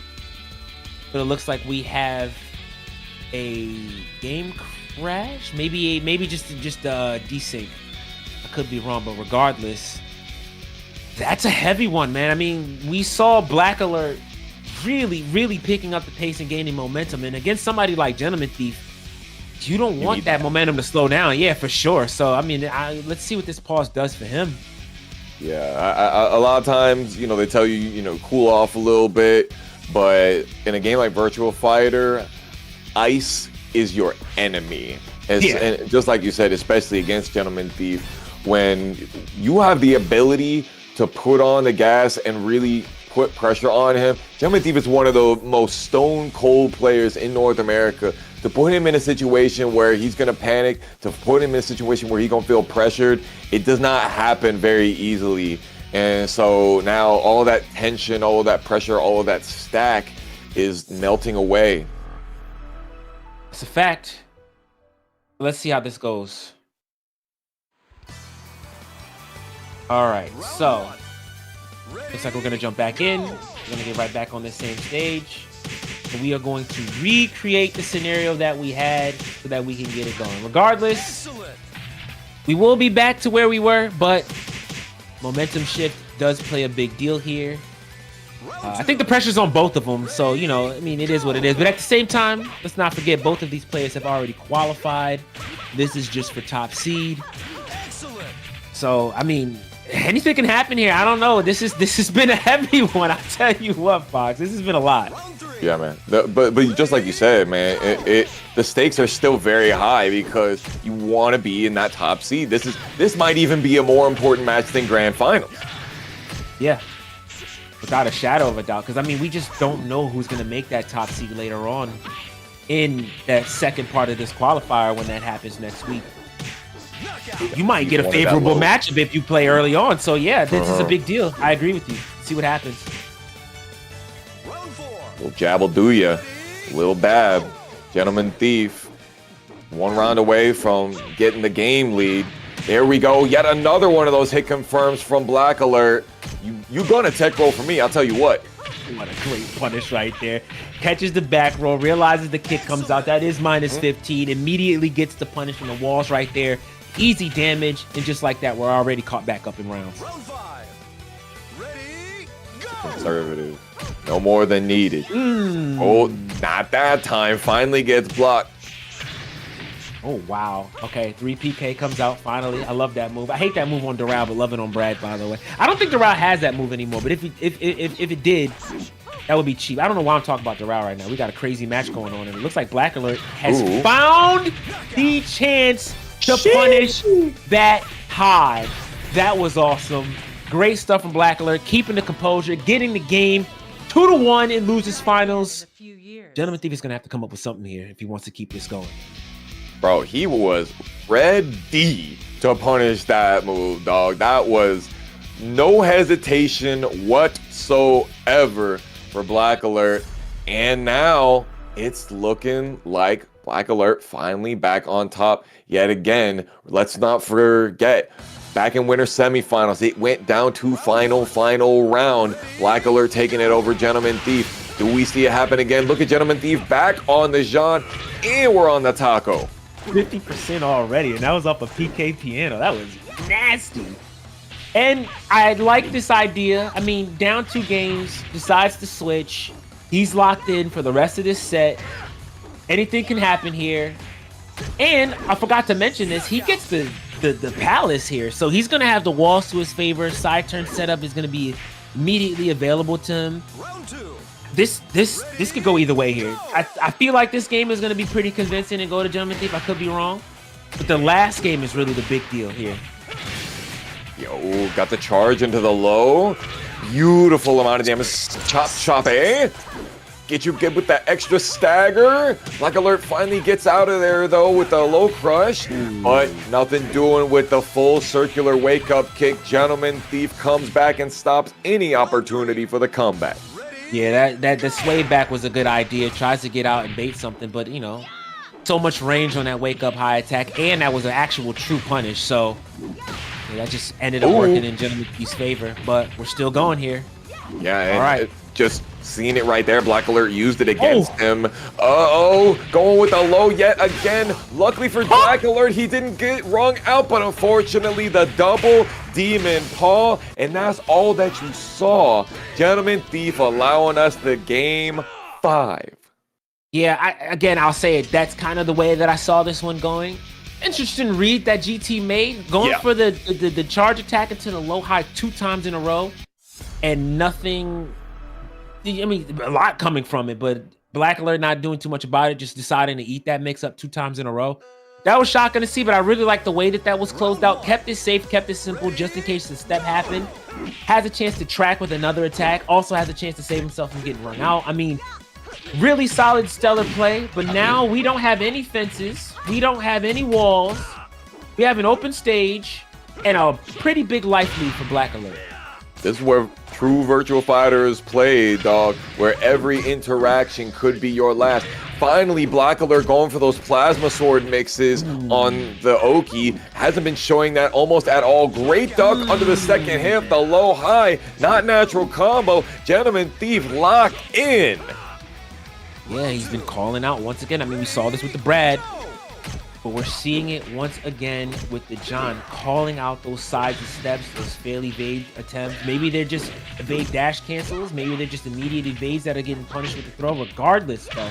But it looks like we have a game crash, maybe just desync. I could be wrong, but regardless, that's a heavy one, man. I mean, we saw Black Alert really picking up the pace and gaining momentum, and against somebody like Gentleman Thief, you don't want that momentum to slow down. Yeah, for sure. So I mean, let's see what this pause does for him. Yeah, a lot of times, you know, they tell you, you know, cool off a little bit, but in a game like Virtua Fighter, ice is your enemy. And just like you said, especially against Gentleman Thief, when you have the ability to put on the gas and really put pressure on him. Gentleman Thief is one of the most stone cold players in North America. To put him in a situation where he's going to panic, to put him in a situation where he's going to feel pressured, it does not happen very easily. And so now all that tension, all that pressure, all that stack is melting away. It's a fact. Let's see how this goes. All right, so looks like we're going to jump back in. We're going to get right back on the same stage. And we are going to recreate the scenario that we had so that we can get it going. Regardless, we will be back to where we were, but momentum shift does play a big deal here. I think the pressure's on both of them, so, you know, I mean, it is what it is. But at the same time, let's not forget both of these players have already qualified. This is just for top seed. So, I mean, anything can happen here. I don't know. This has been a heavy one. I tell you what, Fox. This has been a lot. Yeah, man. But just like you said, man, the stakes are still very high because you want to be in that top seed. This might even be a more important match than Grand Finals. Yeah, without a shadow of a doubt. Because I mean, we just don't know who's going to make that top seed later on in that second part of this qualifier when that happens next week. You might get a favorable matchup if you play early on. So yeah, this is a big deal. I agree with you. See what happens. Little jab will do ya. Little bab. Gentleman Thief. One round away from getting the game lead. There we go. Yet another one of those hit confirms from Black Alert. You gonna tech roll for me, I'll tell you what. What a great punish right there. Catches the back roll, realizes the kick comes out. That is minus 15. Immediately gets the punish from the walls right there. Easy damage. And just like that, we're already caught back up in rounds. Round 5. Ready, go! Conservative. No more than needed. Oh, not that time. Finally gets blocked. Oh, wow. Okay, 3PK comes out finally. I love that move. I hate that move on Doral, but love it on Brad, by the way. I don't think Doral has that move anymore, but if it did, that would be cheap. I don't know why I'm talking about Doral right now. We got a crazy match going on, and it looks like Black Alert has found the chance to punish that high. That was awesome. Great stuff from Black Alert, keeping the composure, getting the game 2-1 and loses finals. Gentleman Thief is going to have to come up with something here if he wants to keep this going. Bro, he was ready to punish that move, dog. That was no hesitation whatsoever for Black Alert. And now it's looking like Black Alert finally back on top yet again. Let's not forget, back in winter semifinals, it went down to final round. Black Alert taking it over Gentleman Thief. Do we see it happen again? Look at Gentleman Thief back on the Jean, and we're on the Taco. 50% already, and that was off a PK piano. That was nasty. And I like this idea. I mean, down 2 games, decides to switch. He's locked in for the rest of this set. Anything can happen here. And I forgot to mention this, he gets the palace here. So he's going to have the walls to his favor. Side turn setup is going to be immediately available to him. Round 2. This could go either way here. I feel like this game is going to be pretty convincing and go to Gentleman Thief. I could be wrong. But the last game is really the big deal here. Yo, got the charge into the low. Beautiful amount of damage. Chop, eh? Get with that extra stagger. Black Alert finally gets out of there, though, with the low crush. But nothing doing with the full circular wake-up kick. Gentleman Thief comes back and stops any opportunity for the comeback. Yeah, that the sway back was a good idea. Tries to get out and bait something, but, you know, so much range on that wake-up high attack, and that was an actual true punish. So yeah, that just ended up working in Gentleman Thief's favor, but we're still going here. Yeah, all right. Just seeing it right there. Black Alert used it against him. Going with a low yet again. Luckily for Black Alert, he didn't get wrung out, but unfortunately the double demon paw, and that's all that you saw. Gentleman Thief allowing us the game 5. Yeah, I'll say it. That's kind of the way that I saw this one going. Interesting read that GT made, going for the charge attack into the low high 2 times in a row, and nothing. I mean, a lot coming from it, but Black Alert not doing too much about it, just deciding to eat that mix up 2 times in a row. That was shocking to see, but I really like the way that was closed out. Kept it safe, kept it simple, just in case the step happened. Has a chance to track with another attack. Also has a chance to save himself from getting run out. I mean, really solid, stellar play. But now we don't have any fences. We don't have any walls. We have an open stage and a pretty big life lead for Black Alert. This is where true virtual fighters play, dog, where every interaction could be your last. Finally, Black Alert going for those plasma sword mixes on the Oki. Hasn't been showing that almost at all. Great duck under the second hip, the low high, not natural combo. Gentleman Thief locked in. Yeah, he's been calling out once again. I mean, we saw this with the Brad, but we're seeing it once again with the John, calling out those sides and steps, those fail evade attempts. Maybe they're just evade dash cancels. Maybe they're just immediate evades that are getting punished with the throw. Regardless, though,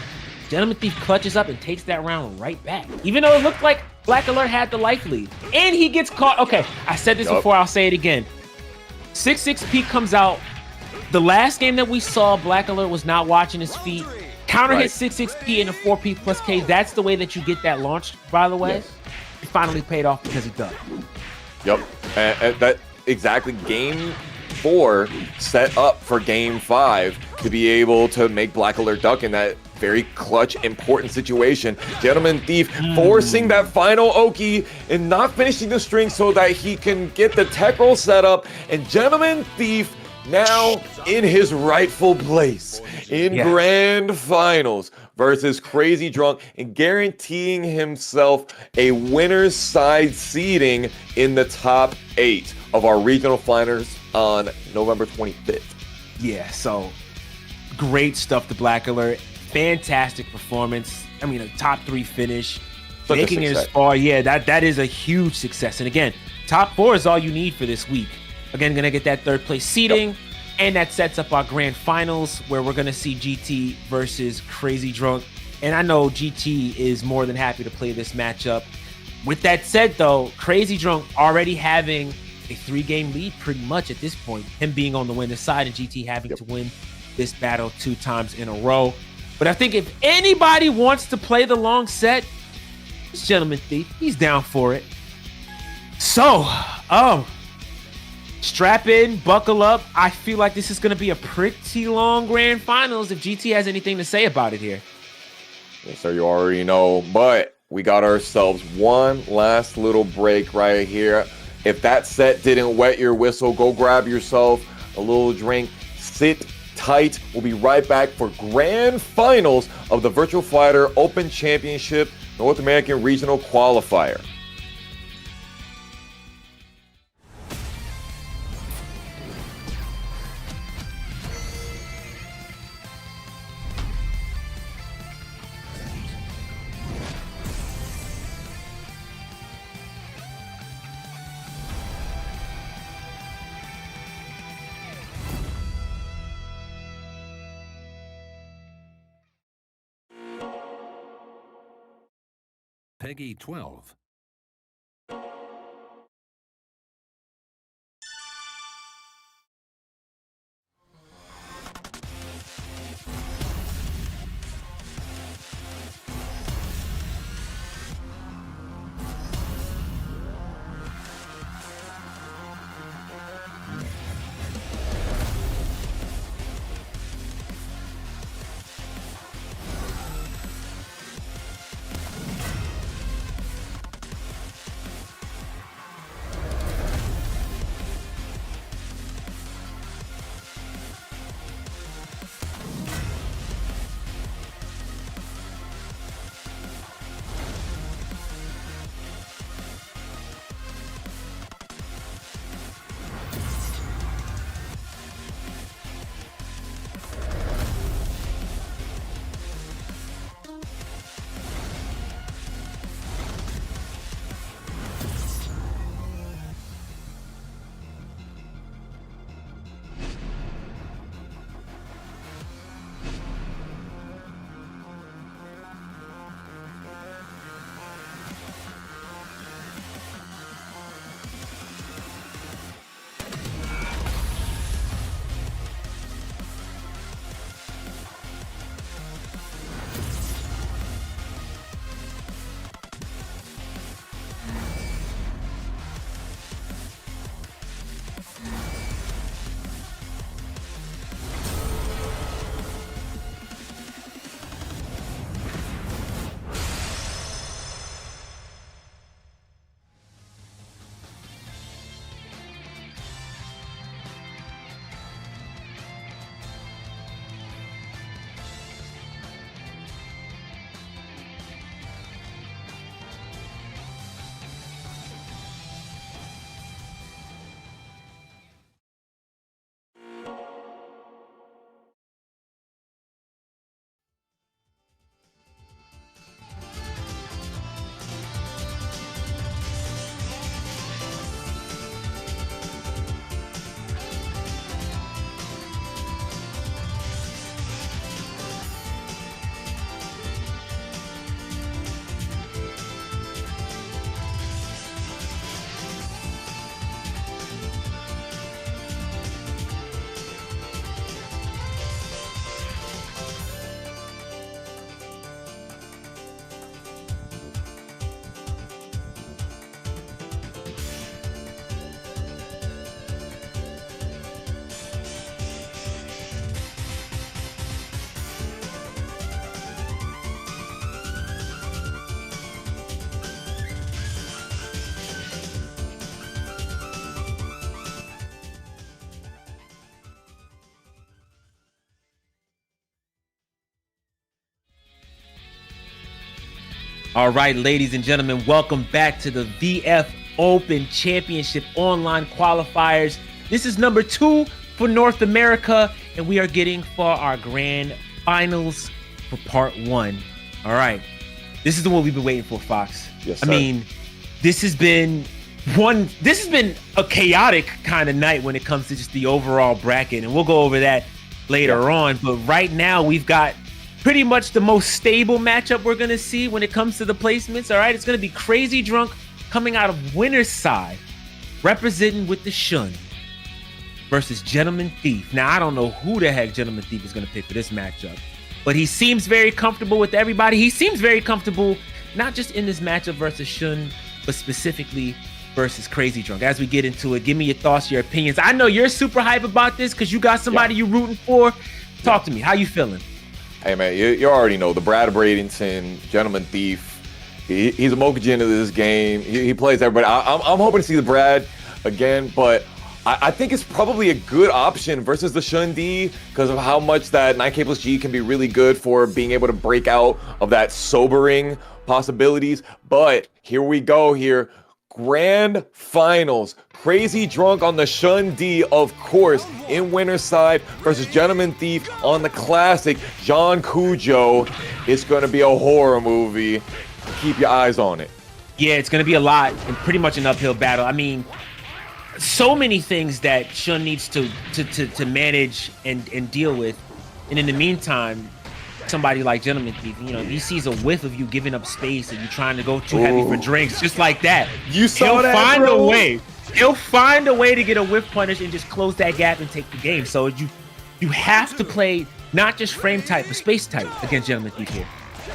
Gentleman Thief clutches up and takes that round right back. Even though it looked like Black Alert had the life lead. And he gets caught. Okay, I said this before, I'll say it again. 6-6 comes out. The last game that we saw, Black Alert was not watching his feet. Counter hit 6-6 in a 4P plus K. That's the way that you get that launch, by the way. Yes. It finally paid off because he done. Yep. And that exactly game 4 set up for game 5 to be able to make Black Alert duck in that very clutch, important situation. Gentleman Thief forcing that final Oki and not finishing the string so that he can get the tech roll set up. And Gentleman Thief now in his rightful place in grand finals versus Crazy Drunk and guaranteeing himself a winner's side seeding in the top 8 of our regional finals on November 25th. Yeah, so great stuff to Black Alert. Fantastic performance. I mean, a top 3 finish. Such making it as far. Yeah, that is a huge success. And again, top 4 is all you need for this week. Again, gonna get that 3rd place seeding, and that sets up our grand finals where we're gonna see GT versus Crazy Drunk. And I know GT is more than happy to play this matchup. With that said, though, Crazy Drunk already having a 3-game lead pretty much at this point. Him being on the winner's side and GT having to win this battle 2 times in a row. But I think if anybody wants to play the long set, this Gentleman Thief, he's down for it. So, strap in, buckle up. I feel like this is going to be a pretty long grand finals if GT has anything to say about it here. Yes, sir, you already know. But we got ourselves one last little break right here. If that set didn't wet your whistle, go grab yourself a little drink. Sit tight. We'll be right back for grand finals of the Virtual Fighter Open Championship North American Regional Qualifier. Peggy 12. All right, ladies and gentlemen, welcome back to the VF Open Championship online qualifiers. This is number 2 for North America, and we are getting for our grand finals for part 1. All right, this is the one we've been waiting for, Fox. Yes, sir. I mean, this has been a chaotic kind of night when it comes to just the overall bracket, and we'll go over that later on. But right now, we've got pretty much the most stable matchup we're going to see when it comes to the placements. All right, it's going to be Crazy Drunk coming out of winner's side, representing with the Shun, versus Gentleman Thief. Now, I don't know who the heck Gentleman Thief is going to pick for this matchup, but he seems very comfortable with everybody. He seems very comfortable, not just in this matchup versus Shun, but specifically versus Crazy Drunk. As we get into it, give me your thoughts, your opinions. I know you're super hype about this because you got somebody you're rooting for. Talk to me. How you feeling? Hey, man, you already know the Brad Bradenton, Gentleman Thief. He's a Mokujin of this game. He plays everybody. I'm hoping to see the Brad again, but I think it's probably a good option versus the Shun D because of how much that 9K plus G can be really good for being able to break out of that sobering possibilities. But here we go here. Grand Finals. Crazy Drunk on the Shun D, of course, in winner's side versus Gentleman Thief on the classic John Cujo. It's going to be a horror movie. Keep your eyes on it. Yeah, it's going to be a lot and pretty much an uphill battle. I mean, so many things that Shun needs to manage and deal with. And in the meantime, somebody like Gentleman Thief, you know, he sees a whiff of you giving up space and you trying to go too heavy for drinks, just like that. You saw He'll that, find bro? a way. He'll find a way to get a whiff punish and just close that gap and take the game. So you have to play not just frame tight, but space tight against Gentleman Thief here.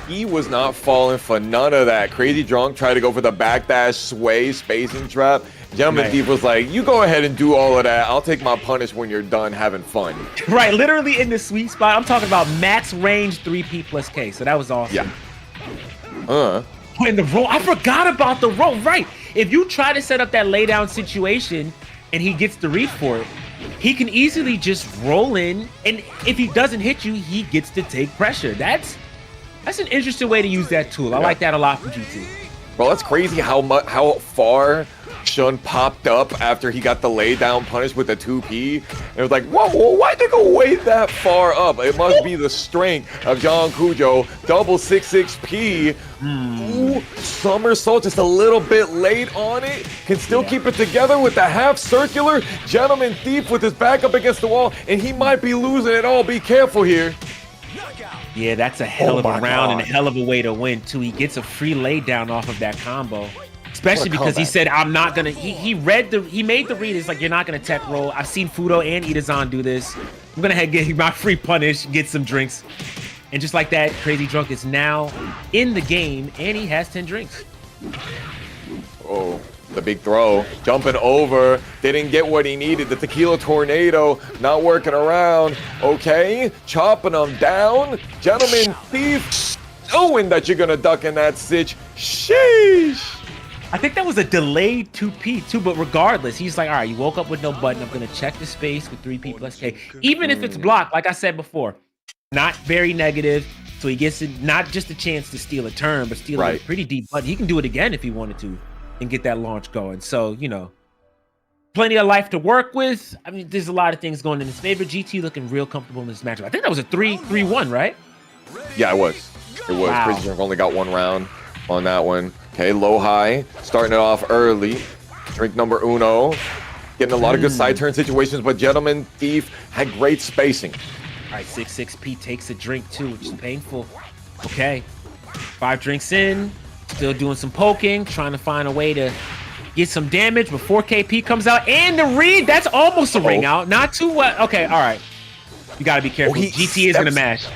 He was not falling for none of that. Crazy Drunk tried to go for the backdash sway spacing trap. Gentleman Thief was like, you go ahead and do all of that. I'll take my punish when you're done having fun. Right, literally in the sweet spot. I'm talking about max range 3P plus K. So that was awesome. Yeah. And the roll, I forgot about the roll. Right. If you try to set up that lay down situation and he gets the read for it, he can easily just roll in. And if he doesn't hit you, he gets to take pressure. That's an interesting way to use that tool. I like that a lot from GT. Bro, that's crazy how far Shun popped up after he got the lay down punish with the 2P. And it was like, whoa, why'd they go way that far up? It must be the strength of John Cujo. Double 6-6P. Ooh, somersault just a little bit late on it. Can still keep it together with the half circular. Gentleman Thief with his back up against the wall. And he might be losing it all. Be careful here. Yeah, that's a hell of a round and a hell of a way to win, too. He gets a free lay down off of that combo. Especially because he said, I'm not going to... He made the read. It's like, you're not going to tech roll. I've seen Fudo and Itazan do this. I'm going to get my free punish, get some drinks. And just like that, Crazy Drunk is now in the game, and he has 10 drinks. Oh, the big throw. Jumping over. Didn't get what he needed. The tequila tornado not working around. Okay, chopping him down. Gentleman Thief knowing that you're going to duck in that sitch. Sheesh. I think that was a delayed 2P too, but regardless, he's like, all right, you woke up with no button. I'm going to check the space with 3P plus K. Even if it's blocked, like I said before, not very negative. So he gets not just a chance to steal a turn, but steal a pretty deep button. He can do it again if he wanted to and get that launch going. So, you know, plenty of life to work with. I mean, there's a lot of things going in his favor. GT looking real comfortable in this matchup. I think that was a 3-1, right? Yeah, it was. It was. Wow. Crazy Drunk only got one round on that one. Okay, low high, starting it off early. Drink number uno. Getting a lot of good side turn situations, but Gentleman Thief had great spacing. All right, 6-6P takes a drink too, which is painful. Okay, 5 drinks in, still doing some poking, trying to find a way to get some damage before KP comes out. And the read, that's almost a ring out. Not too well. Okay, all right. You got to be careful. GT is going to mash.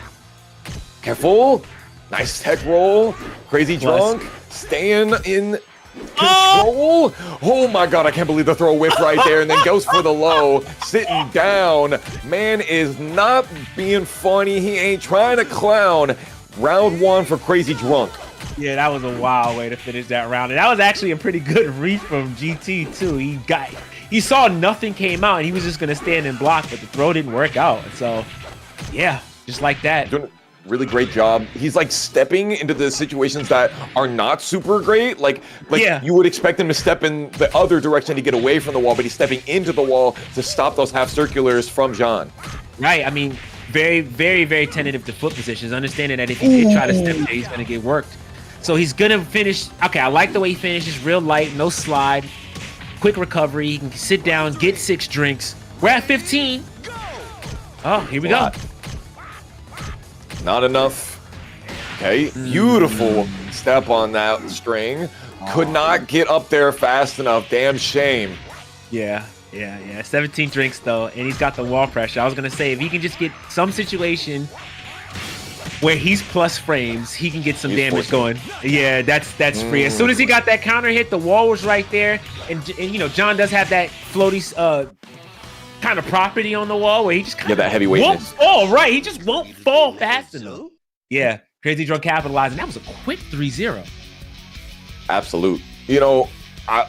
Careful. Nice tech roll. Crazy Drunk staying in control. Oh my God, I can't believe the throw whip right there. And then goes for the low, sitting down. Man is not being funny. He ain't trying to clown. Round 1 for Crazy Drunk. Yeah, that was a wild way to finish that round. And that was actually a pretty good read from GT too. He saw nothing came out and he was just going to stand and block, but the throw didn't work out. So yeah, just like that. really great job. He's like stepping into the situations that are not super great. Like you would expect him to step in the other direction to get away from the wall, but he's stepping into the wall to stop those half circulars from John. Right. I mean, very, very, very tentative to foot positions. Understanding that if he did try to step there, he's going to get worked. So he's going to finish. Okay, I like the way he finishes. Real light, no slide. Quick recovery. He can sit down, get 6 drinks. We're at 15. Oh, here we go. Not enough. Okay, beautiful step on that string. Could not get up there fast enough. Damn shame. Yeah. 17 drinks though, and he's got the wall pressure. I was gonna say if he can just get some situation where he's plus frames, he can get some damage going. Yeah, that's free. As soon as he got that counter hit, the wall was right there, and you know John does have that floaty kind of property on the wall where he just kind of that heavy won't fall. Right, he just won't fall fast enough. Yeah, Crazy Drunk capitalizing. That was a quick 3-0. Absolute. You know,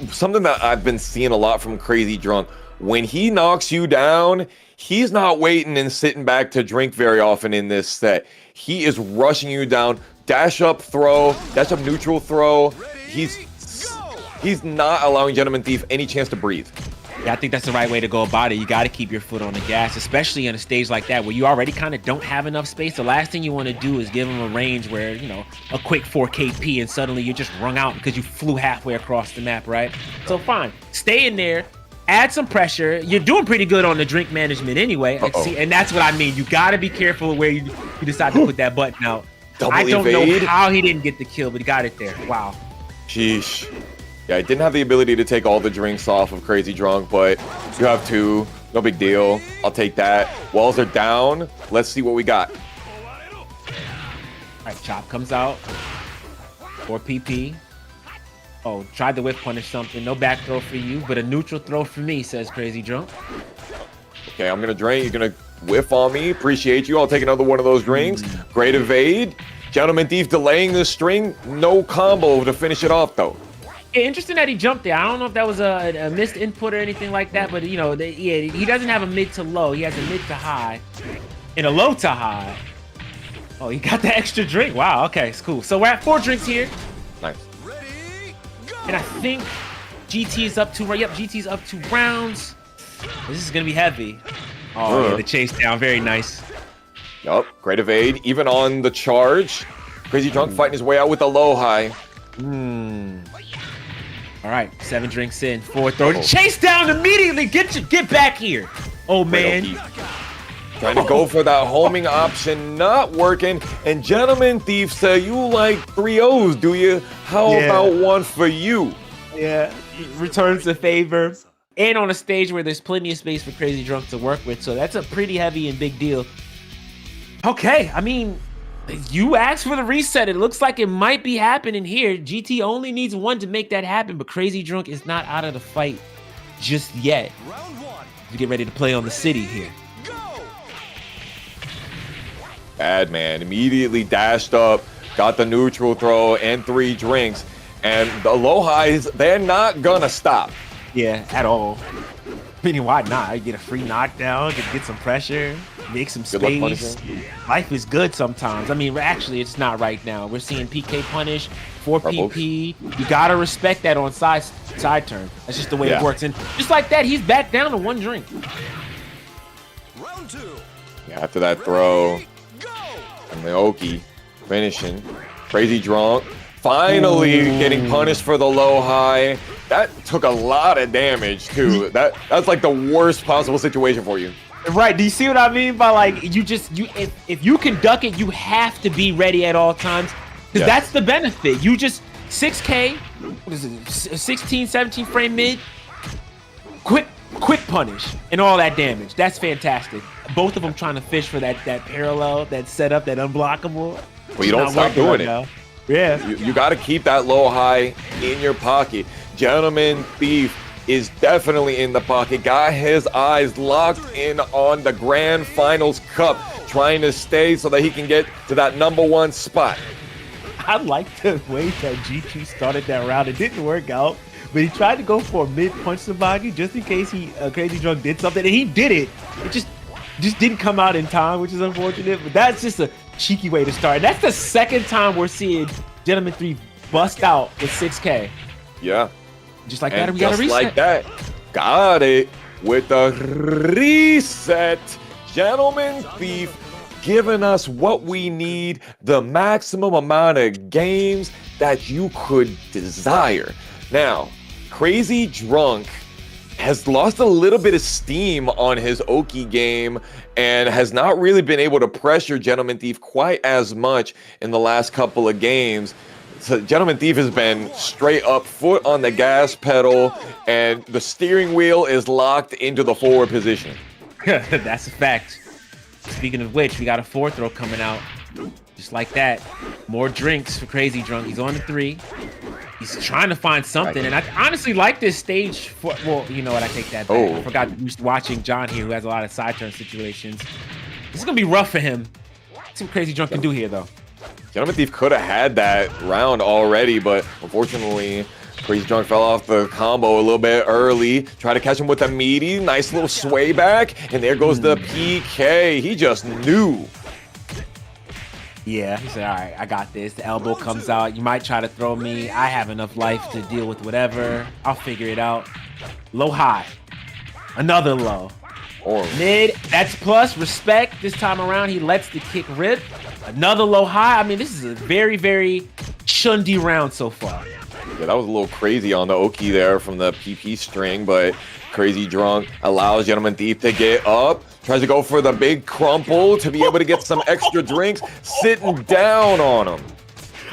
something that I've been seeing a lot from Crazy Drunk, when he knocks you down, he's not waiting and sitting back to drink very often in this set. He is rushing you down. Dash up neutral throw. He's not allowing Gentleman Thief any chance to breathe. Yeah, I think that's the right way to go about it. You got to keep your foot on the gas, especially on a stage like that where you already kind of don't have enough space. The last thing you want to do is give him a range where, you know, a quick 4KP and suddenly you're just wrung out because you flew halfway across the map, right? So fine, stay in there, add some pressure. You're doing pretty good on the drink management anyway. See, and that's what I mean. You got to be careful where you decide to put that button out. I don't know how he didn't get the kill, but he got it there. Wow. Sheesh. Yeah, I didn't have the ability to take all the drinks off of Crazy Drunk, but you have 2. No big deal. I'll take that. Walls are down. Let's see what we got. All right, Chop comes out. 4 PP. Oh, tried to whip punish something. No back throw for you, but a neutral throw for me, says Crazy Drunk. Okay, I'm going to drain. You're going to whiff on me. Appreciate you. I'll take another one of those drinks. Great evade. Gentleman Thief delaying the string. No combo to finish it off, though. Yeah, interesting that he jumped there. I don't know if that was a missed input or anything like that, but you know, he doesn't have a mid to low. He has a mid to high and a low to high. Oh, he got the extra drink. Wow, okay, it's cool. So we're at 4 drinks here. Nice. And I think GT is up 2. Yep, GT's up 2 rounds. This is gonna be heavy. Oh, yeah, the chase down, very nice. Yup, great evade. Even on the charge. Crazy Drunk fighting his way out with a low high. All right, 7 drinks in, 4 throw. Chase down immediately. Get back here. Oh man. Trying to go for that homing option, not working. And Gentleman Thief say, you like 3 O's, do you? How about one for you? Yeah, returns the favor. And on a stage where there's plenty of space for Crazy Drunk to work with. So that's a pretty heavy and big deal. Okay, I mean, you asked for the reset. It looks like it might be happening here. GT only needs 1 to make that happen, but Crazy Drunk is not out of the fight just yet. You get ready to play on the city here. Bad man, immediately dashed up, got the neutral throw and 3 drinks. And the low highs, they're not gonna stop. Yeah, at all. Meaning, why not? You get a free knockdown, get some pressure, make some space. Life is good sometimes. I mean, actually, it's not right now. We're seeing PK punish, 4 PP. You gotta respect that on side turn. That's just the way it works. And just like that, he's back down to 1 drink. Round 2. Yeah, after that throw, and the Oki finishing. Crazy Drunk finally getting punished for the low high. That took a lot of damage too. That's like the worst possible situation for you. Right. Do you see what I mean by like if you can duck it, you have to be ready at all times. Because that's the benefit. You just 6K, what is it, 16, 17 frame mid, quick punish and all that damage. That's fantastic. Both of them trying to fish for that parallel, that setup, that unblockable. But you don't stop doing it. Now. Yeah. You got to keep that low high in your pocket. Gentleman Thief is definitely in the pocket. Got his eyes locked in on the Grand Finals Cup, trying to stay so that he can get to that #1 spot. I like the way that GT started that round. It didn't work out, but he tried to go for a mid punch somebody just in case Crazy Drunk did something, and he did it. It just just didn't come out in time, which is unfortunate. But that's just a cheeky way to start. That's the second time we're seeing Gentleman 3 bust out with 6K. Yeah. Just like And that, we got a just reset. like that, got it with the reset. Gentleman Thief giving us what we need, the maximum amount of games that you could desire. Now, Crazy Drunk has lost a little bit of steam on his Oki game and has not really been able to pressure Gentleman Thief quite as much in the last couple of games. So Gentleman Thief has been straight up foot on the gas pedal, and the steering wheel is locked into the forward position. That's a fact. Speaking of which, we got a 4-throw coming out. Just like that. More drinks for Crazy Drunk. He's on the 3. He's trying to find something. And I honestly like this stage for, well, you know what? I take that back. Oh. I forgot watching John here, who has a lot of side turn situations. This is going to be rough for him. Let's see what Crazy Drunk can do here, though. Gentleman Thief could have had that round already, but unfortunately, Crazy Drunk fell off the combo a little bit early. Tried to catch him with a meaty, nice little sway back, and there goes the PK. He just knew. Yeah, he said, all right, I got this. The elbow comes out. You might try to throw me. I have enough life to deal with whatever. I'll figure it out. Low high. Another low. Or Mid, that's plus. Respect. This time around, he lets the kick rip. Another low high. I mean, this is a very, very chundy round so far. yeah, that was a little crazy on the Oki there from the PP string, but Crazy Drunk allows Gentleman Thief to get up. Tries to go for the big crumple to be able to get some extra drinks, sitting down on him.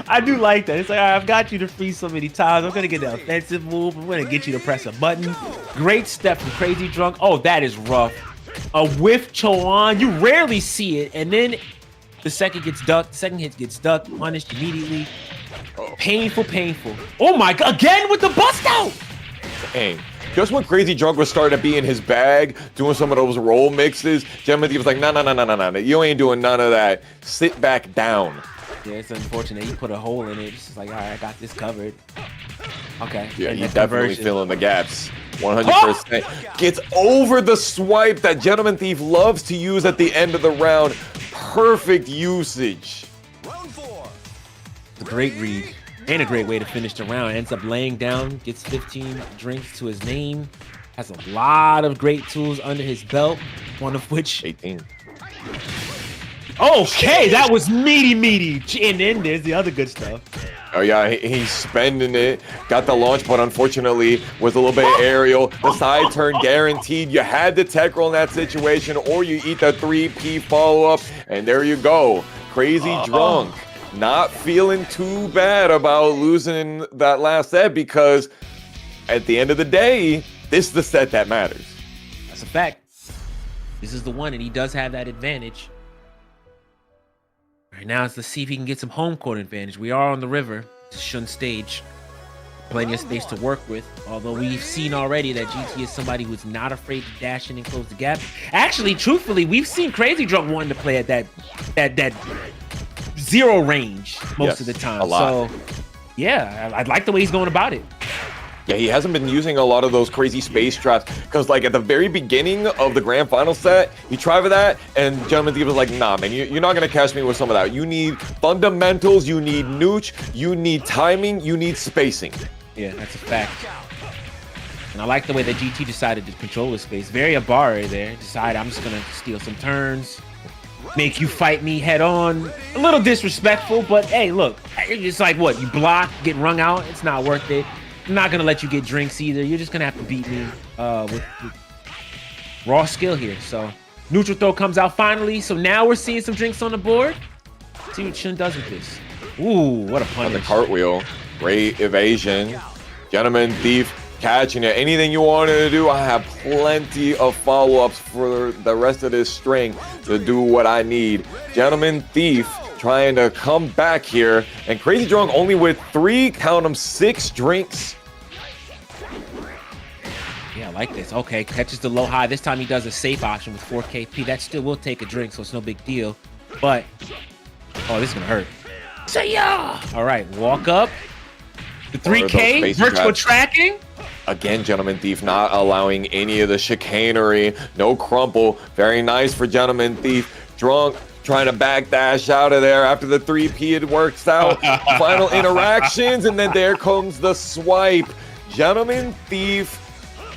I do like that. It's like, I've got you to freeze so many times. I'm going to get the offensive move. I'm going to get you to press a button. Great step from Crazy Drunk. Oh, that is rough. A whiff Choan. You rarely see it. And then the second gets ducked. The second hit gets ducked. Punished immediately. Painful, painful. Oh my God. Again with the bust out. Dang. Just when Crazy Drunk was starting to be in his bag, doing some of those roll mixes, Gentleman Thief was like, no. You ain't doing none of that. Sit back down. Yeah, it's unfortunate. He put a hole in it. It's just like, all right, I got this covered. Okay. Yeah, And he's the definitely conversion. filling the gaps. 100%. Gets over the swipe that Gentleman Thief loves to use at the end of the round. Perfect usage. Round 4. It's a great read and a great way to finish the round. Ends up laying down, gets 15 drinks to his name, has a lot of great tools under his belt, one of which 18. Okay, that was meaty. And then there's the other good stuff. Oh yeah, he's spending it. Got the launch, but unfortunately was a little bit aerial. The side turn guaranteed. You had the tech roll in that situation, or you eat the 3P follow-up, and there you go. Crazy Drunk. Not feeling too bad about losing that last set, because at the end of the day, this is the set that matters. That's a fact. This is the one, and he does have that advantage. All right, now let's see if he can get some home court advantage. We are on the river. It's a Shun stage. Plenty of space to work with. Although we've seen already that GT is somebody who's not afraid to dash in and close the gap. Actually, truthfully, we've seen Crazy Drunk wanting to play at that zero range most of the time. a lot. So, yeah, I like the way he's going about it. Yeah, he hasn't been using a lot of those crazy space traps, because like at the very beginning of the grand final set, he tried for that, and Gentleman Thief was like, nah, man, you're not gonna catch me with some of that. You need fundamentals, you need nooch, you need timing, you need spacing. Yeah, that's a fact. And I like the way that GT decided to control the space. Very Abare there. Decided, I'm just gonna steal some turns, make you fight me head on. A little disrespectful, but hey, look, it's like what, you block, get wrung out, it's not worth it. I'm not gonna let you get drinks either. You're just gonna have to beat me with raw skill here. So neutral throw comes out finally. So now we're seeing some drinks on the board. See what Shun does with this. Ooh, what a On the punish. cartwheel, great evasion. Gentleman Thief catching it. Anything you wanted to do, I have plenty of follow-ups for the rest of this string to do what I need. Gentleman Thief trying to come back here, and Crazy Drunk only with 6 drinks. Yeah, I like this. Okay, catches the low high. This time he does a safe option with 4 KP. That still will take a drink, so it's no big deal. But, oh, this is gonna hurt. Say yeah! All right, walk up. The Or those 3K, space virtual traps. tracking. Again, Gentleman Thief not allowing any of the chicanery. No crumple. Very nice for Gentleman Thief. Drunk trying to backdash out of there after the 3P had worked out. Final interactions, and then there comes the swipe. Gentleman Thief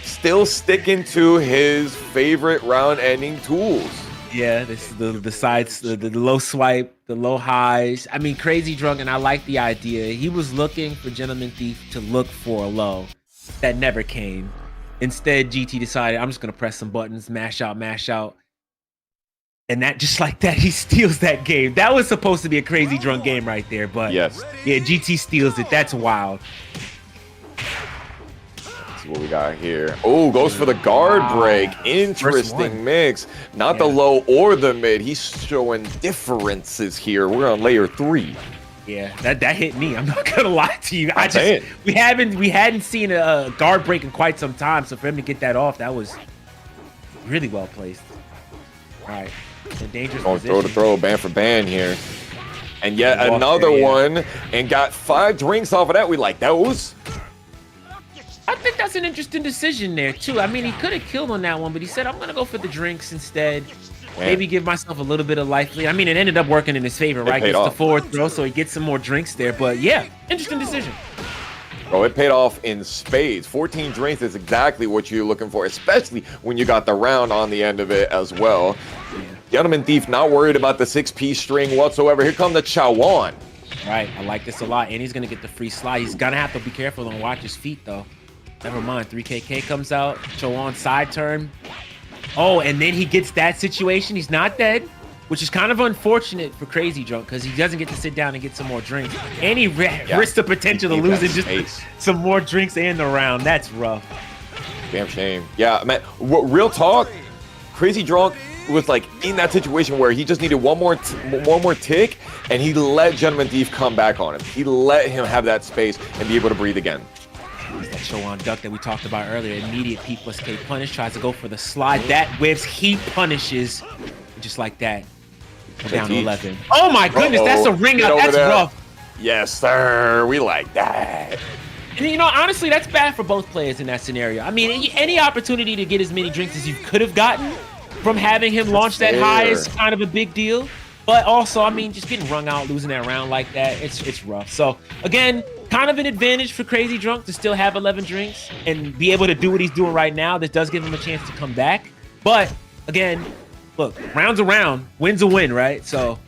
still sticking to his favorite round-ending tools. Yeah, this is the sides, the low swipe, the low highs. I mean, Crazy Drunk, and I like the idea. He was looking for Gentleman Thief to look for a low. That never came. Instead, GT decided, I'm just going to press some buttons, mash out. And that, just like that, he steals that game. That was supposed to be a Crazy Drunk game right there, but yes. Yeah, GT steals it. That's wild. Let's see what we got here. Oh, goes for the guard break. Interesting mix. Not the low or the mid. He's showing differences here. We're on layer 3. Yeah, that hit me. I'm not gonna lie to you. We hadn't seen a guard break in quite some time, so for him to get that off, that was really well placed. All right, in dangerous position. Throw, ban for ban here, and yet another one, and got 5 drinks off of that. We like those. I think that's an interesting decision there too. I mean, he could have killed on that one, but he said, "I'm gonna go for the drinks instead." Maybe give myself a little bit of life lead. I mean, it ended up working in his favor, right? Gets the forward throw, so he gets some more drinks there. But yeah, interesting decision. Bro, it paid off in spades. 14 drinks is exactly what you're looking for, especially when you got the round on the end of it as well. Gentleman Thief not worried about the 6-piece string whatsoever. Here come the Chawan. Right, I like this a lot. And he's going to get the free slide. He's going to have to be careful and watch his feet, though. Never mind. 3KK comes out. Chawan side turn. Oh, and then he gets that situation. He's not dead, which is kind of unfortunate for Crazy Drunk because he doesn't get to sit down and get some more drinks. And he risks the potential of losing just some more drinks in the round. That's rough. Damn shame. Yeah, man, real talk, Crazy Drunk was like in that situation where he just needed one more tick, and he let Gentleman Thief come back on him. He let him have that space and be able to breathe again. That show on duck that we talked about earlier. Immediate P plus K punish. Tries to go for the slide. That whips. He punishes. Just like that. We're down to 11. Oh my goodness. That's a ring out. That's rough. Yes, sir. We like that. And you know, honestly, that's bad for both players in that scenario. I mean, any opportunity to get as many drinks as you could have gotten from having him launch that high is kind of a big deal. But also, I mean, just getting wrung out, losing that round like that, it's rough. So again, kind of an advantage for Crazy Drunk to still have 11 drinks and be able to do what he's doing right now. This does give him a chance to come back. But again, look, round's a round, win's a win, right? So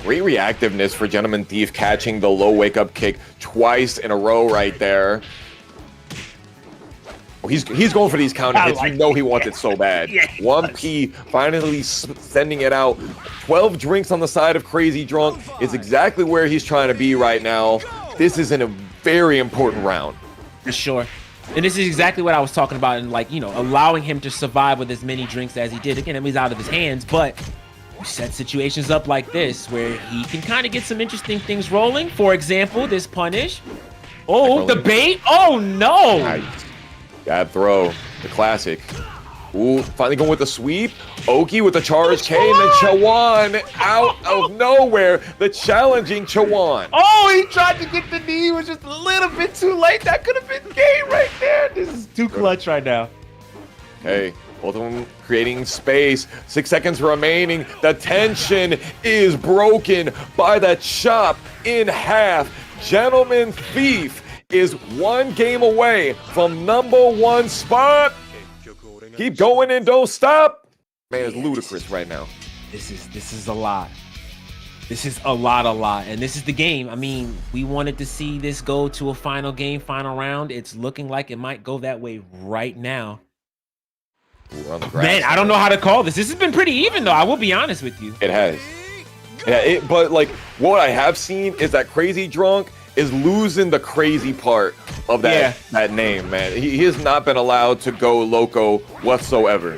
great reactiveness for Gentleman Thief, catching the low wake-up kick twice in a row right there. He's going for these counter hits. You know he wants it so bad. 1P finally sending it out. 12 drinks on the side of Crazy Drunk is exactly where he's trying to be right now. This is in a very important round. For sure. And this is exactly what I was talking about, and like, you know, allowing him to survive with as many drinks as he did. Again, I mean, he's out of his hands, but you set situations up like this where he can kind of get some interesting things rolling. For example, this punish. Oh, the bait. Oh, no. Nice. Bad throw. The classic. Ooh, finally going with the sweep. Oki with the charge K, and then Chawan out of nowhere. The challenging Chawan. Oh, he tried to get the knee. It was just a little bit too late. That could have been game right there. This is too clutch right now. Okay, both of them creating space. 6 seconds remaining. The tension is broken by the chop in half. Gentleman Thief is 1 game away from #1 spot. Keep going and don't stop. Man, it's ludicrous right now. This is a lot. This is a lot. And this is the game. I mean, we wanted to see this go to a final game, final round. It's looking like it might go that way right now. Ooh, man, I don't know how to call this. This has been pretty even, though. I will be honest with you. It has. Yeah, but like what I have seen is that Crazy Drunk is losing the crazy part of that name, man. He has not been allowed to go loco whatsoever.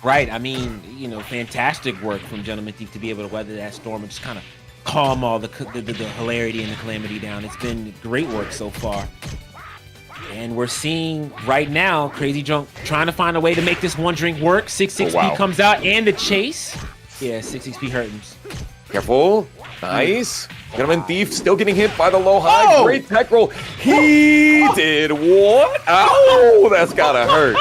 Right. I mean, you know, fantastic work from Gentleman Thief to be able to weather that storm and just kind of calm all the hilarity and the calamity down. It's been great work so far. And we're seeing right now Crazy Drunk trying to find a way to make this 1 drink work. 6XP comes out and the chase. Yeah, 6XP hurt him. Careful. Nice. Gentleman Thief still getting hit by the low high. Oh! Great tech roll. He did what? Oh, that's gotta hurt.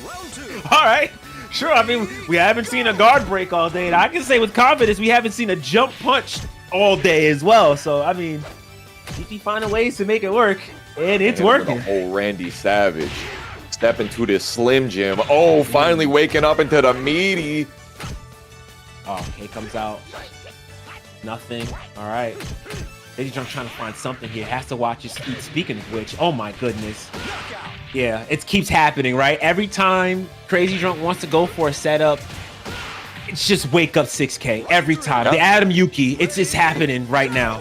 Round 2. All right. Sure. I mean, we haven't seen a guard break all day. And I can say with confidence, we haven't seen a jump punch all day as well. So, I mean, he finding ways to make it work. And it's working. Oh, Randy Savage. Step into this Slim Jim. Oh, finally waking up into the meaty. Oh, here comes out. Nothing. All right. Crazy Drunk trying to find something here. Has to watch his feet. Speaking of which, oh my goodness. Yeah, it keeps happening, right? Every time Crazy Drunk wants to go for a setup, it's just wake up 6K every time. Yep. The Adam Yuki, it's just happening right now.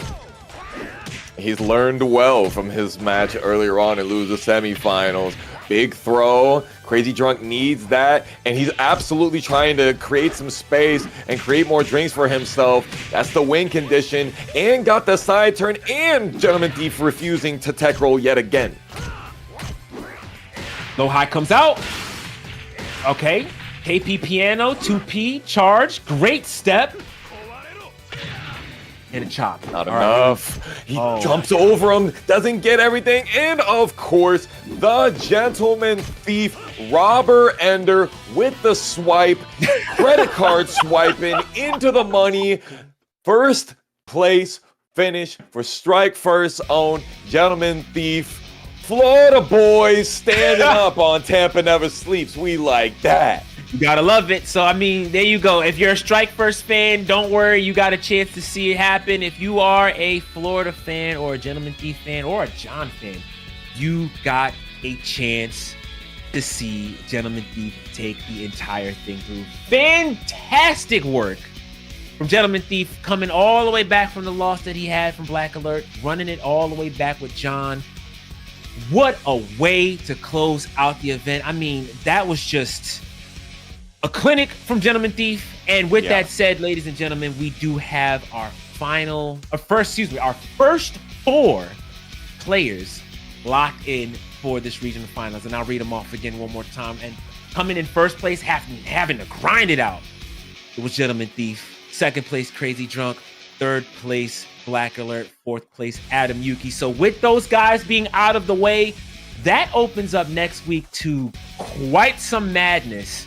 He's learned well from his match earlier on and lose the semifinals. Big throw. Crazy Drunk needs that, and he's absolutely trying to create some space and create more drinks for himself. That's the win condition, and got the side turn, and Gentleman Thief refusing to tech roll yet again. Low high comes out. Okay. KP piano, 2P, charge. Great step. And a chop. Not All right. enough. He jumps over him, doesn't get everything. And of course, the Gentleman Thief, Robber Ender with the swipe, credit card swiping into the money. First place finish for Strike First own Gentleman Thief. Florida boys standing up on Tampa Never Sleeps. We like that. You gotta love it. So, I mean, there you go. If you're a Strike First fan, don't worry. You got a chance to see it happen. If you are a Florida fan or a Gentleman Thief fan or a John fan, you got a chance to see Gentleman Thief take the entire thing through. Fantastic work from Gentleman Thief, coming all the way back from the loss that he had from Black Alert, running it all the way back with John. What a way to close out the event. I mean, that was just a clinic from Gentleman Thief. And with that said, ladies and gentlemen, we do have our first 4 players locked in for this regional finals. And I'll read them off again one more time. And coming in first place, having to grind it out, it was Gentleman Thief. Second place, Crazy Drunk. Third place, Black Alert. Fourth place, Adam Yuki. So with those guys being out of the way, that opens up next week to quite some madness.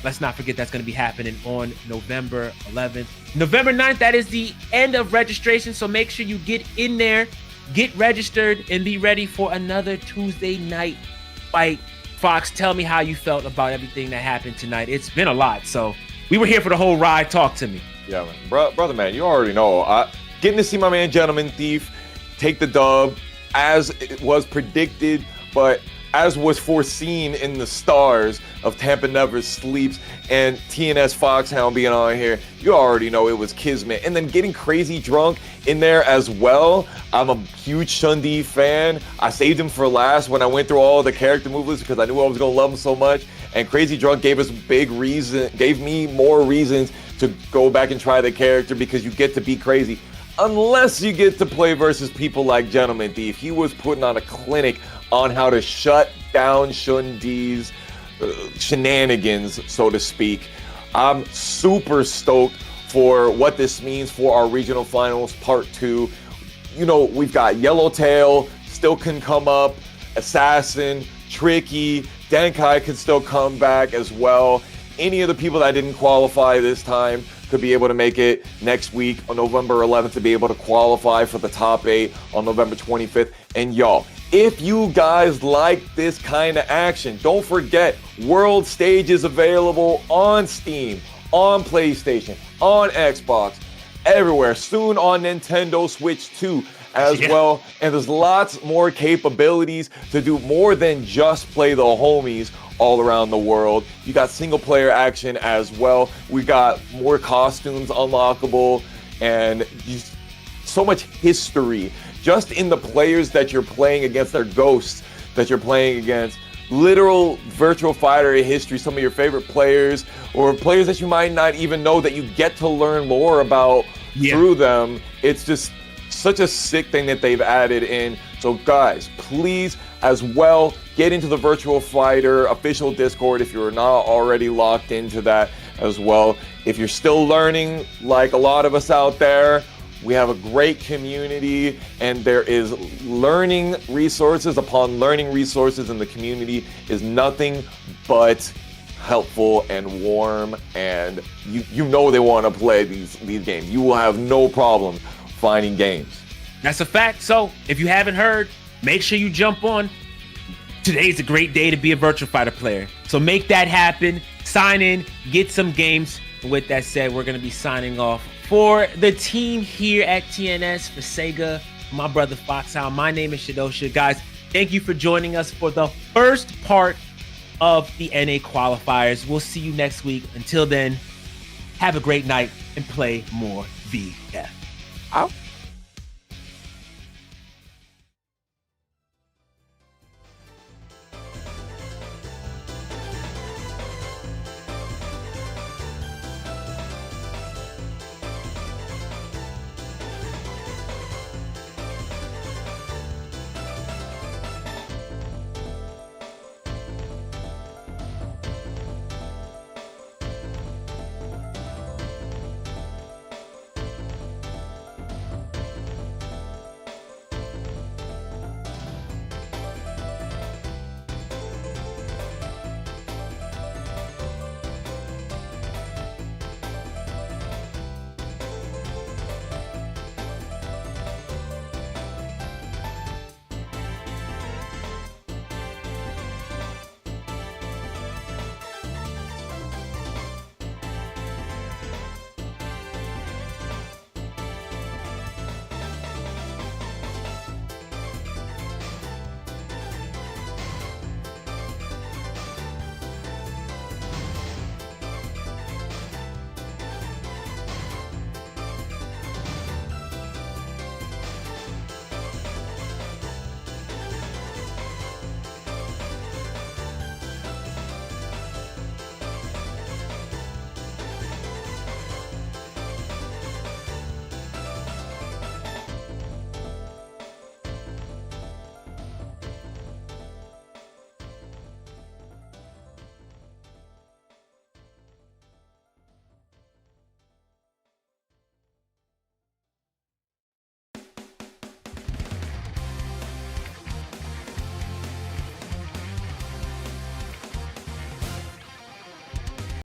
Let's not forget that's going to be happening on November 11th. November 9th, that is the end of registration. So make sure you get in there, get registered, and be ready for another Tuesday night fight. Fox, tell me how you felt about everything that happened tonight. It's been a lot. So we were here for the whole ride. Talk to me. Yeah, man. Brother, man, you already know. Getting to see my man Gentleman Thief take the dub as it was predicted, but as was foreseen in the stars of Tampa Never Sleeps and TNS Foxhound being on here, you already know it was kismet. And then getting Crazy Drunk in there as well. I'm a huge Shundi fan. I saved him for last when I went through all the character moves because I knew I was gonna love him so much. And Crazy Drunk gave me more reasons to go back and try the character because you get to be crazy. Unless you get to play versus people like Gentleman Thief. He was putting on a clinic on how to shut down Shundi's shenanigans, so to speak. I'm super stoked for what this means for our regional finals part 2. You know, we've got Yellowtail still can come up, Assassin, Tricky, Denkai can still come back as well. Any of the people that didn't qualify this time could be able to make it next week on November 11th to be able to qualify for the top 8 on November 25th. And y'all, if you guys like this kind of action, don't forget World Stage is available on Steam, on PlayStation, on Xbox, everywhere. Soon on Nintendo Switch 2 as well. And there's lots more capabilities to do more than just play the homies all around the world. You got single player action as well. We got more costumes unlockable and so much history just in the players that you're playing against, their ghosts that you're playing against. Literal Virtua Fighter history, some of your favorite players or players that you might not even know that you get to learn more about through them. It's just such a sick thing that they've added in. So guys, please as well get into the Virtua Fighter official Discord if you're not already locked into that as well. If you're still learning like a lot of us out there, We have a great community, and there is learning resources upon learning resources, and the community is nothing but helpful and warm, and you know they want to play these games. You will have no problem finding games. That's a fact. So if you haven't heard, make sure you jump on. Today's a great day to be a Virtua Fighter player. So make that happen. Sign in, get some games. And with that said, we're going to be signing off. For the team here at TNS, for Sega, my brother Foxhound, my name is Shadosha. Guys, thank you for joining us for the first part of the NA qualifiers. We'll see you next week. Until then, have a great night and play more VF. Out.